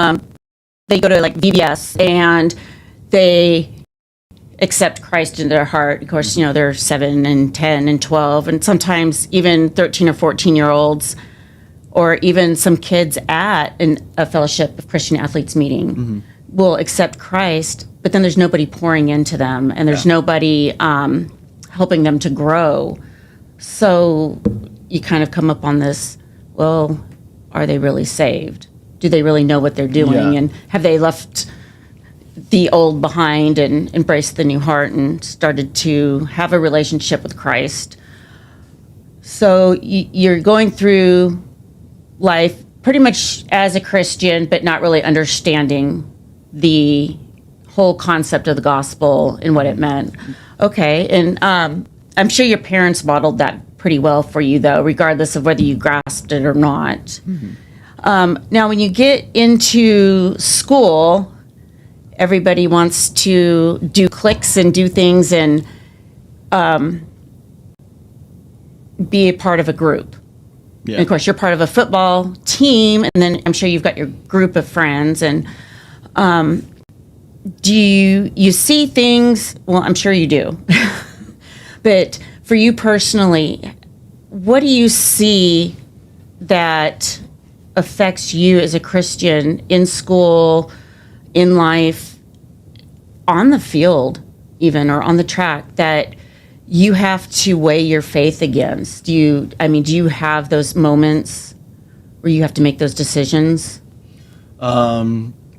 They go to, like, VBS and they accept Christ into their heart. Of course, you know, they're 7 and 10 and 12, and sometimes even 13 or 14-year-olds, or even some kids at a Fellowship of Christian Athletes meeting will accept Christ, but then there's nobody pouring into them, and there's nobody helping them to grow. So you kind of come up on this, well, are they really saved? Do they really know what they're doing? And have they left the old behind and embraced the new heart and started to have a relationship with Christ? So you're going through life pretty much as a Christian, but not really understanding the whole concept of the gospel and what it meant. Okay, and I'm sure your parents modeled that pretty well for you, though, regardless of whether you grasped it or not. Now, when you get into school, everybody wants to do cliques and do things and be a part of a group. Yeah. And of course, you're part of a football team, and then I'm sure you've got your group of friends. And do you see things? Well, I'm sure you do. But for you personally, what do you see that affects you as a Christian in school, in life, on the field even, or on the track, that you have to weigh your faith against? Do you have those moments where you have to make those decisions?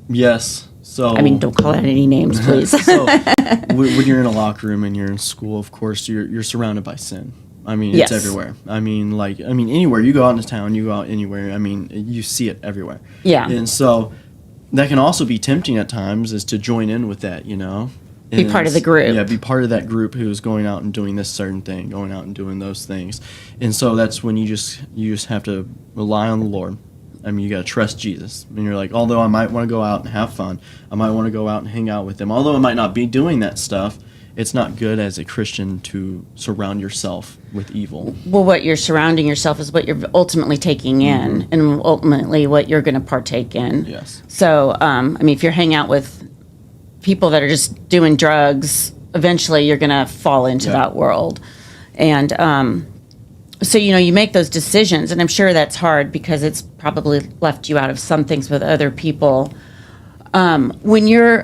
Yes. So, I mean, don't call out any names, please. So when you're in a locker room and you're in school, of course, you're surrounded by sin. I mean, it's everywhere. I mean, anywhere. You go out into town, you go out anywhere. I mean, you see it everywhere. Yeah. And so that can also be tempting at times, is to join in with that, you know? Be part of the group. Yeah, be part of that group who's going out and doing this certain thing, going out and doing those things. And so that's when you just have to rely on the Lord. I mean, you got to trust Jesus. And you're like, although I might want to go out and have fun, I might want to go out and hang out with them, although I might not be doing that stuff, it's not good as a Christian to surround yourself with evil. Well, what you're surrounding yourself is what you're ultimately taking in, and ultimately what you're going to partake in. Yes. So, I mean, if you're hanging out with people that are just doing drugs, eventually you're going to fall into that world. And so, you know, you make those decisions, and I'm sure that's hard because it's probably left you out of some things with other people. When you're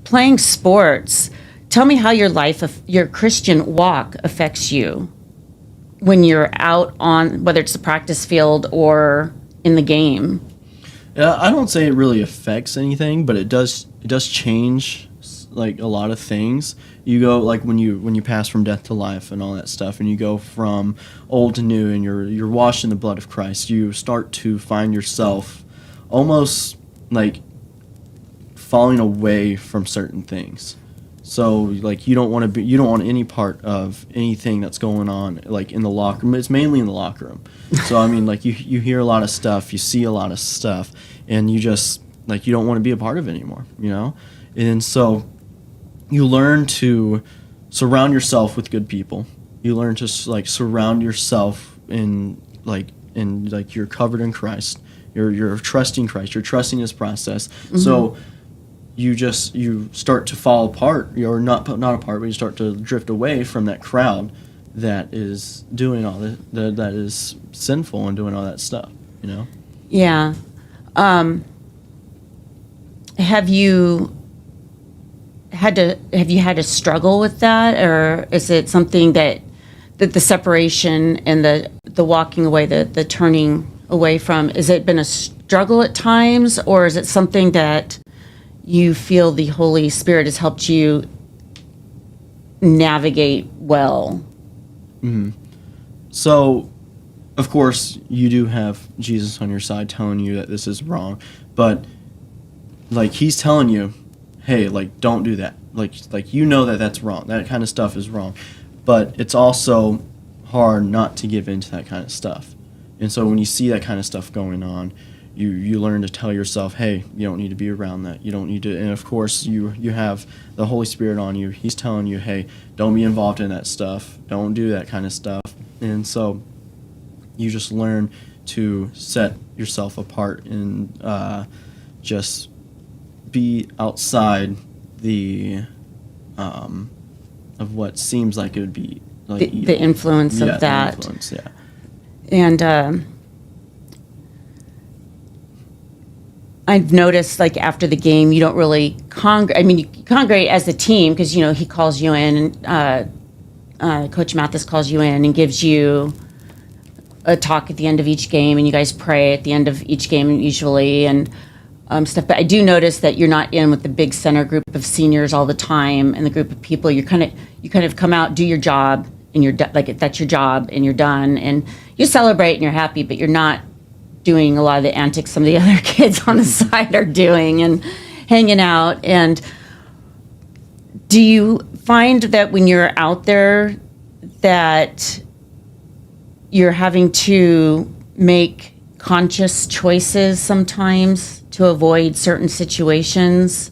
playing sports, tell me how your Christian walk affects you when you're out on, whether it's the practice field or in the game. Yeah, I don't say it really affects anything, but it does change, like, a lot of things. You go, like, when you pass from death to life and all that stuff, and you go from old to new, and you're washed in the blood of Christ, you start to find yourself almost like falling away from certain things. So, like, you don't want any part of anything that's going on, like, in the locker room. It's mainly in the locker room. So, I mean, like, you hear a lot of stuff, you see a lot of stuff, and you just, like, you don't want to be a part of it anymore, you know? And so you learn to surround yourself with good people. You learn to, like, surround yourself in you're covered in Christ. You're trusting Christ. You're trusting His process. Mm-hmm. So you start to fall apart. You're not apart, but you start to drift away from that crowd that is doing all that is sinful and doing all that stuff, you know? Yeah. have you had to struggle with that, or is it something that the separation and the walking away, the turning away from, has it been a struggle at times, or is it something that you feel the Holy Spirit has helped you navigate well? Mm-hmm. So, of course, you do have Jesus on your side telling you that this is wrong, but like he's telling you, hey, like don't do that. Like you know that that's wrong. That kind of stuff is wrong. But it's also hard not to give in to that kind of stuff. And so when you see that kind of stuff going on, you learn to tell yourself, hey, you don't need to be around that. You don't need to. And of course, you have the Holy Spirit on you. He's telling you, hey, don't be involved in that stuff. Don't do that kind of stuff. And so you just learn to set yourself apart and just be outside the of what seems like it would be like the influence of that. The influence, yeah. And I've noticed, like, after the game, you don't really congregate. I mean, you congregate as a team because, you know, he calls you in, and Coach Mathis calls you in and gives you a talk at the end of each game, and you guys pray at the end of each game usually, and stuff. But I do notice that you're not in with the big center group of seniors all the time, and the group of people. You kind of come out, do your job, and you're like, that's your job, and you're done, and you celebrate and you're happy, but you're not doing a lot of the antics some of the other kids on the side are doing and hanging out. And do you find that when you're out there that you're having to make conscious choices sometimes to avoid certain situations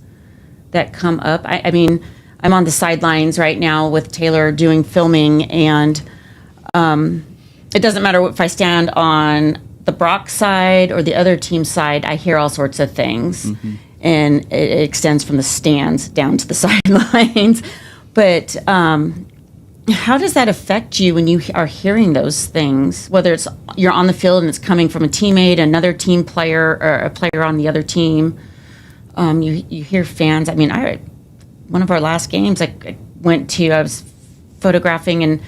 that come up? I mean, I'm on the sidelines right now with Taylor doing filming, and it doesn't matter if I stand on the Brock side or the other team side, I hear all sorts of things. Mm-hmm. And it extends from the stands down to the sidelines. But how does that affect you when you are hearing those things? Whether it's you're on the field and it's coming from a teammate, another team player, or a player on the other team. You hear fans. I mean, one of our last games I was photographing, and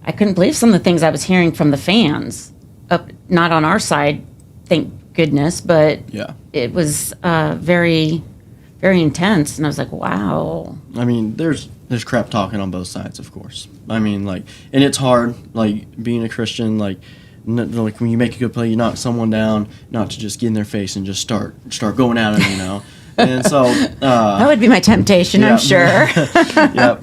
I couldn't believe some of the things I was hearing from the fans. Not on our side, thank goodness, but yeah, it was very, very intense, and I was like, wow. I mean, there's crap talking on both sides, of course. I mean, like, and it's hard, like, being a Christian, like when you make a good play, you knock someone down, not to just get in their face and just start going at them, you know. And so that would be my temptation, yeah, I'm sure. Yeah,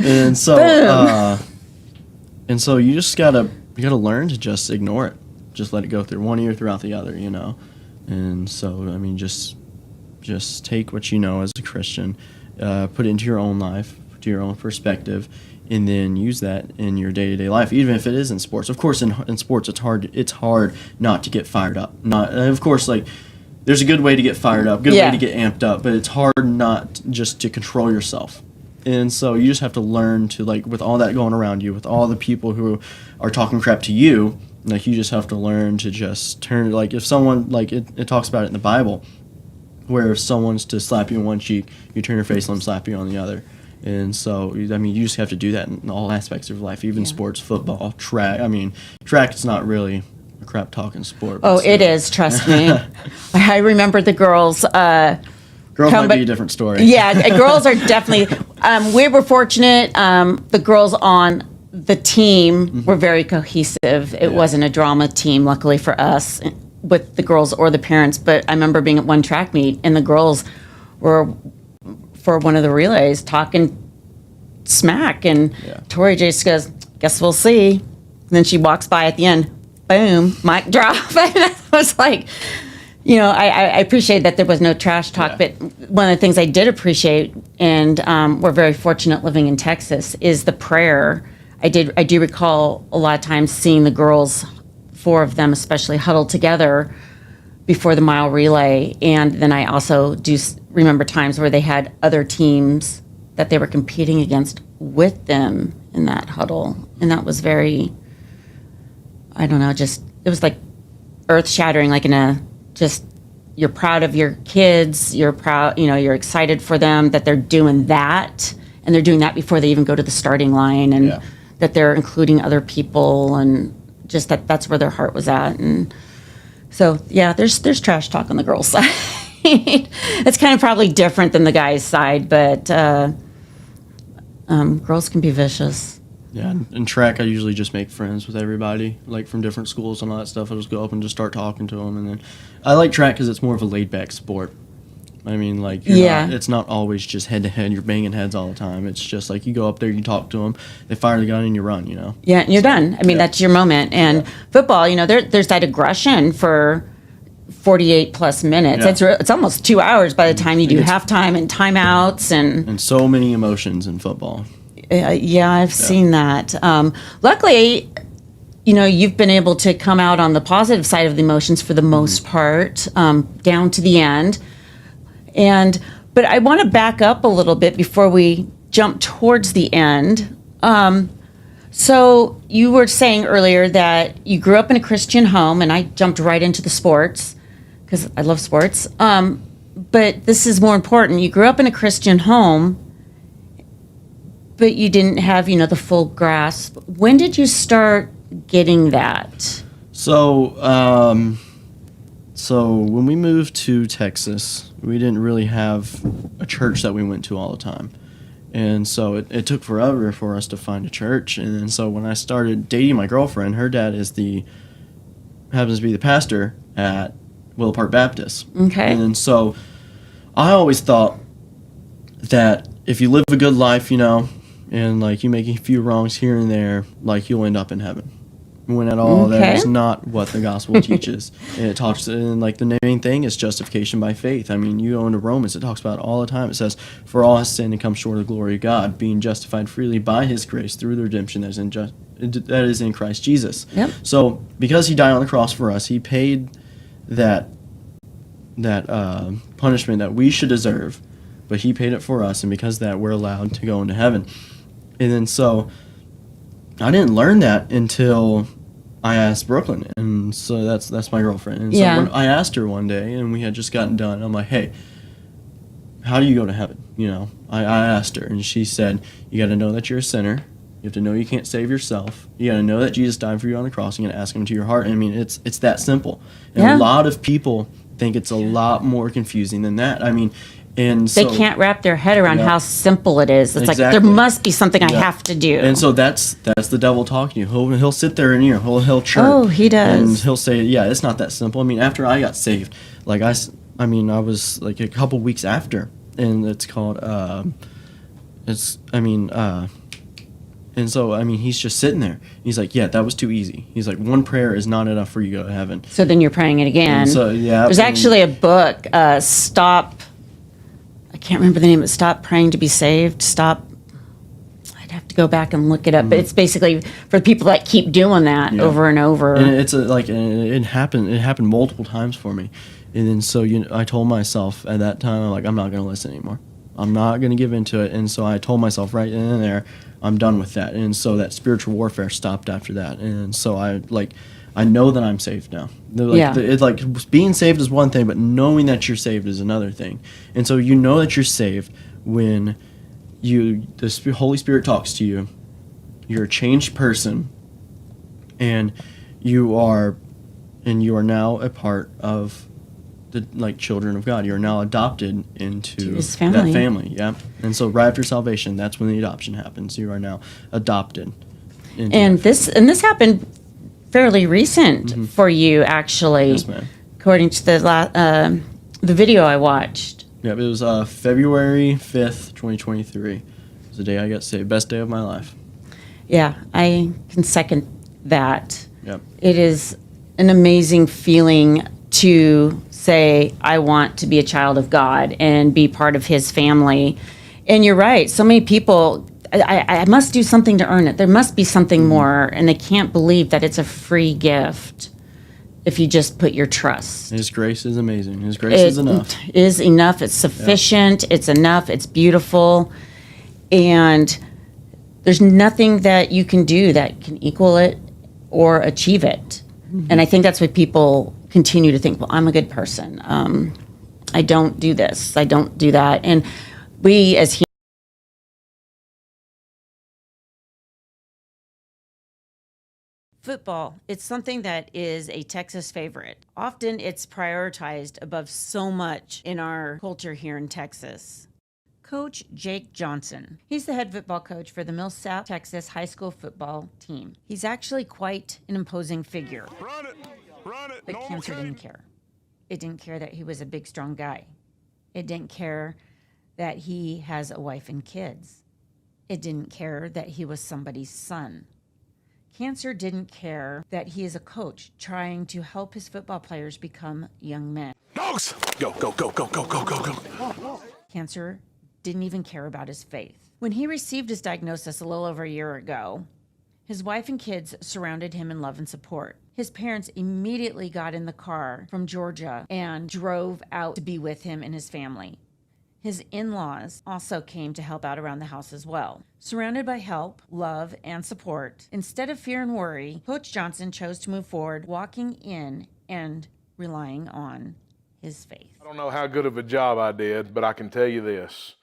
and so you just gotta learn to just ignore it. Just let it go through one ear throughout the other, you know. And so, I mean, just take what you know as a Christian, put it into your own life, to your own perspective, and then use that in your day-to-day life, even if it is in sports. Of course, in sports, it's hard not to get fired up. Of course, like, there's a good way to get fired up, good way to get amped up, but it's hard not just to control yourself. And so you just have to learn to, like, with all that going around you, with all the people who are talking crap to you, like, you just have to learn to just turn, like, if someone, like, it talks about it in the Bible, where if someone's to slap you on one cheek, you turn your face and let them slap you on the other. And so, I mean, you just have to do that in all aspects of life, even sports, football, track. I mean, track is not really a crap talking sport. Oh, it is, trust me. I remember the girls. Girls might be a different story. Yeah, girls are definitely, we were fortunate. The girls on the team were very cohesive. It wasn't a drama team, luckily for us, with the girls or the parents. But I remember being at one track meet, and the girls were, for one of the relays, talking smack. And Tori just goes, guess we'll see. And then she walks by at the end, boom, mic drop. And I was like, you know, I appreciate that there was no trash talk, but one of the things I did appreciate, and we're very fortunate living in Texas, is the prayer. I do recall a lot of times seeing the girls, 4 of them especially, huddled together before the mile relay. And then I also do remember times where they had other teams that they were competing against with them in that huddle. And that was very, I don't know, it was like earth shattering, like you're proud of your kids, you're proud, you know, you're excited for them that they're doing that. and they're doing that before they even go to the starting line, and that they're including other people, and just that's where their heart was at. And so, yeah, there's trash talk on the girls' side. It's kind of probably different than the guys' side, but girls can be vicious. Yeah, in track, I usually just make friends with everybody, like from different schools and all that stuff. I just go up and just start talking to them, and then I like track because it's more of a laid-back sport. I mean, like, it's not always just head-to-head. You're banging heads all the time. It's just like you go up there, you talk to them, they fire the gun, and you run, Yeah, and you're done. I mean, that's your moment. And football, there's that aggression for 48-plus minutes. Yeah. It's almost 2 hours by the time you do halftime and timeouts. And so many emotions in football. I've seen that. Luckily, you've been able to come out on the positive side of the emotions for the most part, down to the end. But I want to back up a little bit before we jump towards the end. So you were saying earlier that you grew up in a Christian home, and I jumped right into the sports because I love sports. But this is more important. You grew up in a Christian home, but you didn't have, the full grasp. When did you start getting that? So when we moved to Texas, we didn't really have a church that we went to all the time. And so it took forever for us to find a church. And then so when I started dating my girlfriend, her dad happens to be the pastor at Willow Park Baptist. Okay. And then so I always thought that if you live a good life, and like you make a few wrongs here and there, like you'll end up in heaven. When at all, that is not what the gospel teaches. And it talks, and like the main thing is justification by faith. I mean, you go into Romans, it talks about it all the time. It says, "For all has sinned and come short of the glory of God, being justified freely by His grace through the redemption that is in Christ Jesus." Yep. So, because He died on the cross for us, He paid that punishment that we should deserve, but He paid it for us, and because of that, we're allowed to go into heaven. And then so I didn't learn that until I asked Brooklyn, and so that's my girlfriend. And so when I asked her one day, and we had just gotten done, I'm like, "Hey, how do you go to heaven?" I asked her, and she said, "You got to know that you're a sinner. You have to know you can't save yourself. You got to know that Jesus died for you on the cross. You got to ask Him into your heart." I mean, it's that simple. And a lot of people think it's a lot more confusing than that. I mean, and so they can't wrap their head around how simple it is. It's like there must be something I have to do. And so that's the devil talking to you. He'll sit there and he'll chirp. Oh, he does. And he'll say, "Yeah, it's not that simple." I mean, after I got saved, like I was like a couple weeks after, and it's called and so I mean he's just sitting there. He's like, "Yeah, that was too easy." He's like, "One prayer is not enough for you to go to heaven." So then you're praying it again. And so there's actually a book, Stop. I can't remember the name of it. Stop Praying to Be Saved. I'd have to go back and look it up. But it's basically for people that keep doing that over and over. And it happened multiple times for me. And then so I told myself at that time, I'm like, I'm not going to listen anymore. I'm not going to give into it. And so I told myself right then and there, I'm done with that. And so that spiritual warfare stopped after that. And so I know that I'm saved now. Being saved is one thing, but knowing that you're saved is another thing. And so you know that you're saved when the Holy Spirit talks to you. You're a changed person, and you are now a part of the children of God. You're now adopted into His family. That family. Yeah. And so right after salvation, that's when the adoption happens. You are now adopted. And this happened fairly recent for you, actually. Yes, ma'am. According to the video I watched. Yeah, it was February 5th, 2023. It was the day I got saved. Best day of my life. Yeah, I can second that. Yep. It is an amazing feeling to say, I want to be a child of God and be part of His family. And you're right. So many people, I must do something to earn it. There must be something more. And they can't believe that it's a free gift if you just put your trust. His grace is amazing. His grace is enough. It is enough. It's sufficient. It's enough. It's beautiful. And there's nothing that you can do that can equal it or achieve it. And I think that's what people continue to think, well, I'm a good person. I don't do this. I don't do that. And we as Football, it's something that is a Texas favorite. Often it's prioritized above so much in our culture here in Texas. Coach Jake Johnson. He's the head football coach for the Mill South Texas high school football team. He's actually quite an imposing figure. Run it. But cancer didn't care. It didn't care that he was a big, strong guy. It didn't care that he has a wife and kids. It didn't care that he was somebody's son. Cancer didn't care that he is a coach trying to help his football players become young men. Dogs! Go, go, go, go, go, go, go, go. Cancer didn't even care about his faith. When he received his diagnosis a little over a year ago, his wife and kids surrounded him in love and support. His parents immediately got in the car from Georgia and drove out to be with him and his family. His in-laws also came to help out around the house as well. Surrounded by help, love, and support, instead of fear and worry, Coach Johnson chose to move forward, walking in and relying on his faith. I don't know how good of a job I did, but I can tell you this.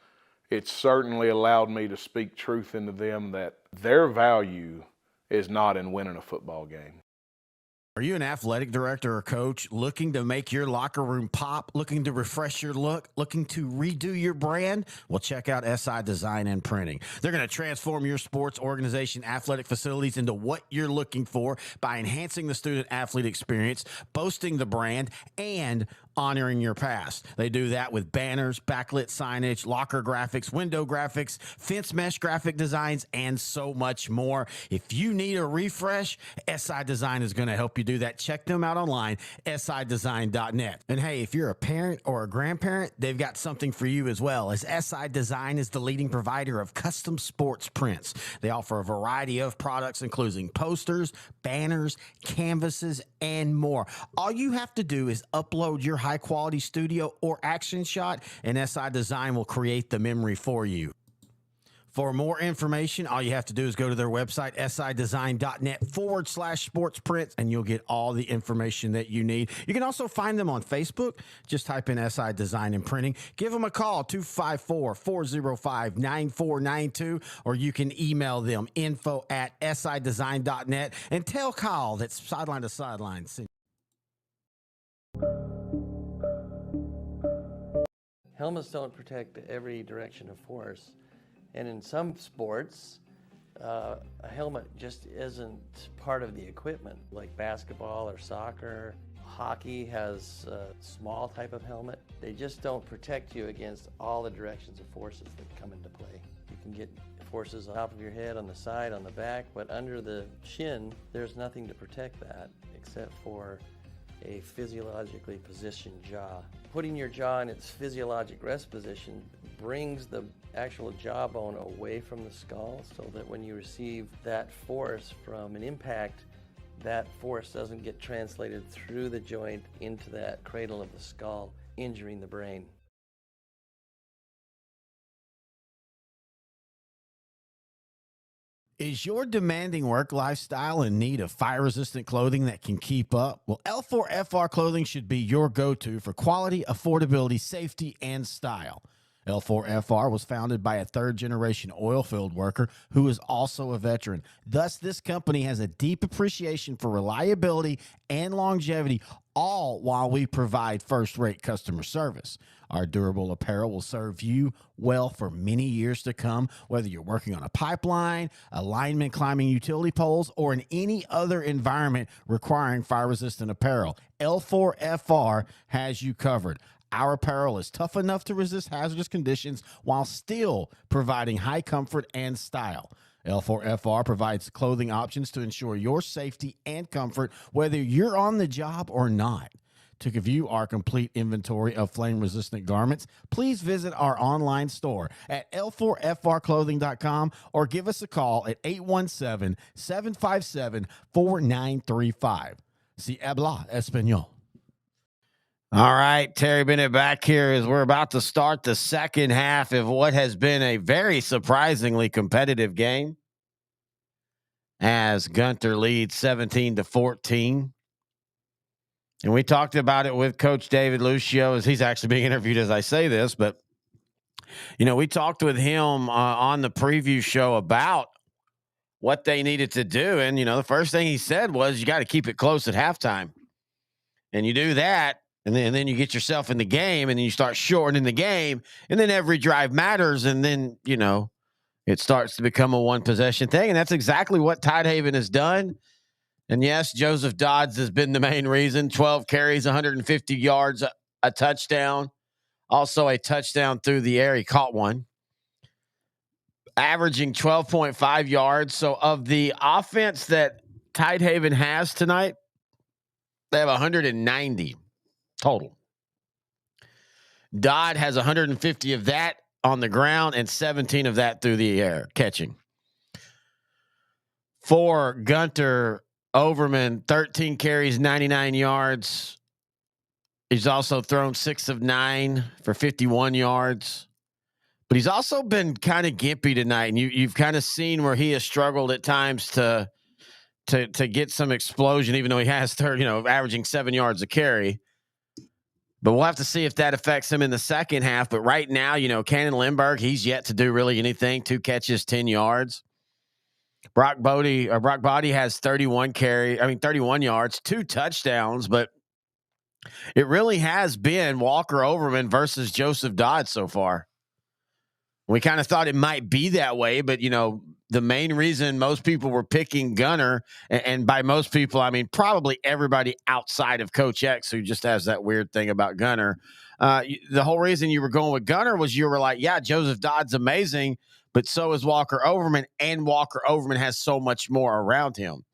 It certainly allowed me to speak truth into them that their value is not in winning a football game. Are you an athletic director or coach looking to make your locker room pop, looking to refresh your look, looking to redo your brand? Well, check out SI Design and Printing. They're going to transform your sports organization, athletic facilities into what you're looking for by enhancing the student-athlete experience, boasting the brand, and honoring your past. They do that with banners, backlit signage, locker graphics, window graphics, fence mesh graphic designs, and so much more. If you need a refresh, SI Design is going to help you do that. Check them out online, sidesign.net. And hey, if you're a parent or a grandparent, they've got something for you as well, as SI Design is the leading provider of custom sports prints. They offer a variety of products, including posters, banners, canvases, and more. All you have to do is upload your high-quality studio or action shot, and SI Design will create the memory for you. For more information, all you have to do is go to their website, sidesign.net/sports prints, and you'll get all the information that you need. You can also find them on Facebook. Just type in SI Design and Printing. Give them a call, 254-405-9492, or you can email them, info@sidesign.net, and tell Kyle that's Sideline to Sideline. Helmets don't protect every direction of force. And in some sports, a helmet just isn't part of the equipment, like basketball or soccer. Hockey has a small type of helmet. They just don't protect you against all the directions of forces that come into play. You can get forces on top of your head, on the side, on the back, but under the chin, there's nothing to protect that except for a physiologically positioned jaw. Putting your jaw in its physiologic rest position brings the actual jawbone away from the skull so that when you receive that force from an impact, that force doesn't get translated through the joint into that cradle of the skull, injuring the brain. Is your demanding work lifestyle in need of fire-resistant clothing that can keep up? Well, L4FR clothing should be your go-to for quality, affordability, safety, and style. L4FR was founded by a third-generation oil field worker who is also a veteran. Thus, this company has a deep appreciation for reliability and longevity, all while we provide first-rate customer service. Our durable apparel will serve you well for many years to come, whether you're working on a pipeline, a lineman climbing utility poles, or in any other environment requiring fire-resistant apparel. L4FR has you covered. Our apparel is tough enough to resist hazardous conditions while still providing high comfort and style. L4FR provides clothing options to ensure your safety and comfort, whether you're on the job or not. To view our complete inventory of flame-resistant garments, please visit our online store at l4frclothing.com or give us a call at 817-757-4935. Si habla español. All right, Terry Bennett back here as we're about to start the second half of what has been a very surprisingly competitive game as Gunter leads 17-14. And we talked about it with Coach David Lucio as he's actually being interviewed as I say this. But, you know, we talked with him on the preview show about what they needed to do. And, the first thing he said was, you got to keep it close at halftime. And you do that, and then you get yourself in the game, and then you start shortening the game, and then every drive matters, and then, it starts to become a one-possession thing, and that's exactly what Tidehaven has done. And, yes, Joseph Dodds has been the main reason. 12 carries, 150 yards, a touchdown. Also a touchdown through the air. He caught one. Averaging 12.5 yards. So of the offense that Tidehaven has tonight, they have 190 total. Dodd has 150 of that on the ground and 17 of that through the air catching. For Gunter Overman, 13 carries, 99 yards. He's also thrown 6 of 9 for 51 yards. But he's also been kind of gimpy tonight, and you've kind of seen where he has struggled at times to get some explosion, even though he has averaging 7 yards a carry. But we'll have to see if that affects him in the second half. But right now, Cannon Lindbergh, he's yet to do really anything. 2 catches, 10 yards. Brock Body has 31 yards, 2 touchdowns, but it really has been Walker Overman versus Joseph Dodd so far. We kind of thought it might be that way, but, the main reason most people were picking Gunter, and by most people, I mean probably everybody outside of Coach X, who just has that weird thing about Gunter. The whole reason you were going with Gunter was you were like, yeah, Joseph Dodd's amazing, but so is Walker Overman, and Walker Overman has so much more around him.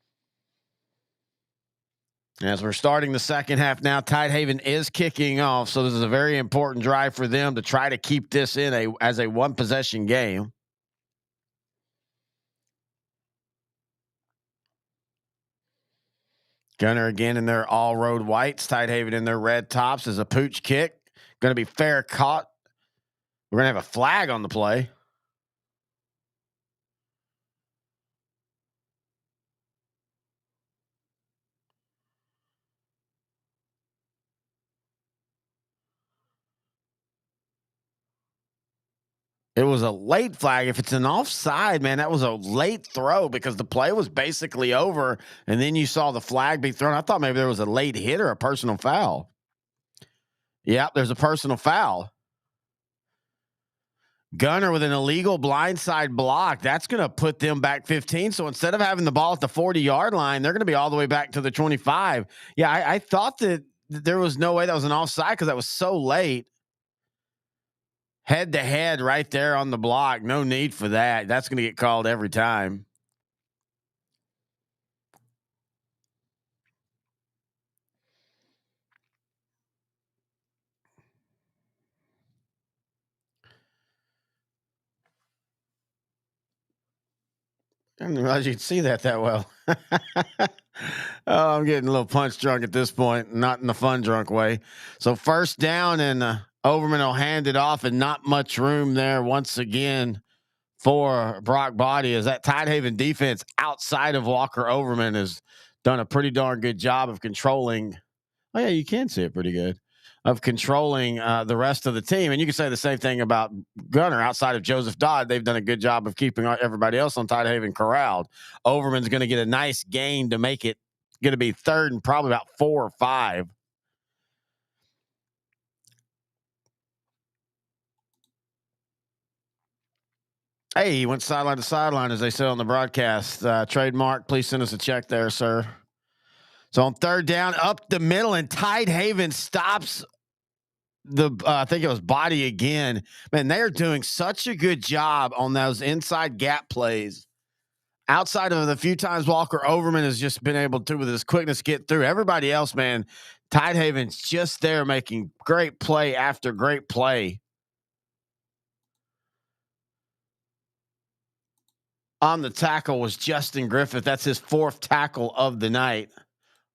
As we're starting the second half now, Tidehaven is kicking off, so this is a very important drive for them to try to keep this as a one-possession game. Gunter again in their all-road whites, Tidehaven in their red tops as a pooch kick. Going to be fair caught. We're going to have a flag on the play. It was a late flag. If it's an offside, man, that was a late throw because the play was basically over, and then you saw the flag be thrown. I thought maybe there was a late hit or a personal foul. Yep, there's a personal foul. Gunter with an illegal blindside block. That's going to put them back 15. So instead of having the ball at the 40-yard line, they're going to be all the way back to the 25. Yeah, I thought that there was no way that was an offside because that was so late. Head to head right there on the block. No need for that. That's going to get called every time. I didn't realize you'd see that well. Oh, I'm getting a little punch drunk at this point, not in the fun drunk way. So first down, and Overman will hand it off, and not much room there once again for Brock Body, as that Tidehaven defense outside of Walker Overman has done a pretty darn good job of controlling. Oh, yeah, you can see it pretty good. Of controlling the rest of the team. And you can say the same thing about Gunter. Outside of Joseph Dodd, they've done a good job of keeping everybody else on Tidehaven corralled. Overman's going to get a nice gain to make it going to be third and probably about 4 or 5. Hey, he went sideline to sideline, as they said on the broadcast. Trademark, please send us a check there, sir. So on third down, up the middle, and Tidehaven stops I think it was Body again. Man, they are doing such a good job on those inside gap plays. Outside of the few times Walker Overman has just been able to, with his quickness, get through. Everybody else, man, Tidehaven's just there making great play after great play. On the tackle was Justin Griffith. That's his 4th tackle of the night.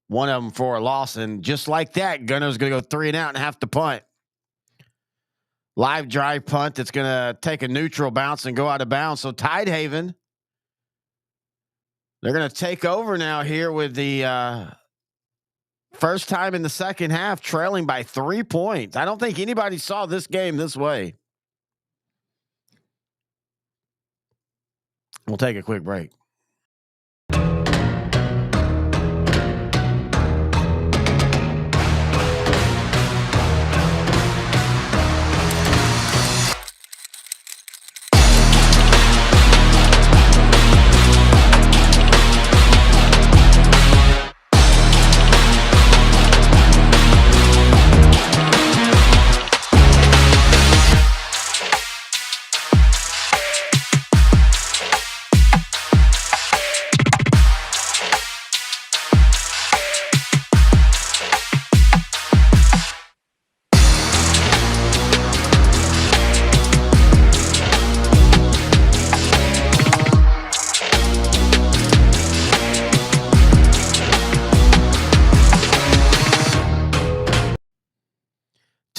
One of them for a loss. And just like that, Gunner's going to go 3 and out and have to punt. Live drive punt that's going to take a neutral bounce and go out of bounds. So Tidehaven, they're going to take over now here with the first time in the second half, trailing by 3 points. I don't think anybody saw this game this way. We'll take a quick break.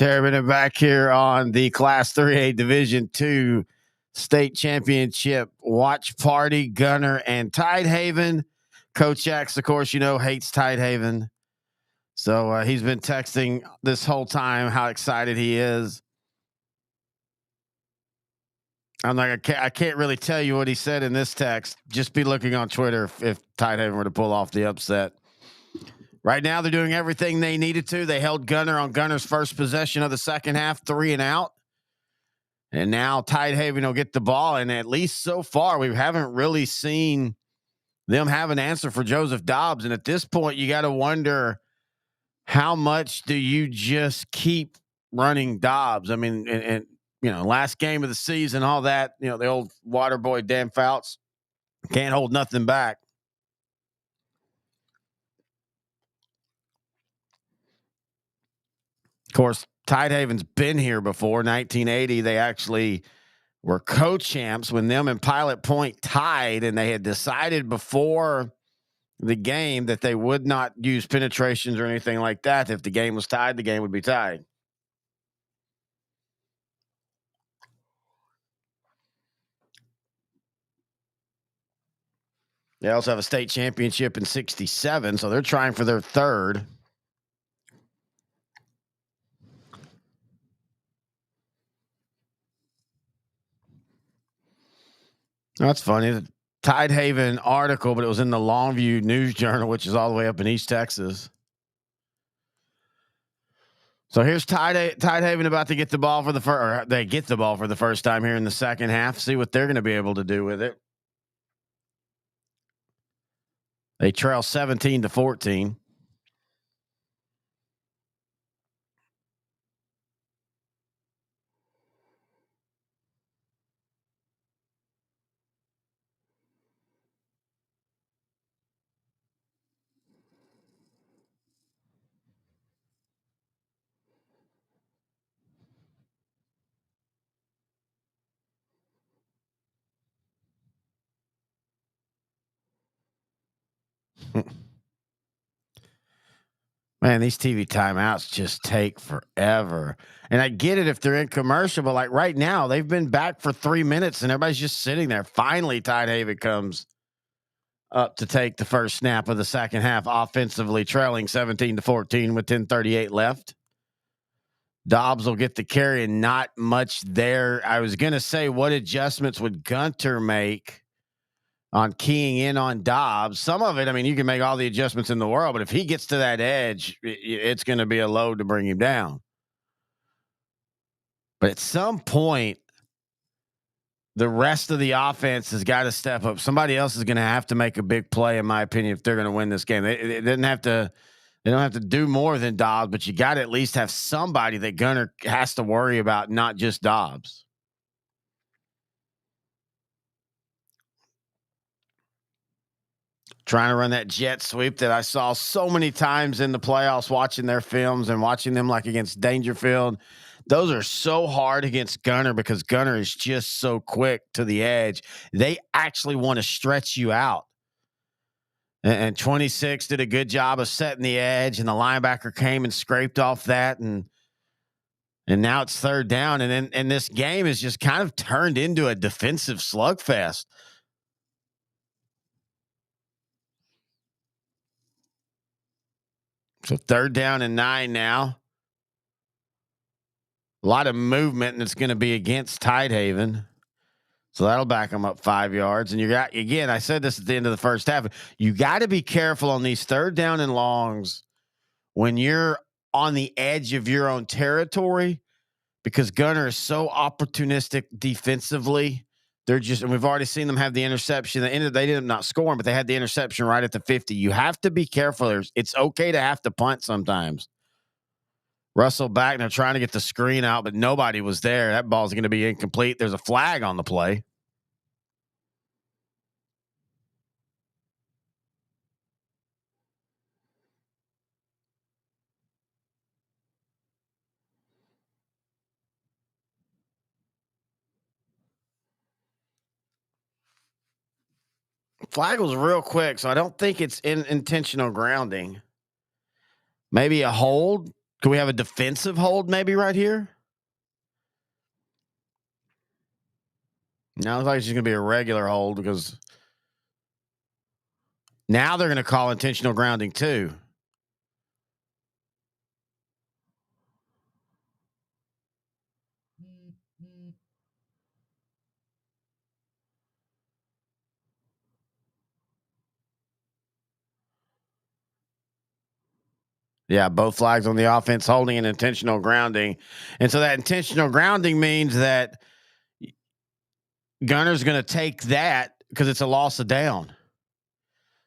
Terrabin back here on the Class 3A Division II State Championship watch party. Gunter and Tidehaven. Coach X, of course, hates Tidehaven. So he's been texting this whole time how excited he is. I'm like, I can't really tell you what he said in this text. Just be looking on Twitter if Tidehaven were to pull off the upset. Right now, they're doing everything they needed to. They held Gunter on Gunter's first possession of the second half, 3 and out. And now Tidehaven will get the ball. And at least so far, we haven't really seen them have an answer for Joseph Dobbs. And at this point, you got to wonder, how much do you just keep running Dobbs? I mean, and last game of the season, all that, the old water boy, Dan Fouts, can't hold nothing back. Of course, Tidehaven's been here before. 1980, they actually were co-champs when them and Pilot Point tied, and they had decided before the game that they would not use penetrations or anything like that. If the game was tied, the game would be tied. They also have a state championship in 67, so they're trying for their third. That's funny. The Tidehaven article, but it was in the Longview News Journal, which is all the way up in East Texas. So here's Tidehaven about to get the ball for the first. They get the ball for the first time here in the second half. See what they're going to be able to do with it. They trail 17-14. Man, these TV timeouts just take forever. And I get it if they're in commercial, but like right now, they've been back for 3 minutes and everybody's just sitting there. Finally, Tidehaven comes up to take the first snap of the second half, offensively trailing 17-14 with 10:38 left. Dobbs will get the carry and not much there. I was going to say, what adjustments would Gunter make on keying in on Dobbs? Some of it, I mean, you can make all the adjustments in the world, but if he gets to that edge, it's going to be a load to bring him down. But at some point, the rest of the offense has got to step up. Somebody else is going to have to make a big play, in my opinion, if they're going to win this game. They don't have to do more than Dobbs, but you got to at least have somebody that Gunter has to worry about, not just Dobbs. Trying to run that jet sweep that I saw so many times in the playoffs, watching their films and watching them like against Dangerfield. Those are so hard against Gunter because Gunter is just so quick to the edge. They actually want to stretch you out. And 26 did a good job of setting the edge, and the linebacker came and scraped off that. And now it's third down. And this game is just kind of turned into a defensive slugfest. So third down and 9 now. A lot of movement, and it's going to be against Tidehaven. So that'll back them up 5 yards. And you got, again, I said this at the end of the first half, you got to be careful on these third down and longs when you're on the edge of your own territory, because Gunter is so opportunistic defensively. They're just, and we've already seen them have the interception. They ended up not scoring, but they had the interception right at the 50. You have to be careful. It's okay to have to punt sometimes. Russell back, and they're trying to get the screen out, but nobody was there. That ball's going to be incomplete. There's a flag on the play. Flag was real quick, so I don't think it's intentional grounding. Maybe a hold. Could we have a defensive hold maybe right here? Now it's like it's just going to be a regular hold because now they're going to call intentional grounding too. Yeah, both flags on the offense holding an intentional grounding. And so that intentional grounding means that Gunner's going to take that because it's a loss of down.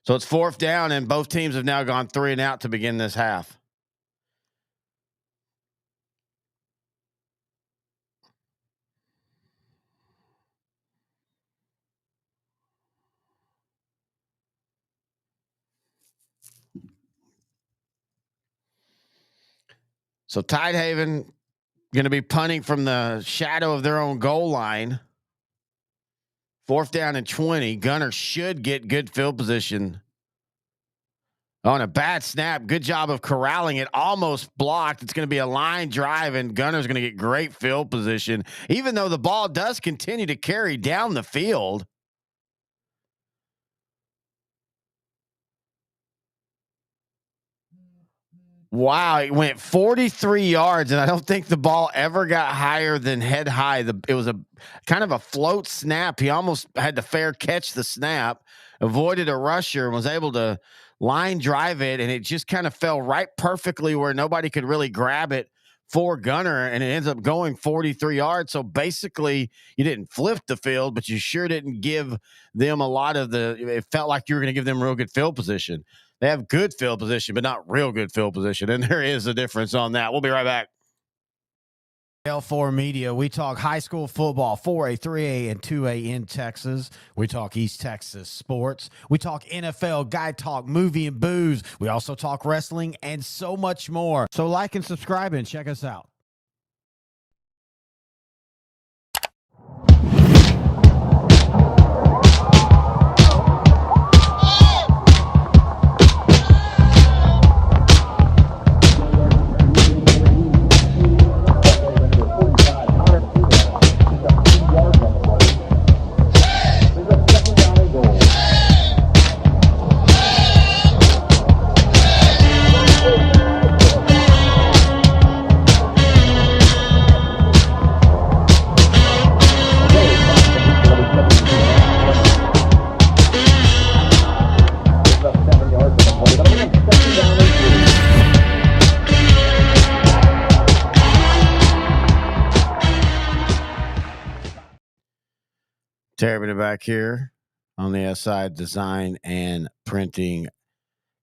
So it's 4th down, and both teams have now gone 3 and out to begin this half. So Tidehaven going to be punting from the shadow of their own goal line. 4th down and 20. Gunner should get good field position. On a bad snap, good job of corralling it. Almost blocked. It's going to be a line drive, and Gunner's going to get great field position, even though the ball does continue to carry down the field. Wow, it went 43 yards, and I don't think the ball ever got higher than head high. It was a kind of a float snap. He almost had to fair catch the snap, avoided a rusher, and was able to line drive it, and it just kind of fell right perfectly where nobody could really grab it for Gunner, and it ends up going 43 yards. So basically, you didn't flip the field, but you sure didn't give them a lot of it felt like you were going to give them real good field position. They have good field position, but not real good field position. And there is a difference on that. We'll be right back. L4 Media, we talk high school football, 4A, 3A, and 2A in Texas. We talk East Texas sports. We talk NFL, guy talk, movie and booze. We also talk wrestling and so much more. So like and subscribe and check us out. Terry back here on the SI Design and Printing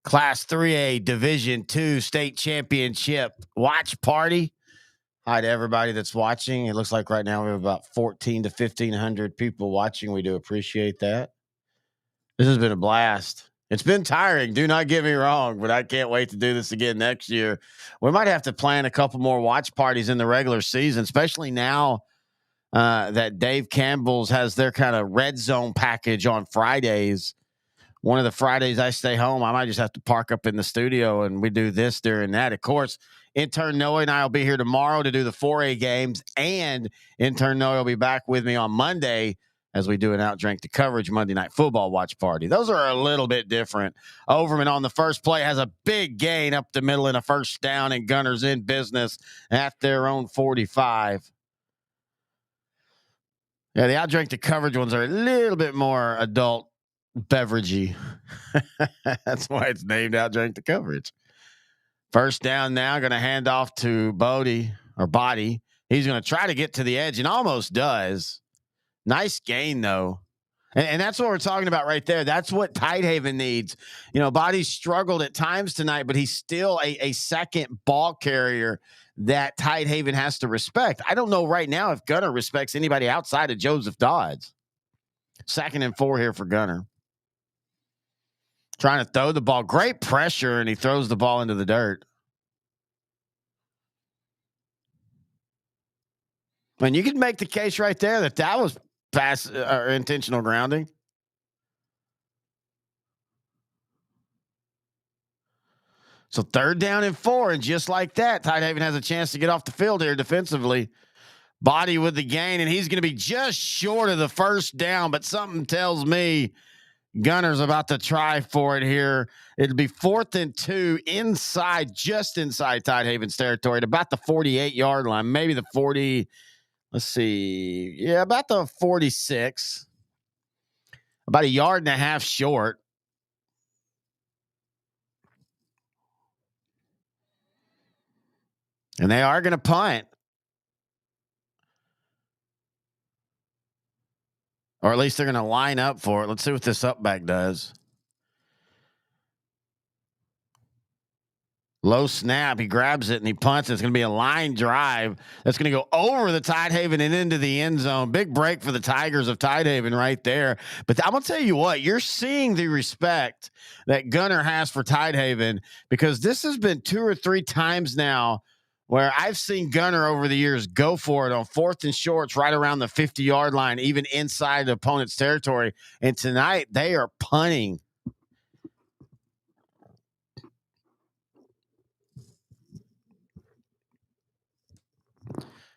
Class 3A Division II State Championship watch party. Hi to everybody that's watching. It looks like right now we have about 14 to 1,500 people watching. We do appreciate that. This has been a blast. It's been tiring. Do not get me wrong, but I can't wait to do this again next year. We might have to plan a couple more watch parties in the regular season, especially now that Dave Campbell's has their kind of red zone package on Fridays. One of the Fridays I stay home, I might just have to park up in the studio and we do this during that. Of course, intern Noah and I will be here tomorrow to do the 4A games, and intern Noah will be back with me on Monday as we do an Outdrink the Coverage Monday Night Football watch party. Those are a little bit different. Overman on the first play has a big gain up the middle and a first down, and Gunner's in business at their own 45. Yeah, the Outdrink the Coverage ones are a little bit more adult beveragey. That's why it's named Outdrink the Coverage. First down now, going to hand off to Body. He's going to try to get to the edge and almost does. Nice gain, though. And that's what we're talking about right there. That's what Tidehaven needs. You know, Body's struggled at times tonight, but he's still a second ball carrier that Tidehaven has to respect. I don't know right now if Gunner respects anybody outside of Joseph Dodds. 2nd and 4 here for Gunner. Trying to throw the ball. Great pressure, and he throws the ball into the dirt. And you could make the case right there that was pass or intentional grounding. So 3rd down and 4, and just like that, Tidehaven has a chance to get off the field here defensively. Body with the gain, and he's going to be just short of the 1st down, but something tells me Gunner's about to try for it here. It'll be 4th and 2 inside, just inside Tidehaven's territory at about the 48-yard line, maybe the 40. Let's see. Yeah, about the 46. About 1.5 yards short. And they are going to punt. Or at least they're going to line up for it. Let's see what this upback does. Low snap. He grabs it and he punts. It's going to be a line drive that's going to go over the Tidehaven and into the end zone. Big break for the Tigers of Tidehaven right there. But I'm going to tell you what, you're seeing the respect that Gunter has for Tidehaven, because this has been 2 or 3 times now where I've seen Gunter over the years go for it on 4th and shorts right around the 50-yard line, even inside the opponent's territory. And tonight they are punting.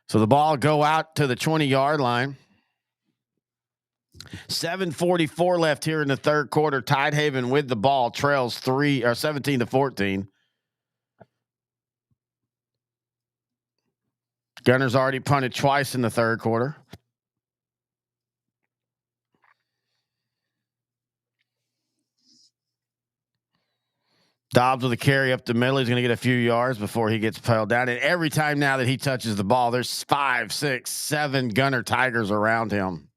So the ball go out to the 20-yard line. 7:44 left here in the 3rd quarter. Tidehaven with the ball trails 17-14. Gunner's already punted twice in the 3rd quarter. Dobbs with a carry up the middle. He's going to get a few yards before he gets piled down. And every time now that he touches the ball, there's 5, 6, 7 Gunter Tigers around him.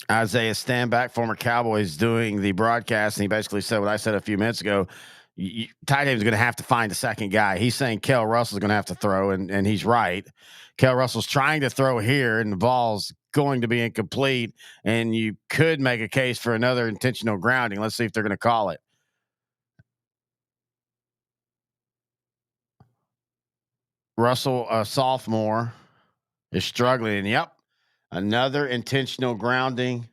Isaiah Standback, former Cowboys, doing the broadcast, and he basically said what I said a few minutes ago. Tidehaven's going to have to find a second guy. He's saying Kel Russell's going to have to throw, and he's right. Kel Russell's trying to throw here, and the ball's going to be incomplete, and you could make a case for another intentional grounding. Let's see if they're going to call it. Russell, a sophomore, is struggling. And yep, another intentional grounding.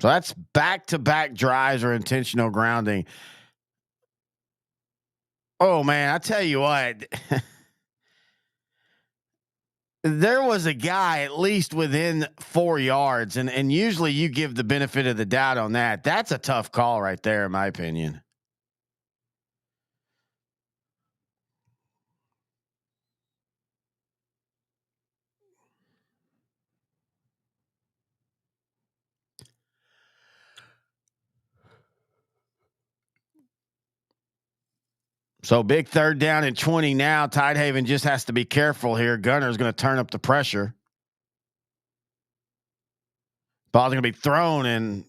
So that's back-to-back drives or intentional grounding. Oh, man, I tell you what. There was a guy at least within 4 yards, and usually you give the benefit of the doubt on that. That's a tough call right there, in my opinion. So big 3rd down and 20 now. Tidehaven just has to be careful here. Gunner's going to turn up the pressure. Ball's going to be thrown, and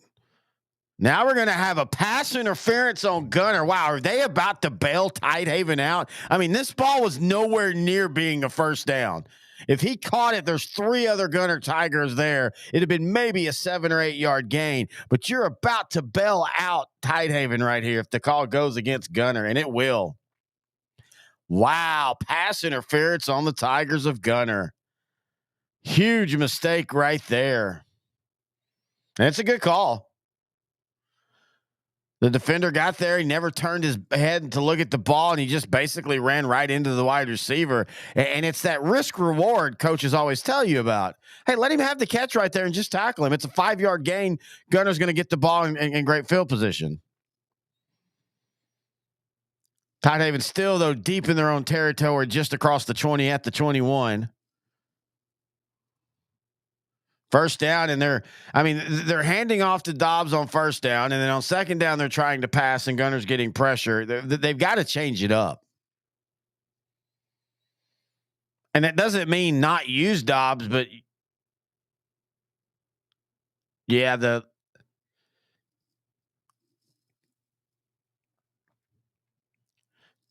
now we're going to have a pass interference on Gunter. Wow, are they about to bail Tidehaven out? I mean, this ball was nowhere near being a 1st down. If he caught it, there's 3 other Gunter Tigers there. It'd have been maybe a 7 or 8 yard gain, but you're about to bail out Tidehaven right here if the call goes against Gunter, and it will. Wow, pass interference on the Tigers of Gunter. Huge mistake right there. And it's a good call. The defender got there. He never turned his head to look at the ball, and he just basically ran right into the wide receiver. And it's that risk reward coaches always tell you about. Hey, let him have the catch right there and just tackle him. It's a 5 yard gain. Gunner's going to get the ball in great field position. Tidehaven still, though, deep in their own territory, just across the 20 at the 21. 1st down, and they're handing off to Dobbs on 1st down, and then on 2nd down they're trying to pass, and Gunner's getting pressure. They've got to change it up, and that doesn't mean not use Dobbs, but yeah, the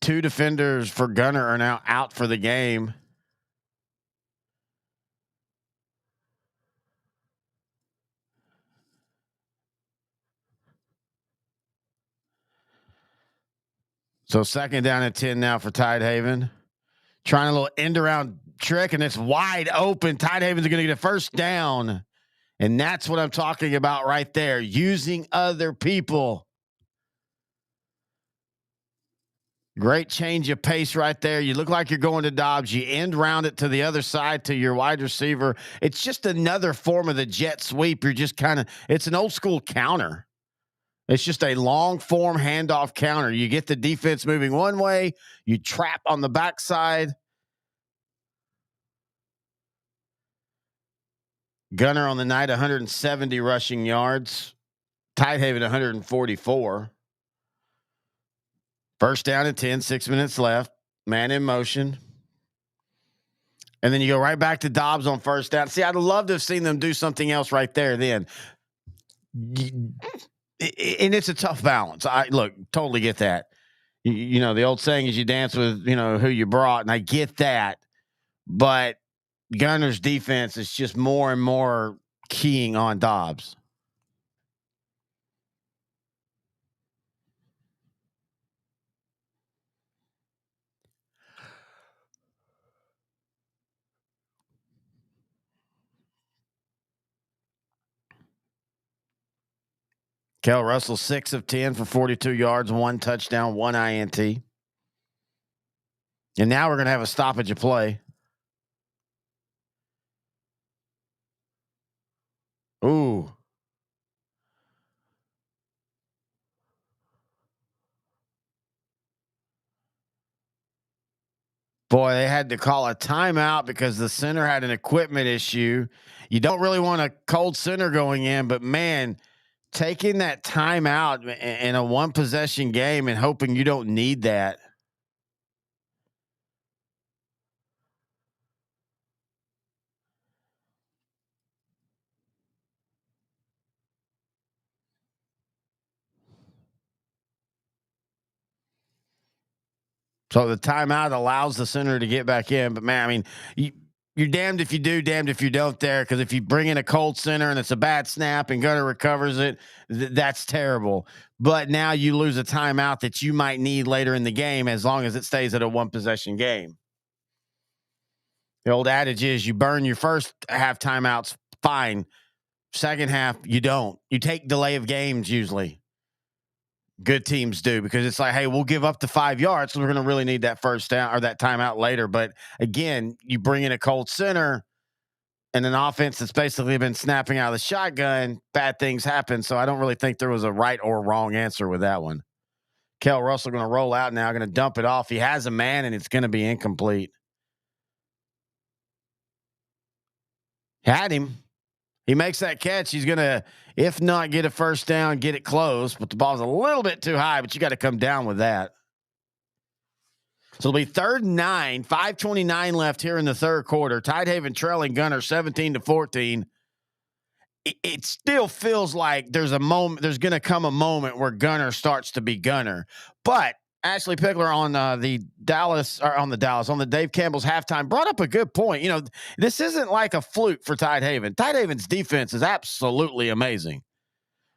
two defenders for Gunter are now out for the game. So 2nd down and 10 now for Tidehaven. Trying a little end around trick, and it's wide open. Tidehaven's going to get a 1st down. And that's what I'm talking about right there. Using other people. Great change of pace right there. You look like you're going to Dobbs. You end round it to the other side to your wide receiver. It's just another form of the jet sweep. You're just it's an old school counter. It's just a long form handoff counter. You get the defense moving one way, you trap on the backside. Gunter on the night, 170 rushing yards. Tidehaven, 144. 1st down and 10, 6 minutes left. Man in motion. And then you go right back to Dobbs on 1st down. See, I'd love to have seen them do something else right there then. And it's a tough balance. I totally get that. You know, the old saying is you dance with, who you brought, and I get that. But Gunter's defense is just more and more keying on Dobbs. Kel Russell, 6 of 10 for 42 yards, 1 touchdown, 1 INT. And now we're going to have a stoppage of play. Ooh. Boy, they had to call a timeout because the center had an equipment issue. You don't really want a cold center going in, but man, taking that timeout in a 1-possession game and hoping you don't need that. So the timeout allows the center to get back in. But, man, I mean, you're damned if you do, damned if you don't there, because if you bring in a cold center and it's a bad snap and Gunter recovers it, that's terrible. But now you lose a timeout that you might need later in the game as long as it stays at a 1-possession game. The old adage is you burn your first half timeouts, fine. Second half, you don't. You take delay of games usually. Good teams do, because it's like, hey, we'll give up the 5 yards, so we're going to really need that 1st down or that timeout later. But again, you bring in a cold center and an offense that's basically been snapping out of the shotgun, bad things happen. So I don't really think there was a right or wrong answer with that one. Kel Russell going to roll out now, going to dump it off. He has a man, and it's going to be incomplete. Had him. He makes that catch. He's going to, if not get a 1st down, get it close. But the ball's a little bit too high, but you got to come down with that. So it'll be 3rd and 9, 5:29 left here in the 3rd quarter. Tidehaven trailing Gunter 17-14. It still feels like there's going to come a moment where Gunter starts to be Gunter. But Ashley Pickler on the Dave Campbell's halftime brought up a good point. This isn't like a fluke for Tidehaven. Tidehaven's defense is absolutely amazing.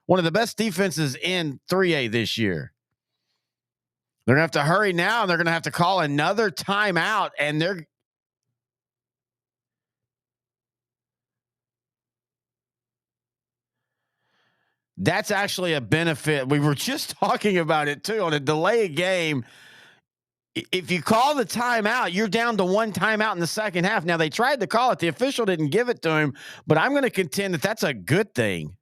One of the best defenses in 3A this year. They're going to have to hurry now, and they're going to have to call another timeout, and that's actually a benefit. We were just talking about it too on a delay game. If you call the timeout, you're down to 1 timeout in the second half. Now, they tried to call it. The official didn't give it to him, but I'm going to contend that that's a good thing.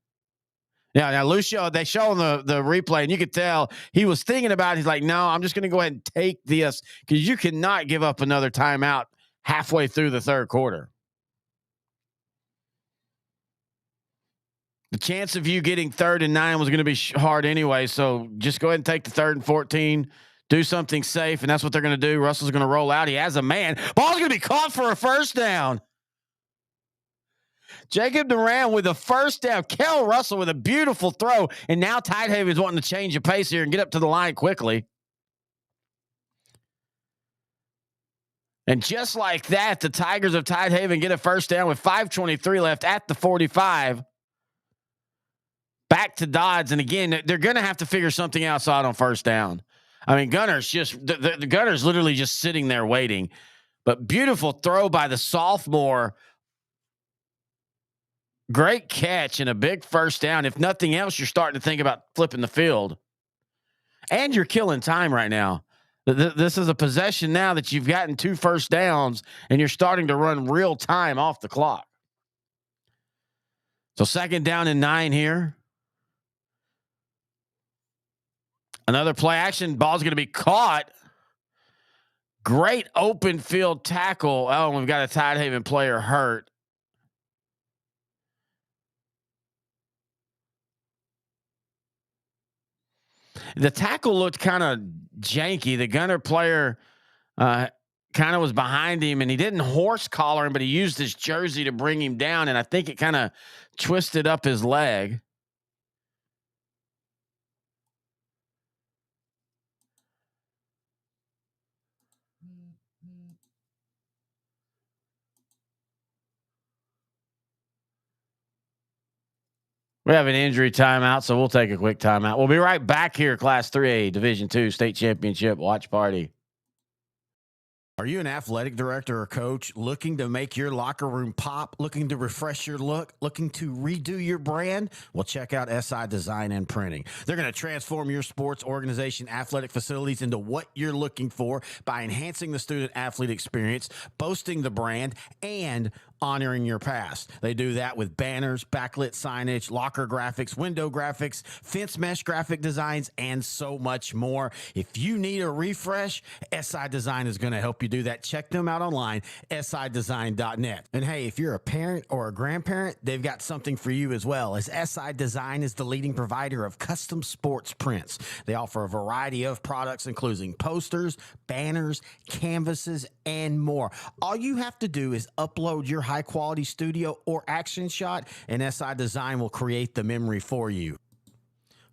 Now Lucio, they show on the replay, and you could tell he was thinking about it. He's like, no, I'm just going to go ahead and take this, because you cannot give up another timeout halfway through the 3rd quarter. The chance of you getting 3rd and 9 was going to be hard anyway, so just go ahead and take the 3rd and 14. Do something safe, and that's what they're going to do. Russell's going to roll out. He has a man. Ball's going to be caught for a 1st down. Jacob Duran with a 1st down. Kel Russell with a beautiful throw, and now Tidehaven's wanting to change the pace here and get up to the line quickly. And just like that, the Tigers of Tidehaven get a 1st down with 5:23 left at the 45. Back to Dodds, and again, they're going to have to figure something else out on 1st down. I mean, Gunter's just the Gunter's literally just sitting there waiting. But beautiful throw by the sophomore. Great catch and a big first down. If nothing else, you're starting to think about flipping the field. And you're killing time right now. This is a possession now that you've gotten 2 first downs and you're starting to run real time off the clock. So 2nd down and 9 here. Another play action. Ball's going to be caught. Great open field tackle. Oh, we've got a Tidehaven player hurt. The tackle looked kind of janky. The Gunter player kind of was behind him, and he didn't horse collar him, but he used his jersey to bring him down, and I think it kind of twisted up his leg. We have an injury timeout, so we'll take a quick timeout. We'll be right back here, Class 3A, Division II State Championship watch party. Are you an athletic director or coach looking to make your locker room pop, looking to refresh your look, looking to redo your brand? Well, check out SI Design and Printing. They're going to transform your sports organization, athletic facilities into what you're looking for by enhancing the student athlete experience, boasting the brand, and honoring your past. They do that with banners, backlit signage, locker graphics, window graphics, fence mesh graphic designs, and so much more. If you need a refresh, SI Design is going to help you do that. Check them out online, sidesign.net. And hey, if you're a parent or a grandparent, they've got something for you as well, as SI Design is the leading provider of custom sports prints. They offer a variety of products, including posters, banners, canvases, and more. All you have to do is upload your high-quality studio or action shot, and SI Design will create the memory for you.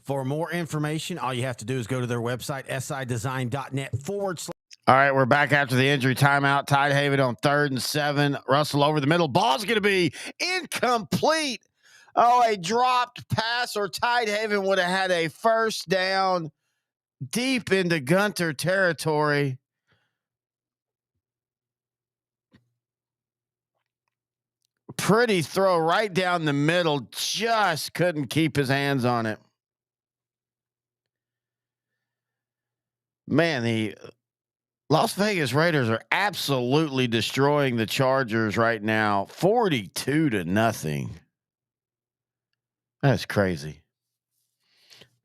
For more information, all you have to do is go to their website, sidesign.net /. All right, we're back after the injury timeout. Tidehaven on 3rd and 7. Russell over the middle. Ball's going to be incomplete. Oh, a dropped pass, or Tidehaven would have had a first down deep into Gunter territory. Pretty throw right down the middle. Just couldn't keep his hands on it. Man, the Las Vegas Raiders are absolutely destroying the Chargers right now. 42-0. That's crazy.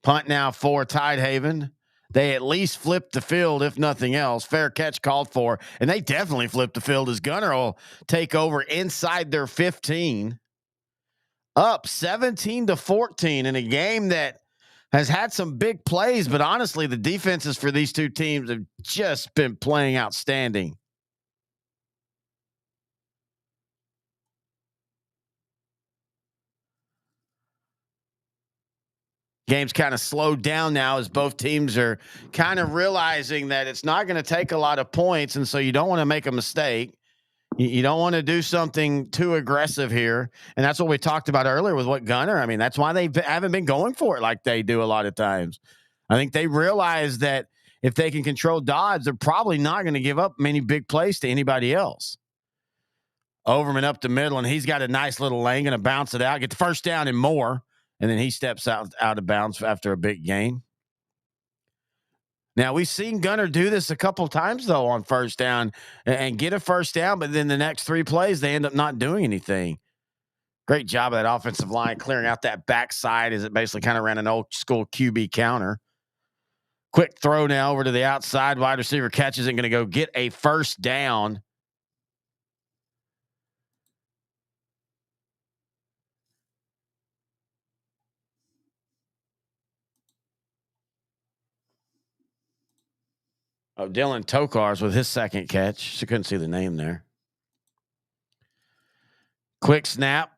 Punt now for Tidehaven. They at least flipped the field, if nothing else. Fair catch called for, and they definitely flipped the field as Gunter will take over inside their 15. Up 17-14 in a game that has had some big plays, but honestly, the defenses for these two teams have just been playing outstanding. Game's kind of slowed down now as both teams are kind of realizing that it's not going to take a lot of points, and so you don't want to make a mistake. You don't want to do something too aggressive here. And that's what we talked about earlier with what Gunter. I mean, that's why they haven't been going for it like they do a lot of times. I think they realize that if they can control Dodge, they're probably not going to give up many big plays to anybody else. Overman up the middle, and he's got a nice little lane, going to bounce it out, get the first down and more. And then he steps out of bounds after a big gain. Now, we've seen Gunter do this a couple times, though, on first down and get a first down, but then the next 3 plays, they end up not doing anything. Great job of that offensive line clearing out that backside as it basically kind of ran an old school QB counter. Quick throw now over to the outside. Wide receiver catches it, going to go get a first down. Oh, Dylan Tokars with his second catch. She couldn't see the name there. Quick snap.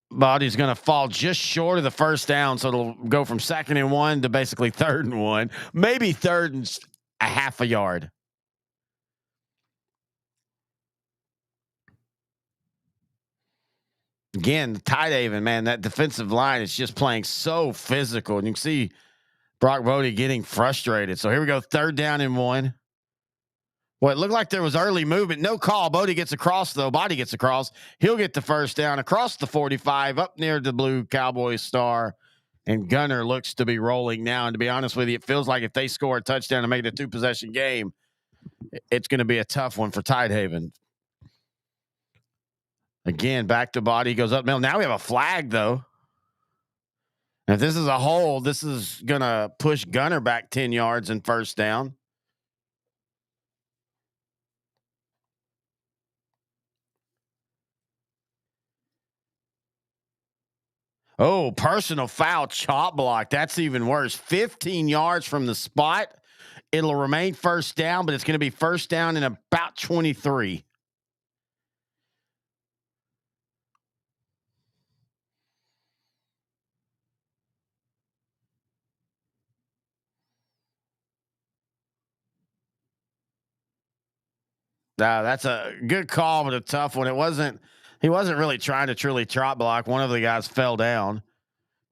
Body's going to fall just short of the first down, so it'll go from 2nd and 1 to basically 3rd and 1, maybe 3rd and a half a yard. Again, Tidehaven, man, that defensive line is just playing so physical, and you can see Brock Bodie getting frustrated. So here we go. 3rd down and 1. Well, it looked like there was early movement. No call. Bodie gets across, though. Body gets across. He'll get the first down across the 45 up near the blue Cowboys star. And Gunter looks to be rolling now. And to be honest with you, it feels like if they score a touchdown and make it a 2-possession game, it's going to be a tough one for Tidehaven. Again, back to Body, goes up middle. Now we have a flag, though. And if this is a hold, this is going to push Gunter back 10 yards and first down. Oh, personal foul, chop block. That's even worse. 15 yards from the spot. It'll remain first down, but it's going to be first down in about 23. That's a good call, but a tough one. He wasn't really trying to truly chop block. One of the guys fell down.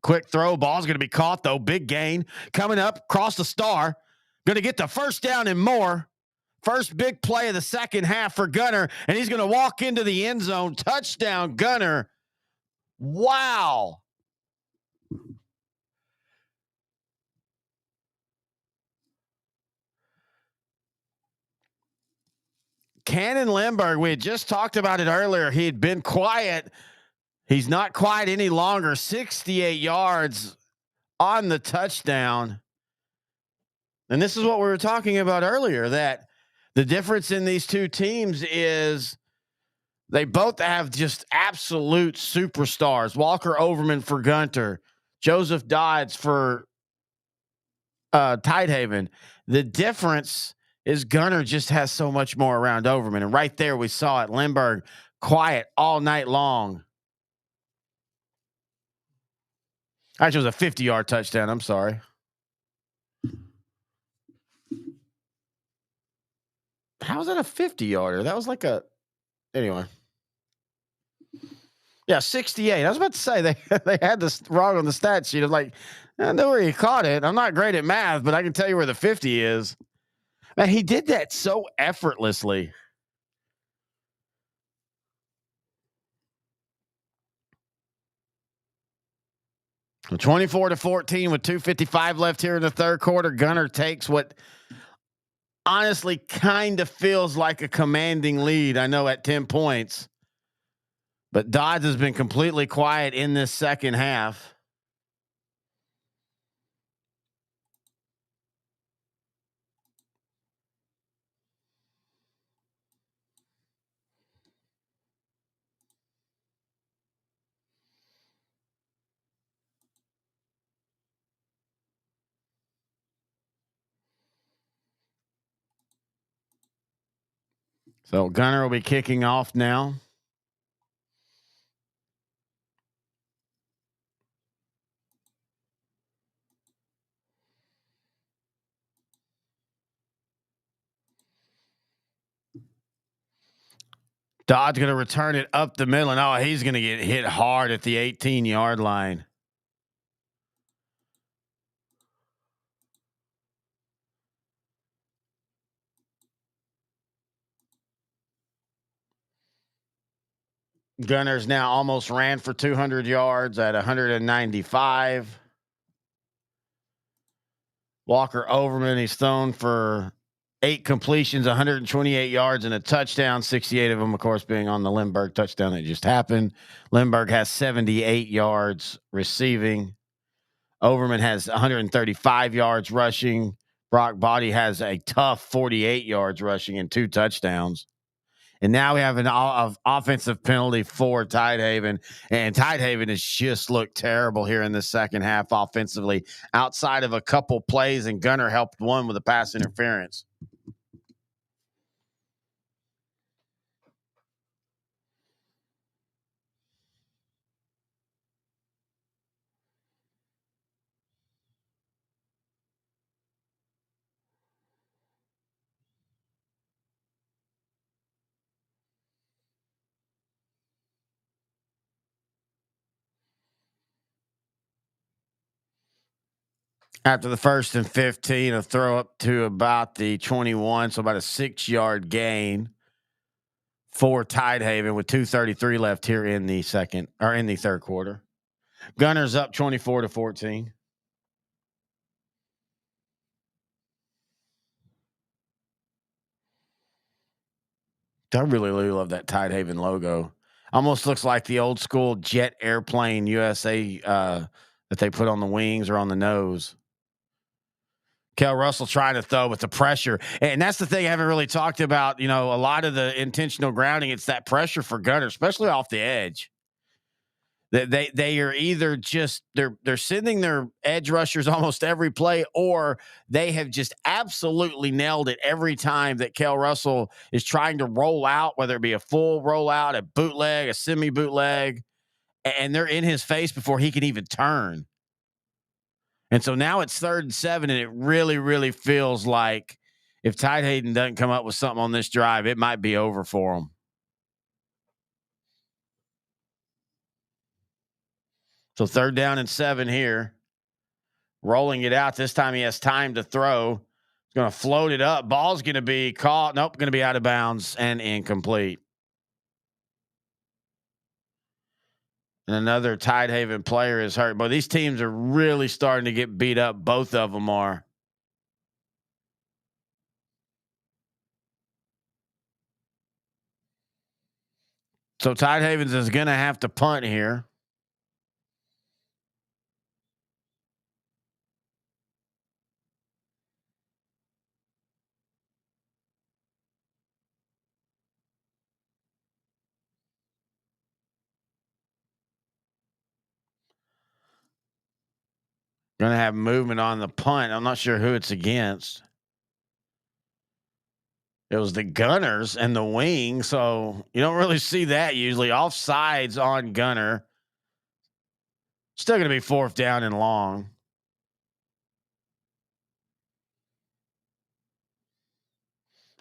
Quick throw. Ball's going to be caught, though. Big gain. Coming up, across the star. Going to get the first down and more. First big play of the second half for Gunter, and he's going to walk into the end zone. Touchdown, Gunter. Wow. Cannon Lindbergh, we had just talked about it earlier. He had been quiet. He's not quiet any longer. 68 yards on the touchdown. And this is what we were talking about earlier, that the difference in these two teams is they both have just absolute superstars. Walker Overman for Gunter, Joseph Dodds for Tidehaven. The difference is Gunter just has so much more around Overman. And right there we saw it. Lindbergh quiet all night long. Actually, it was a 50-yard touchdown. I'm sorry. How was that a 50-yarder? That was like a anyway. Yeah, 68. I was about to say they had this wrong on the stat sheet. I'm like, I know where he caught it. I'm not great at math, but I can tell you where the 50 is. Man, he did that so effortlessly. So 24-14 with 2:55 left here in the third quarter. Gunter takes what honestly kind of feels like a commanding lead. I know at 10 points. But Dodds has been completely quiet in this second half. So Gunter will be kicking off now. Dodd's going to return it up the middle, and oh, he's going to get hit hard at the 18-yard line. Gunner's now almost ran for 200 yards at 195. Walker Overman, he's thrown for 8 completions, 128 yards, and a touchdown. 68 of them, of course, being on the Lindbergh touchdown that just happened. Lindbergh has 78 yards receiving. Overman has 135 yards rushing. Brock Body has a tough 48 yards rushing and 2 touchdowns. And now we have an offensive penalty for Tidehaven. And Tidehaven has just looked terrible here in the second half offensively, outside of a couple plays, and Gunter helped one with a pass interference. After the 1st and 15, a throw up to about the 21, so about a 6-yard gain for Tidehaven with 2:33 left here in the third quarter. Gunner's up 24-14. I really love that Tidehaven logo. Almost looks like the old school jet airplane USA that they put on the wings or on the nose. Kel Russell trying to throw with the pressure. And that's the thing I haven't really talked about. You know, a lot of the intentional grounding, it's that pressure for Gunter, especially off the edge. They are either just they're sending their edge rushers almost every play, or they have just absolutely nailed it every time that Kel Russell is trying to roll out, whether it be a full rollout, a bootleg, a semi bootleg, and they're in his face before he can even turn. And so now it's 3rd and 7, and it really feels like if Tidehaven doesn't come up with something on this drive, it might be over for them. So 3rd down and 7 here. Rolling it out. This time he has time to throw. He's going to float it up. Ball's going to be caught. Nope, going to be out of bounds and incomplete. And another Tidehaven player is hurt. But these teams are really starting to get beat up. Both of them are. So Tidehaven is going to have to punt here. Going to have movement on the punt. I'm not sure who it's against. It was the Gunners and the wing, so you don't really see that usually. Offsides on Gunter. Still going to be 4th down and long.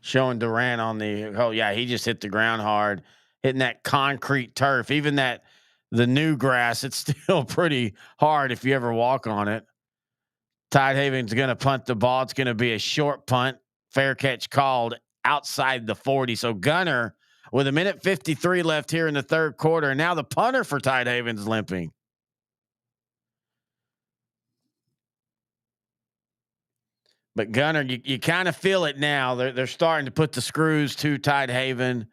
Showing Durant on he just hit the ground hard, hitting that concrete turf. Even the new grass, it's still pretty hard if you ever walk on it. Tidehaven's going to punt the ball. It's going to be a short punt. Fair catch called outside the 40. So Gunter with 1:53 left here in the third quarter. And now the punter for Tidehaven's limping. But Gunter, you kind of feel it now. They're starting to put the screws to Tidehaven.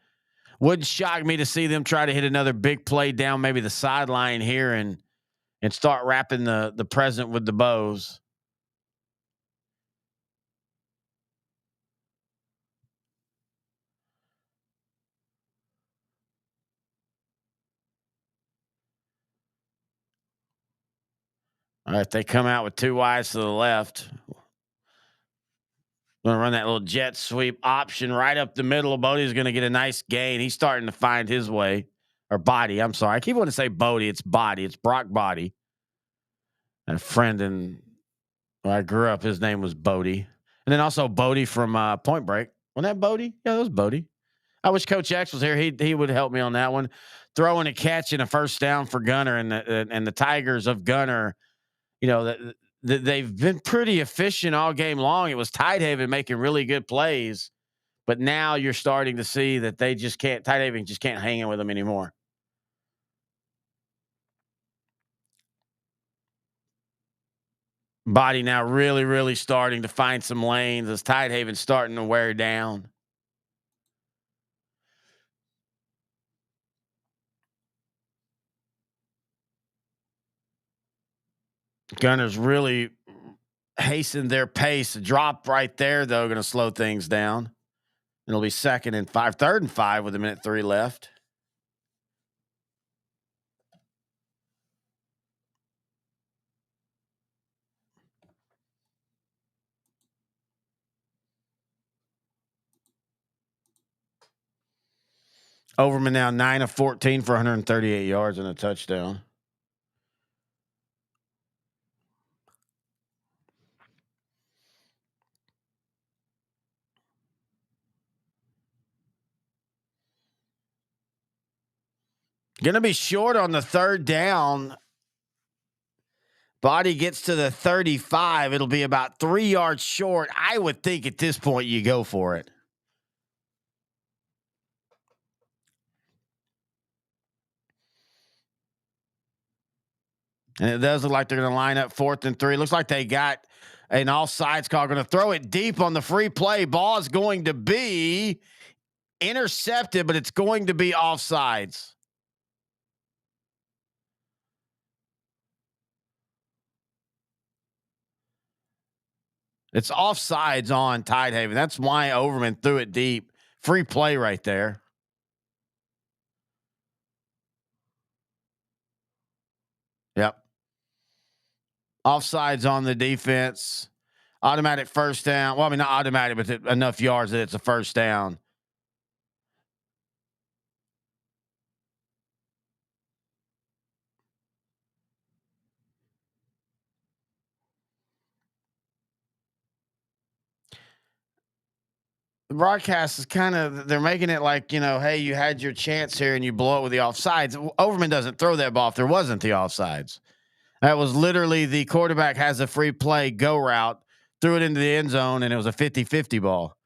Wouldn't shock me to see them try to hit another big play down maybe the sideline here and start wrapping the present with the bows. All right, they come out with 2 wides to the left. Going to run that little jet sweep option right up the middle. Bodie's going to get a nice gain. He's starting to find his way. Or Body, I'm sorry. I keep wanting to say Bodie. It's Body. It's Brock Body. And a friend where I grew up, his name was Bodie. And then also Bodie from Point Break. Wasn't that Bodie? Yeah, that was Bodie. I wish Coach X was here. He would help me on that one. Throwing a catch and a 1st down for Gunter, and the Tigers of Gunter, you know, they've been pretty efficient all game long. It was Tidehaven making really good plays, but now you're starting to see that Tidehaven just can't hang in with them anymore. Body now really starting to find some lanes as Tidehaven's starting to wear down. Gunners really hastened their pace. A drop right there, though, going to slow things down. It'll be 2nd and 5, 3rd and 5 with 1:03 left. Overman now 9 of 14 for 138 yards and a touchdown. Going to be short on the 3rd down. Body gets to the 35. It'll be about 3 yards short. I would think at this point you go for it. And it does look like they're going to line up 4th and 3. Looks like they got an offsides call. Going to throw it deep on the free play. Ball is going to be intercepted, but it's going to be offsides. It's offsides on Tidehaven. That's why Overman threw it deep. Free play right there. Yep. Offsides on the defense. Automatic first down. Well, I mean, not automatic, but enough yards that it's a first down. The broadcast is they're making it like, hey, you had your chance here and you blow it with the offsides. Overman doesn't throw that ball if there wasn't the offsides. That was literally the quarterback has a free play go route, threw it into the end zone, and it was a 50-50 ball.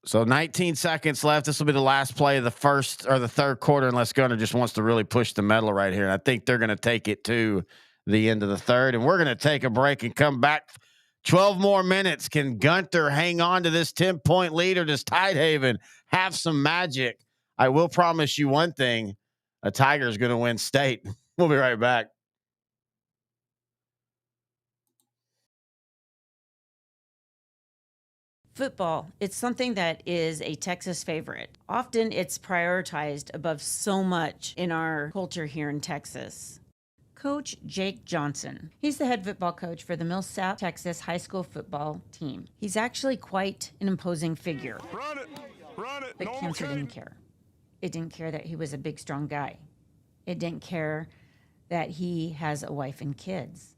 So 19 seconds left. This will be the last play of the first or the third quarter, unless Gunter just wants to really push the metal right here. And I think they're going to take it to the end of the third. And we're going to take a break and come back. 12 more minutes. Can Gunter hang on to this 10-point lead, or does Tidehaven have some magic? I will promise you one thing. A Tiger is going to win state. We'll be right back. Football, it's something that is a Texas favorite. Often it's prioritized above so much in our culture here in Texas. Coach Jake Johnson. He's the head football coach for the Mill South Texas high school football team. He's actually quite an imposing figure. Run it. But No, cancer okay. didn't care. It didn't care that he was a big, strong guy. It didn't care that he has a wife and kids.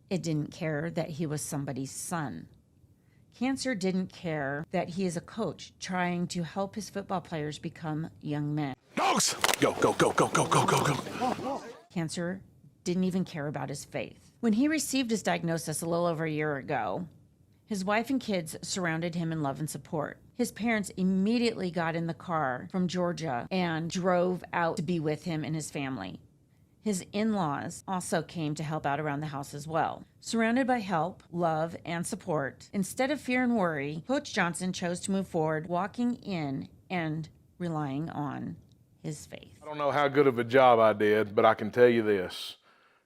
It didn't care that he was somebody's son. Cancer didn't care that he is a coach trying to help his football players become young men. Dogs. Go. Cancer didn't even care about his faith. When he received his diagnosis a little over a year ago, his wife and kids surrounded him in love and support. His parents immediately got in the car from Georgia and drove out to be with him and his family. His in-laws also came to help out around the house as well. Surrounded by help, love, and support, instead of fear and worry, Coach Johnson chose to move forward, walking in and relying on his faith. I don't know how good of a job I did, but I can tell you this.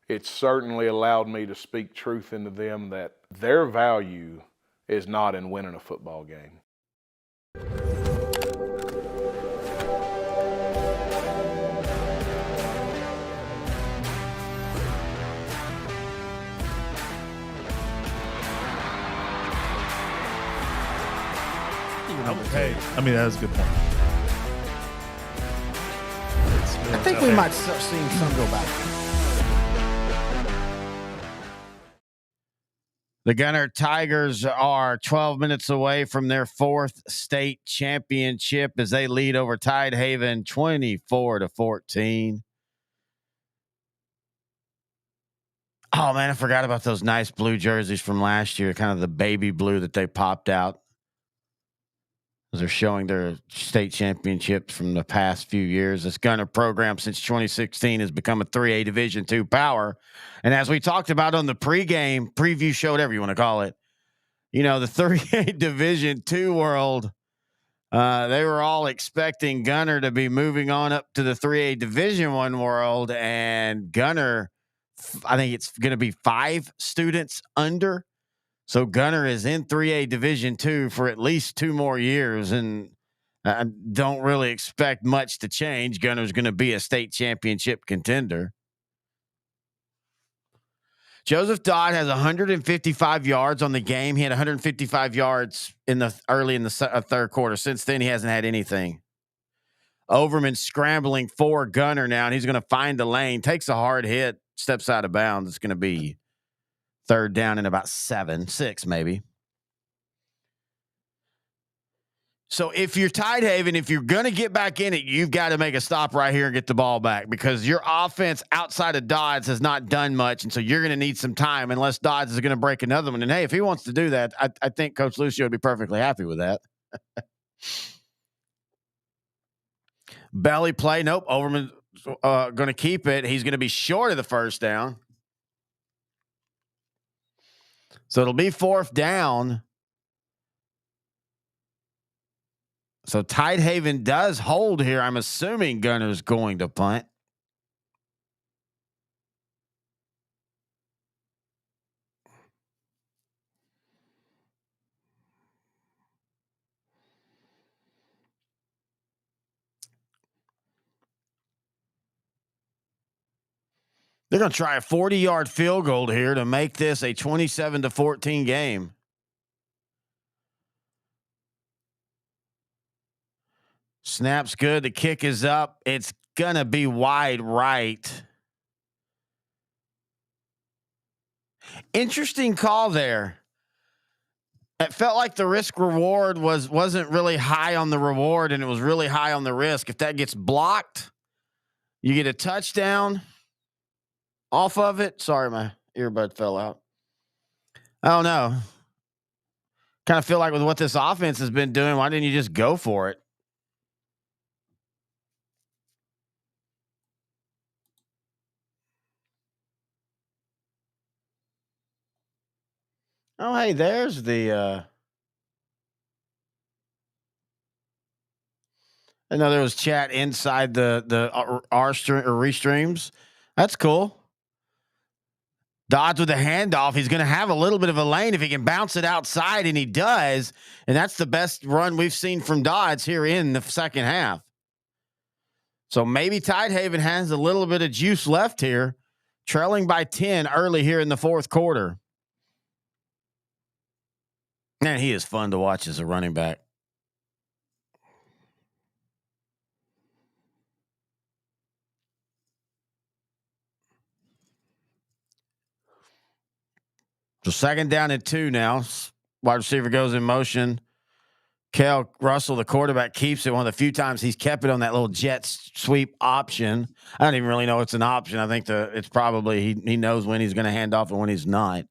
It certainly allowed me to speak truth into them that their value is not in winning a football game. Hey, I mean, that was a good point. I think we might start seeing some go back. The Gunter Tigers are 12 minutes away from their 4th state championship as they lead over Tidehaven 24-14. Oh man, I forgot about those nice blue jerseys from last year, kind of the baby blue that they popped out. They're showing their state championships from the past few years. This Gunter program since 2016 has become a 3A Division II power. And as we talked about on the pregame preview show, whatever you want to call it, the 3A Division II world, they were all expecting Gunter to be moving on up to the 3A Division I world. And Gunter, I think it's going to be 5 students under. So Gunter is in 3A Division II for at least 2 more years, and I don't really expect much to change. Gunter's going to be a state championship contender. Joseph Dodd has 155 yards on the game. He had 155 yards early in the third quarter. Since then, he hasn't had anything. Overman scrambling for Gunter now, and he's going to find the lane. Takes a hard hit, steps out of bounds. It's going to be third down in about 6 maybe. So if you're Tidehaven, if you're going to get back in it, you've got to make a stop right here and get the ball back, because your offense outside of Dodds has not done much. And so you're going to need some time unless Dodds is going to break another one. And hey, if he wants to do that, I think Coach Lucio would be perfectly happy with that. Belly play. Nope. Overman going to keep it. He's going to be short of the first down. So it'll be 4th down. So Tidehaven does hold here. I'm assuming Gunter's going to punt. They're going to try a 40-yard field goal here to make this a 27-14 game. Snap's good. The kick is up. It's going to be wide right. Interesting call there. It felt like the risk reward wasn't really high on the reward, and it was really high on the risk. If that gets blocked, you get a touchdown off of it. Sorry, my earbud fell out. I don't know. Kind of feel like with what this offense has been doing, why didn't you just go for it? Oh, hey, there's the I know there was chat inside the R stream or restreams. That's cool. Dodds with a handoff. He's going to have a little bit of a lane if he can bounce it outside, and he does. And that's the best run we've seen from Dodds here in the second half. So maybe Tidehaven has a little bit of juice left here, trailing by 10 early here in the fourth quarter. Man, he is fun to watch as a running back. So 2nd down and 2 now. Wide receiver goes in motion. Kel Russell, the quarterback, keeps it. One of the few times he's kept it on that little jet sweep option. I don't even really know it's an option. I think it's probably he knows when he's going to hand off and when he's not.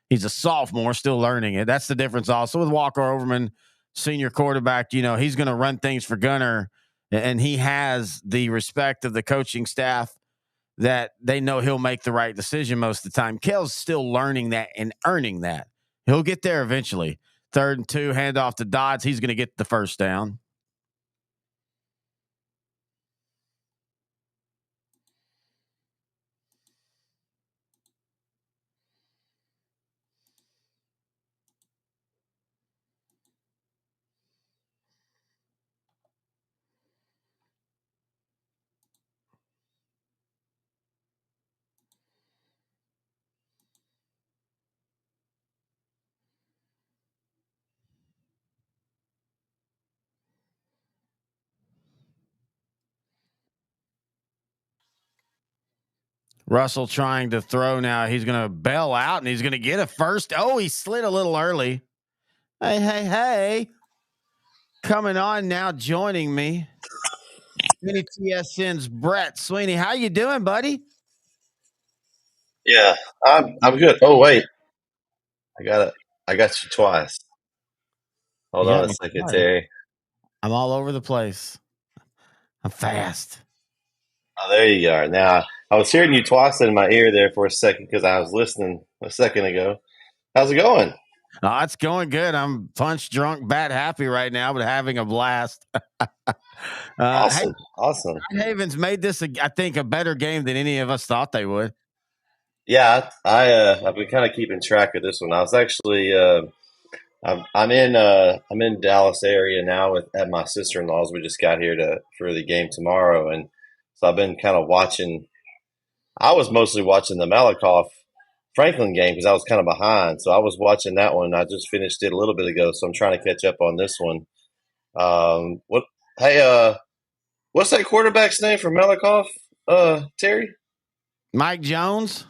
He's a sophomore, still learning it. That's the difference also with Walker Overman, senior quarterback. You know, he's going to run things for Gunter, and he has the respect of the coaching staff that they know he'll make the right decision most of the time. Kel's still learning that and earning that. He'll get there eventually. 3rd and 2, handoff to Dodds. He's going to get the first down. Russell trying to throw now. He's going to bail out, and he's going to get a first. Oh, he slid a little early. Hey. Coming on now, joining me, Sweeney TSN's Brett. Sweeney, how you doing, buddy? Yeah, I'm good. Oh wait, I got you twice. Hold on a second, Terry. I'm all over the place. I'm fast. Oh, there you are. Now I was hearing you twice in my ear there for a second because I was listening a second ago. How's it going? Oh, it's going good. I'm punch drunk, bat happy right now, but having a blast. Awesome. Havens made this, I think, a better game than any of us thought they would. Yeah, I've been kind of keeping track of this one. I was actually I'm in Dallas area now at my sister-in-law's. We just got here for the game tomorrow, and so I've been kind of watching. I was mostly watching the Malakoff Franklin game because I was kind of behind. So I was watching that one. I just finished it a little bit ago, so I'm trying to catch up on this one. What's that quarterback's name for Malakoff, Terry? Mike Jones.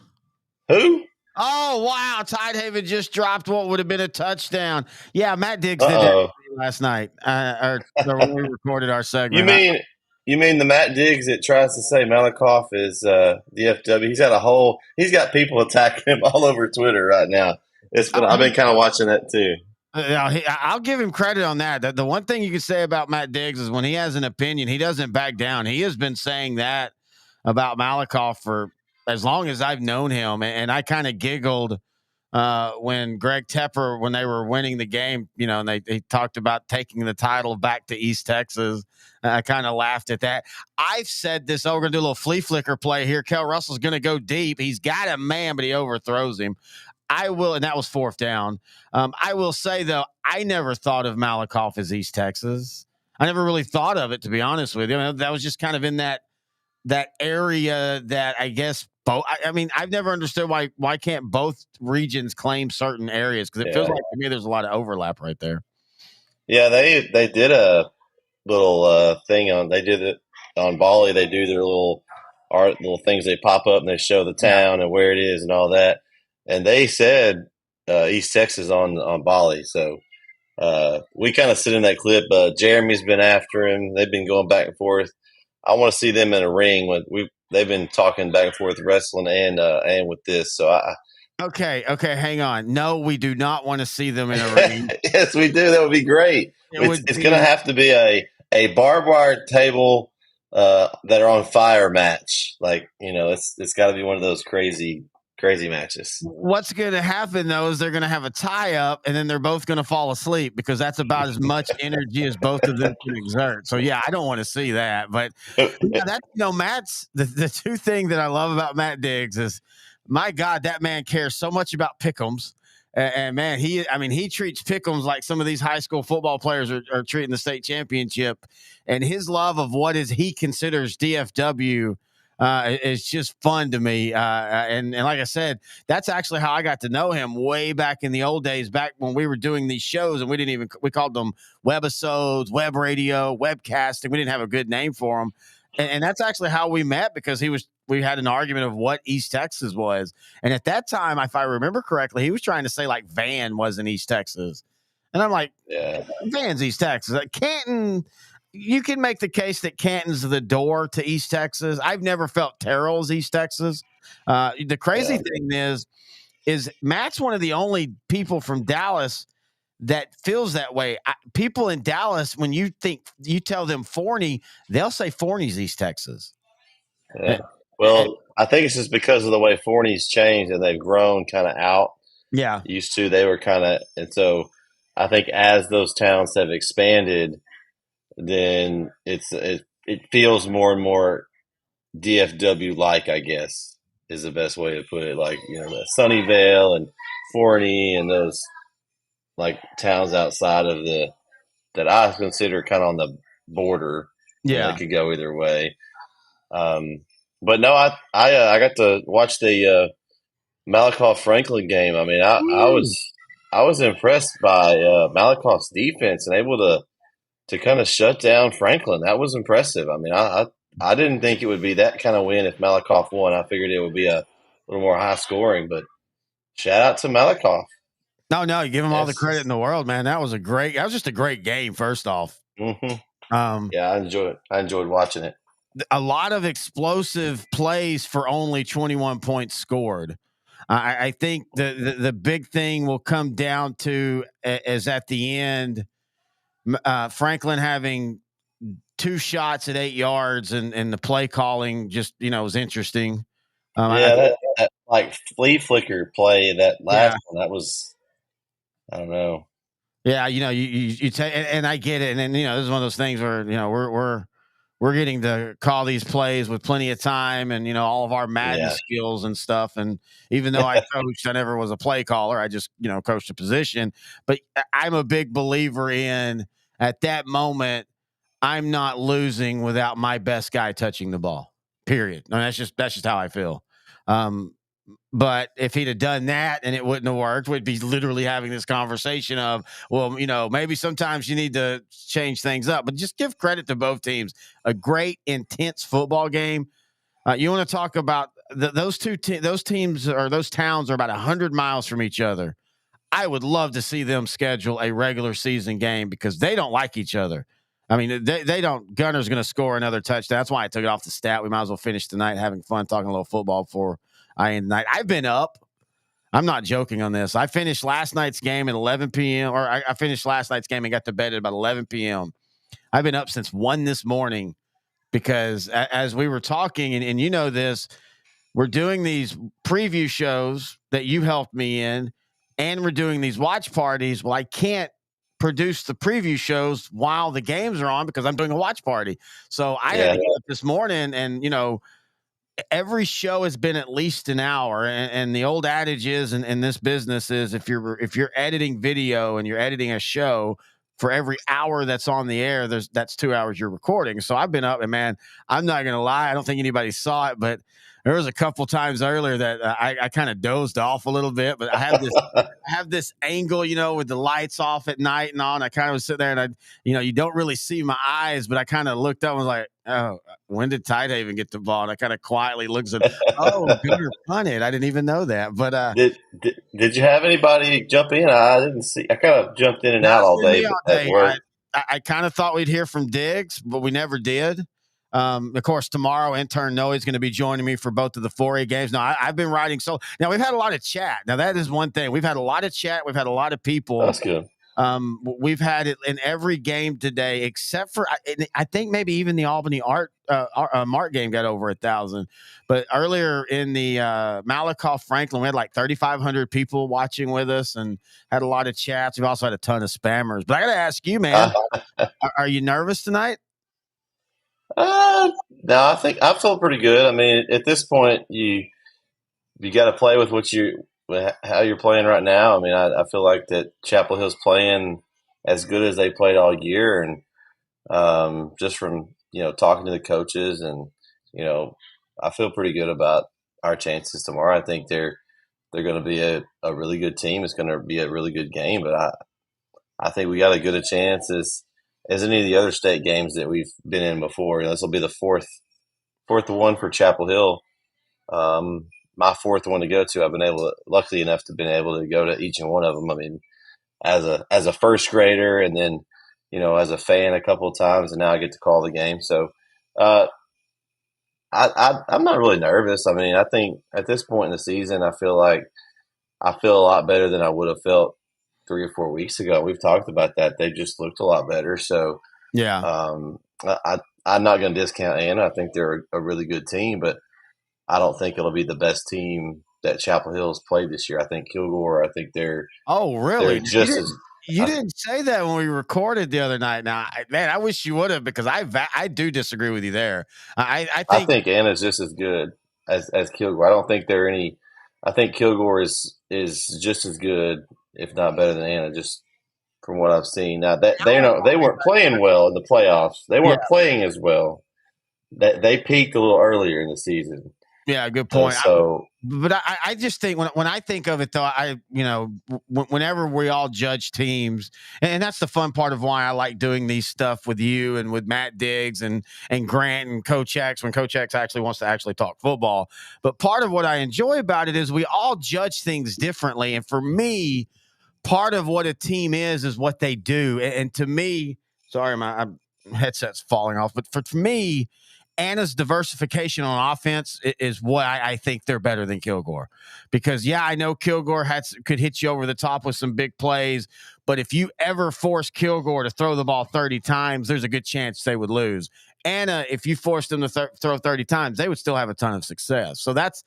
Who? Oh, wow. Tidehaven just dropped what would have been a touchdown. Yeah, Matt Diggs did that last night, or when we recorded our segment. You mean the Matt Diggs that tries to say Malakoff is DFW? He's got people attacking him all over Twitter right now. I've been kind of watching that too. I'll give him credit on that. The one thing you can say about Matt Diggs is when he has an opinion, he doesn't back down. He has been saying that about Malakoff for as long as I've known him, and I kind of giggled when Greg Tepper, when they were winning the game, and they talked about taking the title back to East Texas. I kind of laughed at that. I've said this. We're going to do a little flea flicker play here. Kel Russell's going to go deep. He's got a man, but he overthrows him. I will, and that was 4th down. I will say, though, I never thought of Malakoff as East Texas. I never really thought of it, to be honest with you. That was just kind of in that area that I guess both. I mean, I've never understood why can't both regions claim certain areas, because it feels like to me there's a lot of overlap right there. Yeah, they did a little thing on. They did it on Bali. They do their little things. They pop up and they show the town and where it is and all that. And they said East Texas on Bali. So we kind of sit in that clip. Jeremy's been after him. They've been going back and forth. I want to see them in a ring. They've been talking back and forth, wrestling and with this. So Okay, hang on. No, we do not want to see them in a ring. Yes, we do. That would be great. It's going to have to be a barbed wire table that are on fire match. It's got to be one of those crazy matches. What's going to happen, though, is they're going to have a tie-up, and then they're both going to fall asleep, because that's about as much energy as both of them can exert. So, yeah, I don't want to see that. But Matt's the two thing that I love about Matt Diggs is, my God, that man cares so much about pick'ems. And man, he treats pick'ems like some of these high school football players are treating the state championship. And his love of he considers DFW is just fun to me. And like I said, that's actually how I got to know him way back in the old days, back when we were doing these shows, and we called them webisodes, web radio, webcasting. We didn't have a good name for them. And that's actually how we met, because we had an argument of what East Texas was. And at that time, if I remember correctly, he was trying to say Van wasn't East Texas. And I'm like, Van's East Texas. Canton, you can make the case that Canton's the door to East Texas. I've never felt Terrell's East Texas. The crazy thing is Matt's one of the only people from Dallas that feels that way. People in Dallas, when you tell them Forney, they'll say Forney's East Texas. Yeah. Well, I think it's just because of the way Forney's changed and they've grown kind of out. Yeah. Used to, they were kind of, and so I think as those towns have expanded, then it feels more and more DFW like, I guess, is the best way to put it. Sunnyvale and Forney and those towns outside of that I consider kind of on the border. Yeah. It could go either way. But no, I got to watch the Malakoff Franklin game. I mean, I was impressed by Malakoff's defense and able to kind of shut down Franklin. That was impressive. I mean, I didn't think it would be that kind of win if Malakoff won. I figured it would be a little more high scoring, but shout out to Malakoff. No, you give him all the credit in the world, man. That was just a great game, first off. Mm-hmm. Yeah, I enjoyed watching it. A lot of explosive plays for only 21 points scored. I think the big thing will come down to is at the end, Franklin having 2 shots at 8 yards, and the play calling just was interesting. That flea flicker play, that last one, that was, I don't know. Yeah, you take, and I get it, and then this is one of those things where we're getting to call these plays with plenty of time, and all of our Madden skills and stuff. And even though I coached, I never was a play caller. I just coached a position. But I'm a big believer in, at that moment, I'm not losing without my best guy touching the ball. Period. I mean, that's just how I feel. But if he'd have done that and it wouldn't have worked, we'd be literally having this conversation of, well, maybe sometimes you need to change things up. But just give credit to both teams. A great, intense football game. You want to talk about those teams, or those towns are about 100 miles from each other. I would love to see them schedule a regular season game because they don't like each other. I mean, they don't. Gunter's going to score another touchdown. That's why I took it off the stat. We might as well finish tonight having fun talking a little football before I end the night. I've been up. I'm not joking on this. I finished last night's game at 11 p.m. or I finished last night's game and got to bed at about 11 p.m. I've been up since 1 this morning because as we were talking, and you know this, we're doing these preview shows that you helped me in, and we're doing these watch parties. Well, I can't produce the preview shows while the games are on because I'm doing a watch party. So I had to get up this morning, and every show has been at least an hour. And the old adage is in this business is if you're editing video and you're editing a show, for every hour that's on the air, that's 2 hours you're recording. So I've been up, and man, I'm not going to lie. I don't think anybody saw it, but there was a couple times earlier that I kind of dozed off a little bit, but I have this angle, with the lights off at night and on. I kind of was sitting there, and you don't really see my eyes, but I kind of looked up and was like, oh, when did Tidehaven get the ball? And I kind of quietly looked at, Gunter punted. I didn't even know that. But did you have anybody jump in? I didn't see. I kind of jumped in and out all day. I kind of thought we'd hear from Diggs, but we never did. Of course, tomorrow, intern Noah's going to be joining me for both of the 4A games. Now, I've been writing. So now we've had a lot of chat. Now, that is one thing. We've had a lot of chat. We've had a lot of people. That's good. We've had it in every game today, except for I think maybe even the Albany Mart game got over 1,000. But earlier in the Malakoff Franklin, we had like 3,500 people watching with us and had a lot of chats. We've also had a ton of spammers. But I got to ask you, man, are you nervous tonight? No, I think I feel pretty good. I mean, at this point, you got to play with how you're playing right now. I mean, I feel like that Chapel Hill's playing as good as they played all year, and just from talking to the coaches, and I feel pretty good about our chances tomorrow. I think they're going to be a really good team. It's going to be a really good game, but I think we got as good a chance as any of the other state games that we've been in before. This will be the fourth one for Chapel Hill. My fourth one to go to. I've been lucky enough to been able to go to each and one of them. I mean, as a first grader, and then as a fan a couple of times, and now I get to call the game. So I'm not really nervous. I mean, I think at this point in the season, I feel a lot better than I would have felt 3 or 4 weeks ago. We've talked about that. They just looked a lot better. So yeah, I'm not going to discount Anna. I think they're a really good team, but I don't think it'll be the best team that Chapel Hill's played this year. I think Kilgore. I think they're. Oh, really? They're you didn't say that when we recorded the other night. Now, man, I wish you would have, because I do disagree with you there. I think Anna's just as good as Kilgore. I don't think they're any. I think Kilgore is just as good, if not better than Anna, just from what I've seen. Now that they weren't playing well in the playoffs. They weren't playing as well. They peaked a little earlier in the season. Yeah, good point. But I just think when I think of it, though, whenever we all judge teams, and that's the fun part of why I like doing these stuff with you and with Matt Diggs and Grant and Coach X, when Coach X actually wants to actually talk football. But part of what I enjoy about it is we all judge things differently. And for me, part of what a team is what they do. And to me, sorry, my headset's falling off, but for me, Anna's diversification on offense is what I think they're better than Kilgore. Because, I know Kilgore could hit you over the top with some big plays, but if you ever force Kilgore to throw the ball 30 times, there's a good chance they would lose. Anna, if you forced them to throw 30 times, they would still have a ton of success. So that's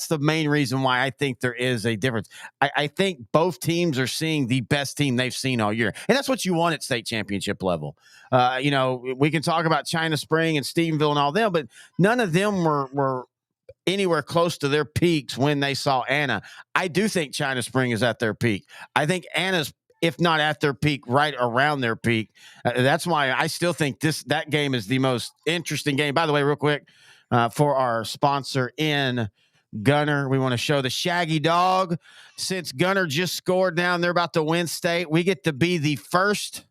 the main reason why I think there is a difference. I think both teams are seeing the best team they've seen all year. And that's what you want at state championship level. We can talk about China Spring and Stephenville and all them, but none of them were anywhere close to their peaks when they saw Anna. I do think China Spring is at their peak. I think Anna's, if not at their peak, right around their peak. That's why I still think that game is the most interesting game. By the way, real quick, for our sponsor in Gunter, we want to show the Shaggy Dog. Since Gunter just scored down, they're about to win state. We get to be the first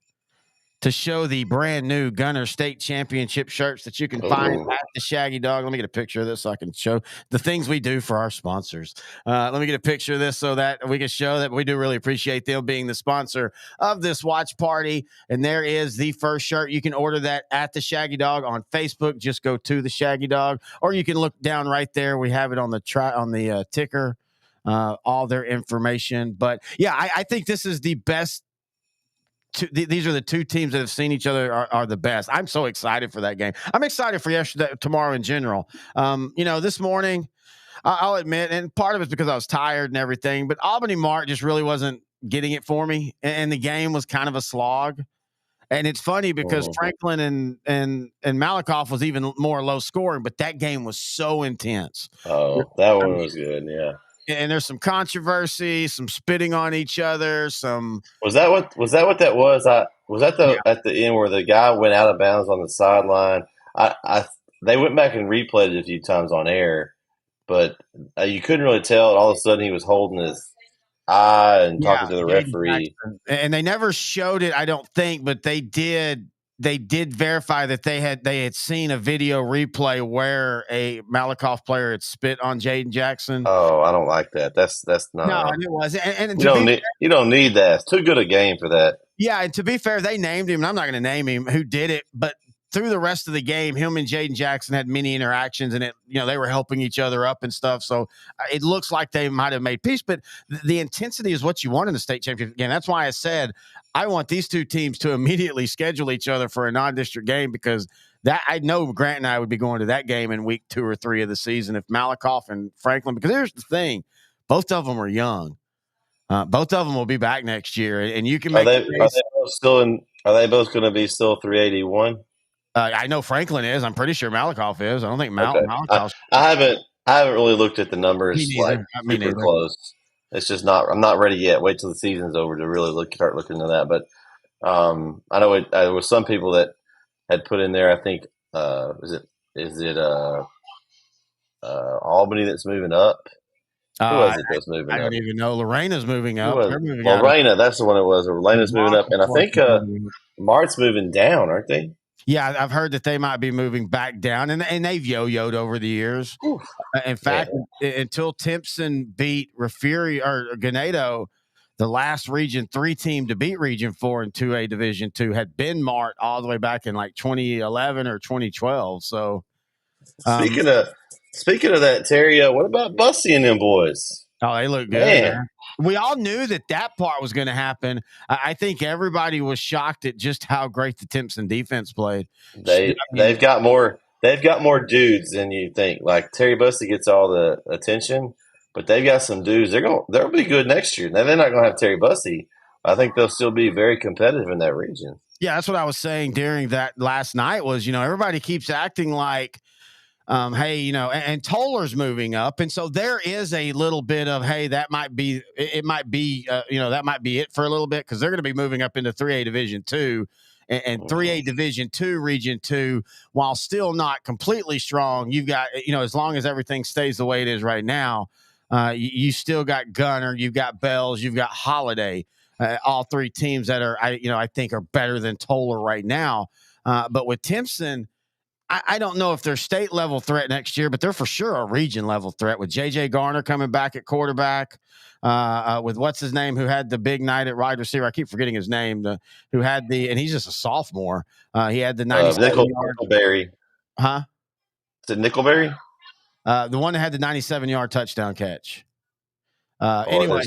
to show the brand new Gunter State Championship shirts that you can find at the Shaggy Dog. Let me get a picture of this so I can show the things we do for our sponsors. Let me get a picture of this so that we can show that we do really appreciate them being the sponsor of this watch party. And there is the first shirt. You can order that at the Shaggy Dog on Facebook. Just go to the Shaggy Dog, or you can look down right there. We have it on the ticker, all their information. But yeah, I think this is the best. These are the two teams that have seen each other are the best. I'm so excited for that game. I'm excited for tomorrow in general. This morning, I'll admit, and part of it's because I was tired and everything, but Albany Mart just really wasn't getting it for me, and the game was kind of a slog. And it's funny because Franklin and Malakoff was even more low scoring, but that game was so intense. Oh, that one was good, yeah. And there's some controversy, some spitting on each other. Was that what that was? Was that at the end where the guy went out of bounds on the sideline? They went back and replayed it a few times on air, but you couldn't really tell. All of a sudden, he was holding his eye and talking to the referee. And they never showed it, I don't think, but they did verify that they had seen a video replay where a Malakoff player had spit on Jaden Jackson. Oh, I don't like that. That's not. No, it was. And you don't need that. It's too good a game for that. Yeah, and to be fair, they named him, and I'm not going to name him who did it, but through the rest of the game, him and Jaden Jackson had many interactions, and they were helping each other up and stuff. So it looks like they might have made peace, but the intensity is what you want in the state championship game. That's why I said I want these two teams to immediately schedule each other for a non-district game, because that I know Grant and I would be going to that game in week 2 or 3 of the season if Malakoff and Franklin, because here's the thing, both of them are young. Both of them will be back next year, and you can make. Are they both going to be still 381? I know Franklin is. I'm pretty sure Malakoff is. I don't think Malakoff. I haven't really looked at the numbers super close. It's just not. I'm not ready yet. Wait till the season's over to really start looking into that. But I know there was some people that had put in there. I think is it Albany that's moving up? Who is it that's moving up? I don't even know. Lorena's moving up. Lorena, that's the one it was. Lorena's moving up, and I think Mart's moving down, aren't they? Yeah, I've heard that they might be moving back down, and they've yo-yoed over the years. In fact, until Timpson beat Refugio or Ganado, the last Region 3 team to beat Region 4 in 2A Division 2 had been Mart all the way back in like 2011 or 2012. So, speaking of that, Terry, what about Bussy and them boys? Oh, they look good. Man. We all knew that part was going to happen. I think everybody was shocked at just how great the Timpson defense played. They've got more dudes than you think. Like Terry Bussy gets all the attention, but they've got some dudes. They'll be good next year. Now they're not going to have Terry Bussy. I think they'll still be very competitive in that region. Yeah, that's what I was saying during that last night. Was everybody keeps acting like. Hey, and Toller's moving up. And so there is a little bit of, hey, that might be it for a little bit, because they're going to be moving up into 3A Division 2 and 3A Division 2, Region 2, while still not completely strong. You've got, as long as everything stays the way it is right now, you still got Gunter, you've got Bells, you've got Holiday, all three teams that are, I think are better than Toller right now. But with Timpson, I don't know if they're state level threat next year, but they're for sure a region level threat with JJ Garner coming back at quarterback, with what's his name, who had the big night at wide receiver. I keep forgetting his name, and he's just a sophomore. He had the 97-yard. Huh? Is it Nickelberry? The one that had the 97-yard touchdown catch. Anyway,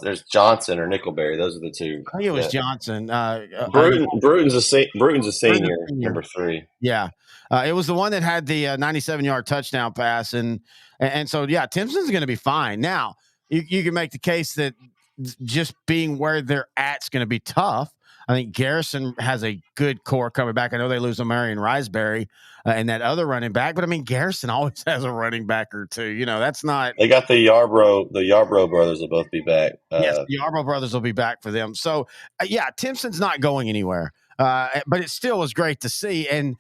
there's Johnson or Nickelberry. Those are the two. I think it was Johnson. Bruton's a senior, number 3. Yeah. It was the one that had the 97-yard touchdown pass. And so, yeah, Timpson's going to be fine. Now, you can make the case that just being where they're at is going to be tough. I think Garrison has a good core coming back. I know they lose a Marion Riseberry and that other running back, but I mean, Garrison always has a running back or two. That's not. They got the Yarbrough brothers will both be back. Yes, the Yarbrough brothers will be back for them. So, yeah, Timpson's not going anywhere, but it still was great to see. And,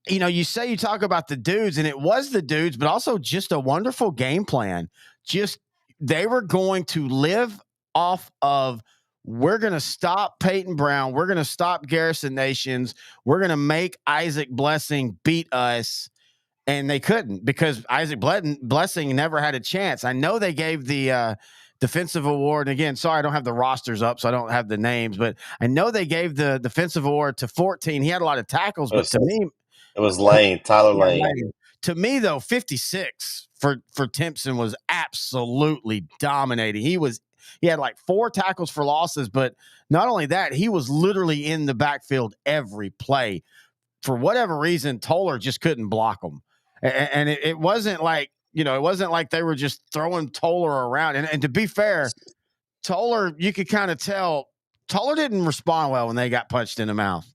you talk about the dudes, and it was the dudes, but also just a wonderful game plan. Just they were going to live off of we're going to stop Peyton Brown. We're going to stop Garrison Nations. We're going to make Isaac Blessing beat us. And they couldn't, because Isaac Blessing never had a chance. I know they gave the defensive award. And again, sorry, I don't have the rosters up, so I don't have the names, but I know they gave the defensive award to 14. He had a lot of tackles, but to me, it was Lane, Tyler Lane. To me, though, 56 for Timpson was absolutely dominating. He had like 4 tackles for losses, but not only that, he was literally in the backfield every play. For whatever reason, Toller just couldn't block him. And it wasn't like, it wasn't like they were just throwing Toller around. And to be fair, Toller, you could kind of tell Toller didn't respond well when they got punched in the mouth.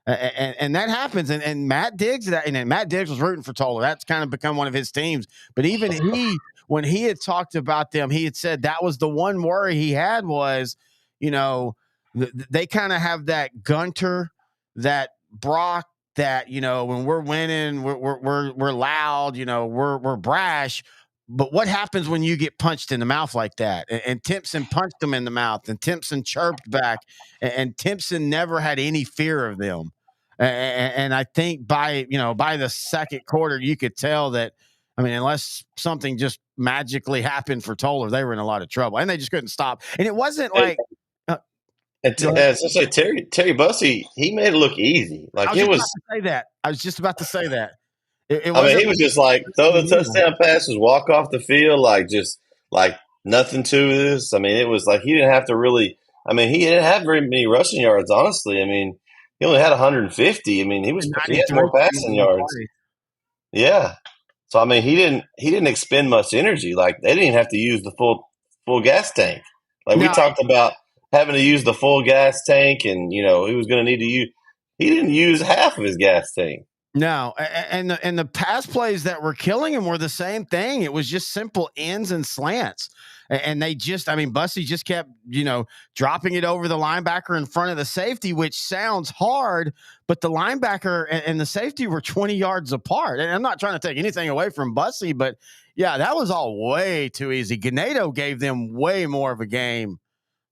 And that happens. And Matt Diggs, Matt Diggs was rooting for Toller. That's kind of become one of his teams. But even when he had talked about them, he had said that was the one worry he had was, they kind of have that Gunter, that Brock, that, when we're winning, we're loud, we're brash. But what happens when you get punched in the mouth like that? And Timpson punched him in the mouth, and Timpson chirped back, and Timpson never had any fear of them. And I think by the second quarter, you could tell that, unless something just magically happened for Toller, they were in a lot of trouble, and they just couldn't stop. And it wasn't like, as I say, Terry Bussey, he made it look easy. Like I was just about to say that. He was just like, throw the touchdown passes, walk off the field, just nothing to this. It was like he didn't have to really. He didn't have very many rushing yards, honestly. He only had 150. He had more passing yards. Yeah. So he didn't expend much energy. Like, they didn't have to use the full gas tank. Like, we talked about having to use the full gas tank, and he was going to need to use. He didn't use half of his gas tank. No, and the pass plays that were killing him were the same thing. It was just simple ends and slants. And they just, Bussey just kept, dropping it over the linebacker in front of the safety, which sounds hard, but the linebacker and the safety were 20 yards apart. And I'm not trying to take anything away from Bussey, but yeah, that was all way too easy. Ganado gave them way more of a game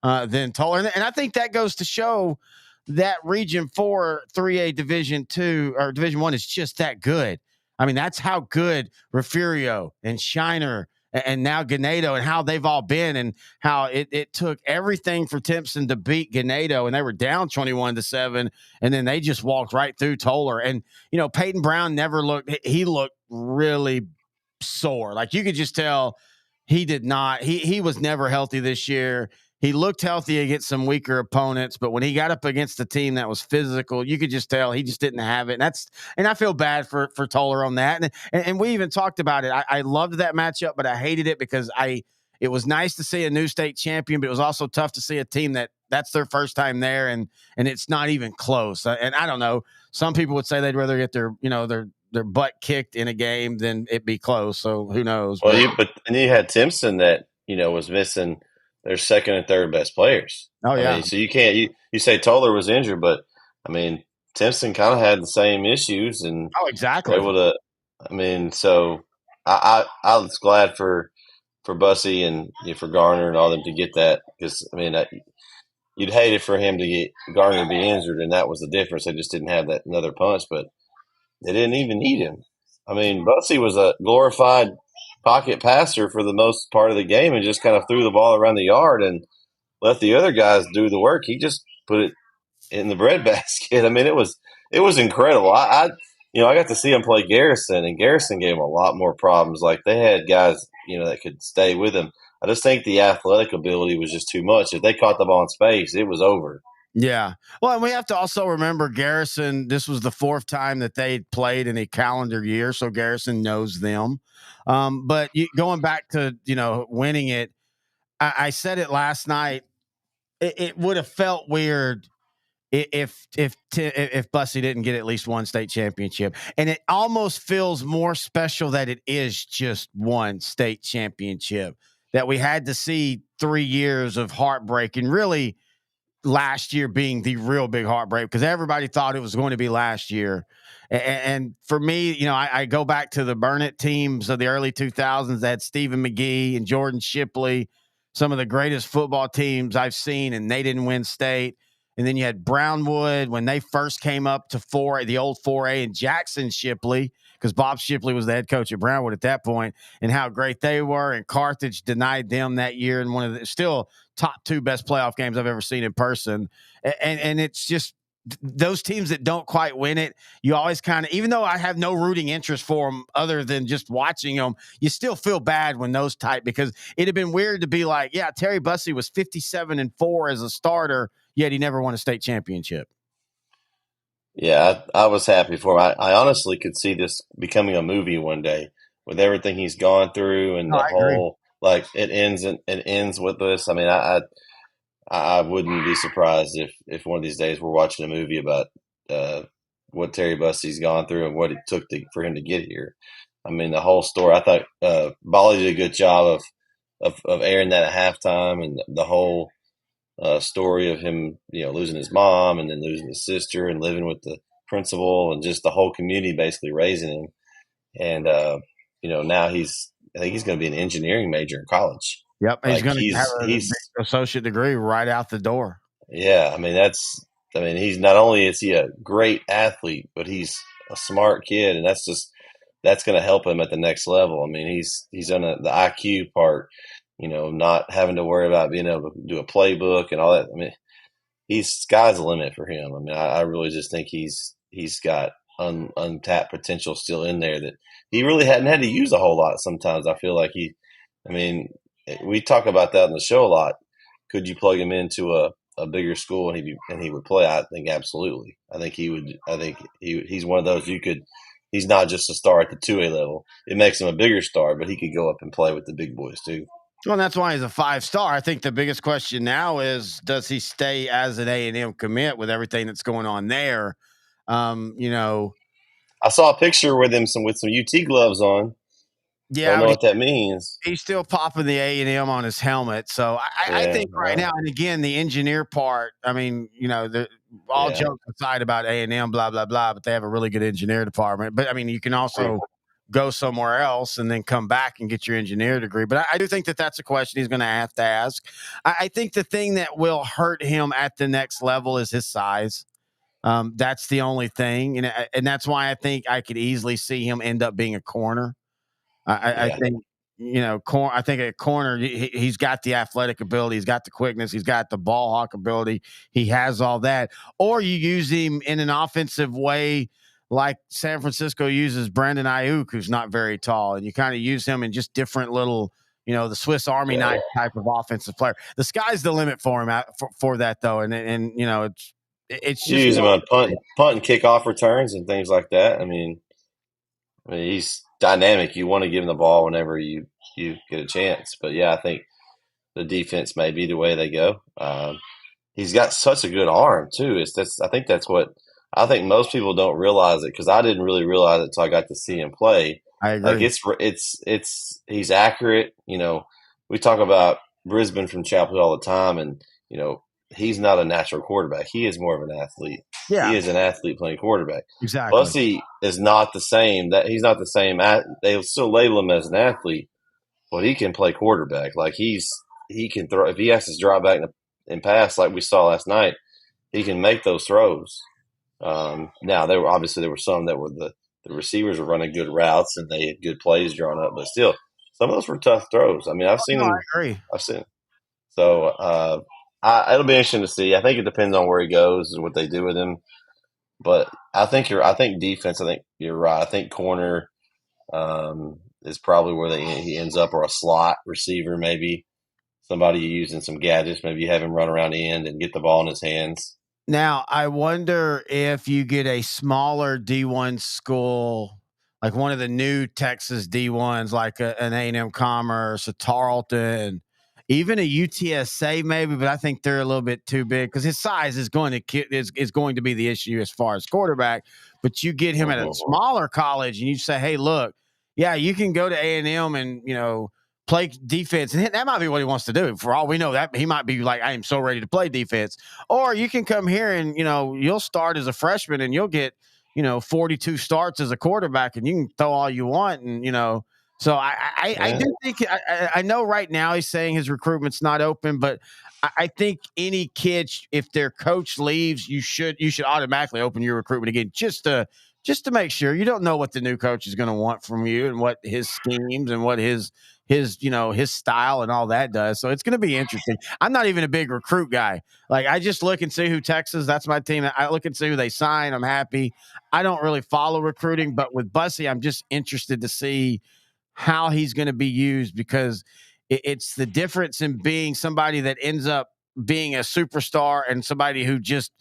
than Toller. And I think that goes to show that Region 4, 3A Division 2 or Division 1 is just that good. That's how good Refugio and Shiner and now Ganado and how they've all been, and how it took everything for Timpson to beat Ganado, and they were down 21-7, and then they just walked right through Toller. And, Peyton Brown he looked really sore. Like, you could just tell he did not, he was never healthy this year. He looked healthy against some weaker opponents, but when he got up against a team that was physical, you could just tell he just didn't have it. And I feel bad for Toller on that. And we even talked about it. I loved that matchup, but I hated it because it was nice to see a new state champion, but it was also tough to see a team that's their first time there, and it's not even close. And I don't know. Some people would say they'd rather get their butt kicked in a game than it be close. So who knows? Well, and you had Timpson that was missing their second and third best players. Oh, yeah. So you can't you say Toller was injured, but Timpson kind of had the same issues, and exactly able to. So I was glad for Bussey and for Garner and all them to get that, because you'd hate it for him to get Garner to be injured, and that was the difference. They just didn't have that another punch, but they didn't even need him. Bussey was a glorified pocket passer for the most part of the game, and just kind of threw the ball around the yard and let the other guys do the work. He just put it in the breadbasket. It was incredible. I got to see him play Garrison, and Garrison gave him a lot more problems. Like, they had guys, that could stay with him. I just think the athletic ability was just too much. If they caught the ball in space, it was over. Yeah. Well, and we have to also remember Garrison, this was the 4th time that they played in a calendar year, so Garrison knows them. But going back to, winning it, I said it last night, it would have felt weird if Bussey didn't get at least one state championship. And it almost feels more special that it is just one state championship, that we had to see 3 years of heartbreak, and really last year being the real big heartbreak, because everybody thought it was going to be last year. And for me, I go back to the Burnett teams of the early 2000s that had Stephen McGee and Jordan Shipley, some of the greatest football teams I've seen, and they didn't win state. And then you had Brownwood when they first came up to the old 4A, and Jackson Shipley, because Bob Shipley was the head coach at Brownwood at that point, and how great they were. And Carthage denied them that year in one of the still top 2 best playoff games I've ever seen in person. And it's just those teams that don't quite win it, you always kind of, even though I have no rooting interest for them other than just watching them, you still feel bad when those type, because it'd have been weird to be like, yeah, Terry Bussey was 57-4 as a starter, yet he never won a state championship. Yeah, I was happy for him. I honestly could see this becoming a movie one day with everything he's gone through and the whole, like, it ends with this. I mean, I wouldn't be surprised if one of these days we're watching a movie about what Terry Bussey's gone through and what it took for him to get here. I mean, the whole story. I thought Bolly did a good job of airing that at halftime, and the whole story of him, losing his mom and then losing his sister and living with the principal and just the whole community basically raising him. And now I think he's going to be an engineering major in college. Yep, he's going to have an associate degree right out the door. Yeah, I mean he's not only is he a great athlete, but he's a smart kid, and that's going to help him at the next level. I mean, he's on the IQ part, not having to worry about being able to do a playbook and all that. I mean, sky's the limit for him. I mean, I really just think he's got untapped potential still in there that he really hadn't had to use a whole lot. Sometimes I feel like we talk about that on the show a lot. Could you plug him into a bigger school and he would play? I think absolutely. I think he would. I think he's one of those he's not just a star at the 2A level. It makes him a bigger star, but he could go up and play with the big boys too. Well, that's why he's a 5-star. I think the biggest question now is, does he stay as an A&M commit with everything that's going on there? I saw a picture with him with some UT gloves on. Yeah, I don't know what that means. He's still popping the A&M on his helmet. So I think right now, and again, the engineer part, I mean, jokes aside about A&M, blah, blah, blah, but they have a really good engineer department. But, I mean, you can also go somewhere else and then come back and get your engineer degree. But I do think that's a question he's going to have to ask. I think the thing that will hurt him at the next level is his size. That's the only thing. And that's why I think I could easily see him end up being a corner. I think, I think at corner, he's got the athletic ability. He's got the quickness. He's got the ball hawk ability. He has all that. Or you use him in an offensive way like San Francisco uses Brandon Ayuk, who's not very tall. And you kind of use him in just different little, the Swiss Army knife type of offensive player. The sky's the limit for him for that, though. And it's just. You use him on punt and kickoff returns and things like that. I mean, he's dynamic. You want to give him the ball whenever you get a chance. But yeah, I think the defense may be the way they go. He's got such a good arm too. I think that's what I think most people don't realize it, because I didn't really realize it until I got to see him play. I agree. Like he's accurate. We talk about Brisbane from Chapel all the time, and he's not a natural quarterback. He is more of an athlete. Yeah. He is an athlete playing quarterback. Exactly. Bussey is not the same. He's not the same. They'll still label him as an athlete, but he can play quarterback. Like he can throw. If he has to drop back and pass like we saw last night, he can make those throws. Now there were some that were the receivers were running good routes and they had good plays drawn up, but still some of those were tough throws. I mean, I've seen them. I agree. I've seen them. So it'll be interesting to see. I think it depends on where he goes and what they do with him. But I think defense. I think you're right. I think corner is probably where he ends up, or a slot receiver, maybe somebody using some gadgets. Maybe you have him run around the end and get the ball in his hands. Now, I wonder if you get a smaller D1 school, like one of the new Texas D1s, like an A&M Commerce, a Tarleton, even a UTSA maybe, but I think they're a little bit too big because his size is going to be the issue as far as quarterback. But you get him at a smaller college and you say, hey, look, yeah, you can go to A&M and, play defense. And that might be what he wants to do. For all we know, that he might be like, I am so ready to play defense. Or you can come here and, you'll start as a freshman and you'll get, 42 starts as a quarterback and you can throw all you want. And, So I do think I know right now he's saying his recruitment's not open, but I think any kid, if their coach leaves, you should automatically open your recruitment again just to make sure. You don't know what the new coach is going to want from you and what his schemes and what his his style and all that does. So it's going to be interesting. I'm not even a big recruit guy. Like I just look and see who Texas. That's my team. I look and see who they sign. I'm happy. I don't really follow recruiting, but with Bussey, I'm just interested to see how he's going to be used because it's the difference in being somebody that ends up being a superstar and somebody who just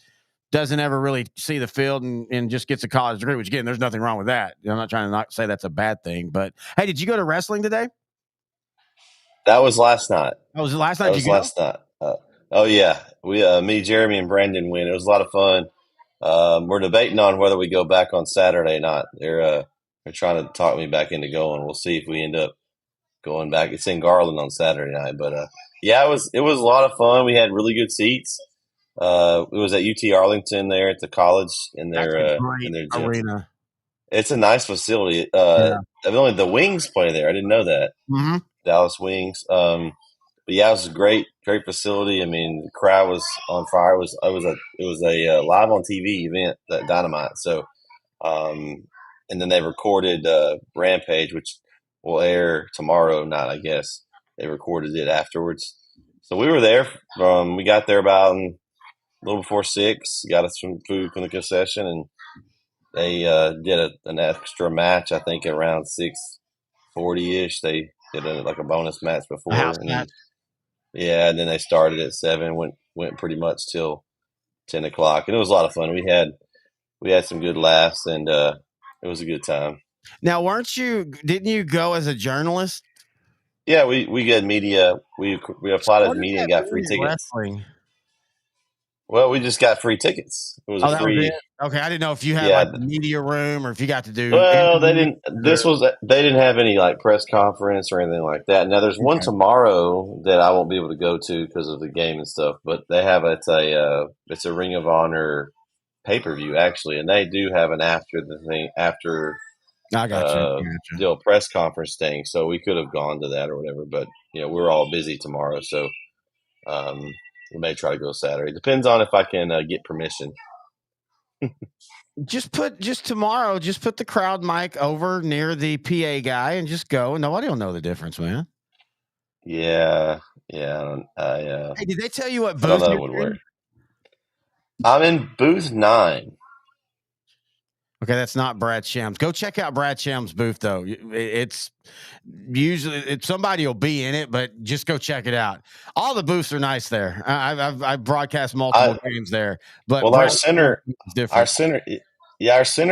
doesn't ever really see the field and just gets a college degree, which again, there's nothing wrong with that. I'm not trying to not say that's a bad thing, but hey, did you go to wrestling today? That was last night. Oh, was it last night? That was last night. Oh yeah, we me, Jeremy, and Brandon went. It was a lot of fun. We're debating on whether we go back on Saturday or not. They're trying to talk me back into going. We'll see if we end up going back. It's in Garland on Saturday night, but yeah, it was a lot of fun. We had really good seats. It was at UT Arlington there at the college in their gym. Arena. It's a nice facility. Only the Wings play there. I didn't know that. Mm-hmm. Dallas Wings. But yeah, it was a great facility. I mean, the crowd was on fire. It was a live on TV event, that Dynamite. So, and then they recorded Rampage, which will air tomorrow night, I guess. They recorded it afterwards. So we were there we got there about a little before 6. Got us some food from the concession, and they did an extra match. I think around 6:40ish. They did a bonus match before. A house match. Yeah, and then they started at 7, went pretty much till 10 o'clock, and it was a lot of fun. We had some good laughs, and it was a good time. Now, didn't you go as a journalist? Yeah, we get media. We applied as media and got free tickets. Wrestling? Well, we just got free tickets. It was a free. Was it? Okay, I didn't know if you had a media room or if you got to do. Well, they didn't. They didn't have any press conference or anything like that. Now there's one tomorrow that I won't be able to go to because of the game and stuff. But they have it's a Ring of Honor pay-per-view actually, and they do have an after I got you. Press conference thing. So we could have gone to that or whatever, but we're all busy tomorrow, so we may try to go Saturday. Depends on if I can get permission. Just tomorrow, just put the crowd mic over near the PA guy and just go. Nobody will know the difference, man. Yeah. Hey, did they tell you what booth? I don't know that would work. I'm in booth 9. Okay, that's not Brad Shams. Go check out Brad Shams' booth, though. It's usually somebody will be in it, but just go check it out. All the booths are nice there. I've broadcast multiple games there, but our center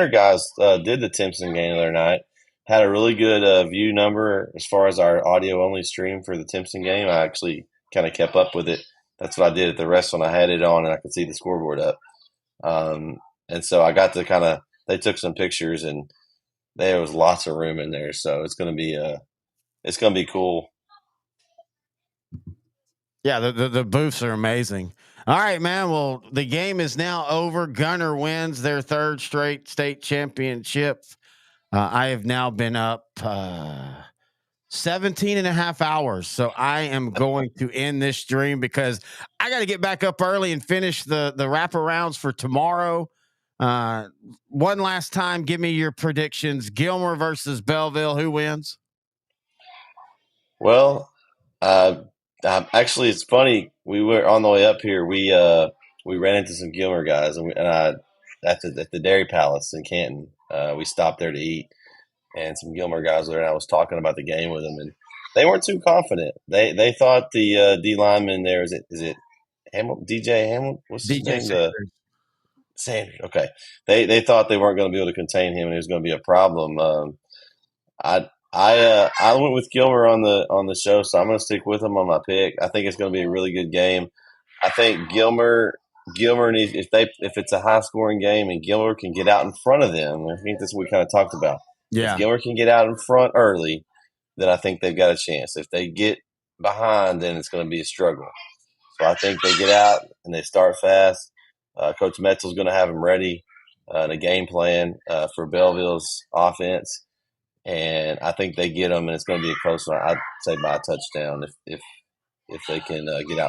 guys did the Timpson game the other night. Had a really good view number as far as our audio only stream for the Timpson game. I actually kind of kept up with it. That's what I did at the restaurant. I had it on and I could see the scoreboard up. And so I got to they took some pictures and there was lots of room in there. So it's going to be cool. Yeah. The booths are amazing. All right, man. Well, the game is now over. Gunter wins their 3rd straight state championship. I have now been up 17 and a half hours. So I am going to end this stream because I got to get back up early and finish the wraparounds for tomorrow. One last time, give me your predictions. Gilmer versus Belleville. Who wins? Well, actually, it's funny. We were on the way up here. We ran into some Gilmer guys, and at the Dairy Palace in Canton. We stopped there to eat, and some Gilmer guys there. And I was talking about the game with them, and they weren't too confident. They thought the D lineman there is it Hamilton, DJ Hamilton? What's his name? Sanders. Okay. They thought they weren't going to be able to contain him, and it was going to be a problem. I went with Gilmer on the show, so I'm going to stick with him on my pick. I think it's going to be a really good game. I think Gilmer needs, if it's a high scoring game and Gilmer can get out in front of them. I think that's what we kind of talked about. Yeah. If Gilmer can get out in front early, then I think they've got a chance. If they get behind, then it's going to be a struggle. So I think they get out and they start fast. Coach Metzel's going to have them ready and a game plan for Belleville's offense. and I think they get them, and it's going to be a close one. I'd say by a touchdown if they can get out.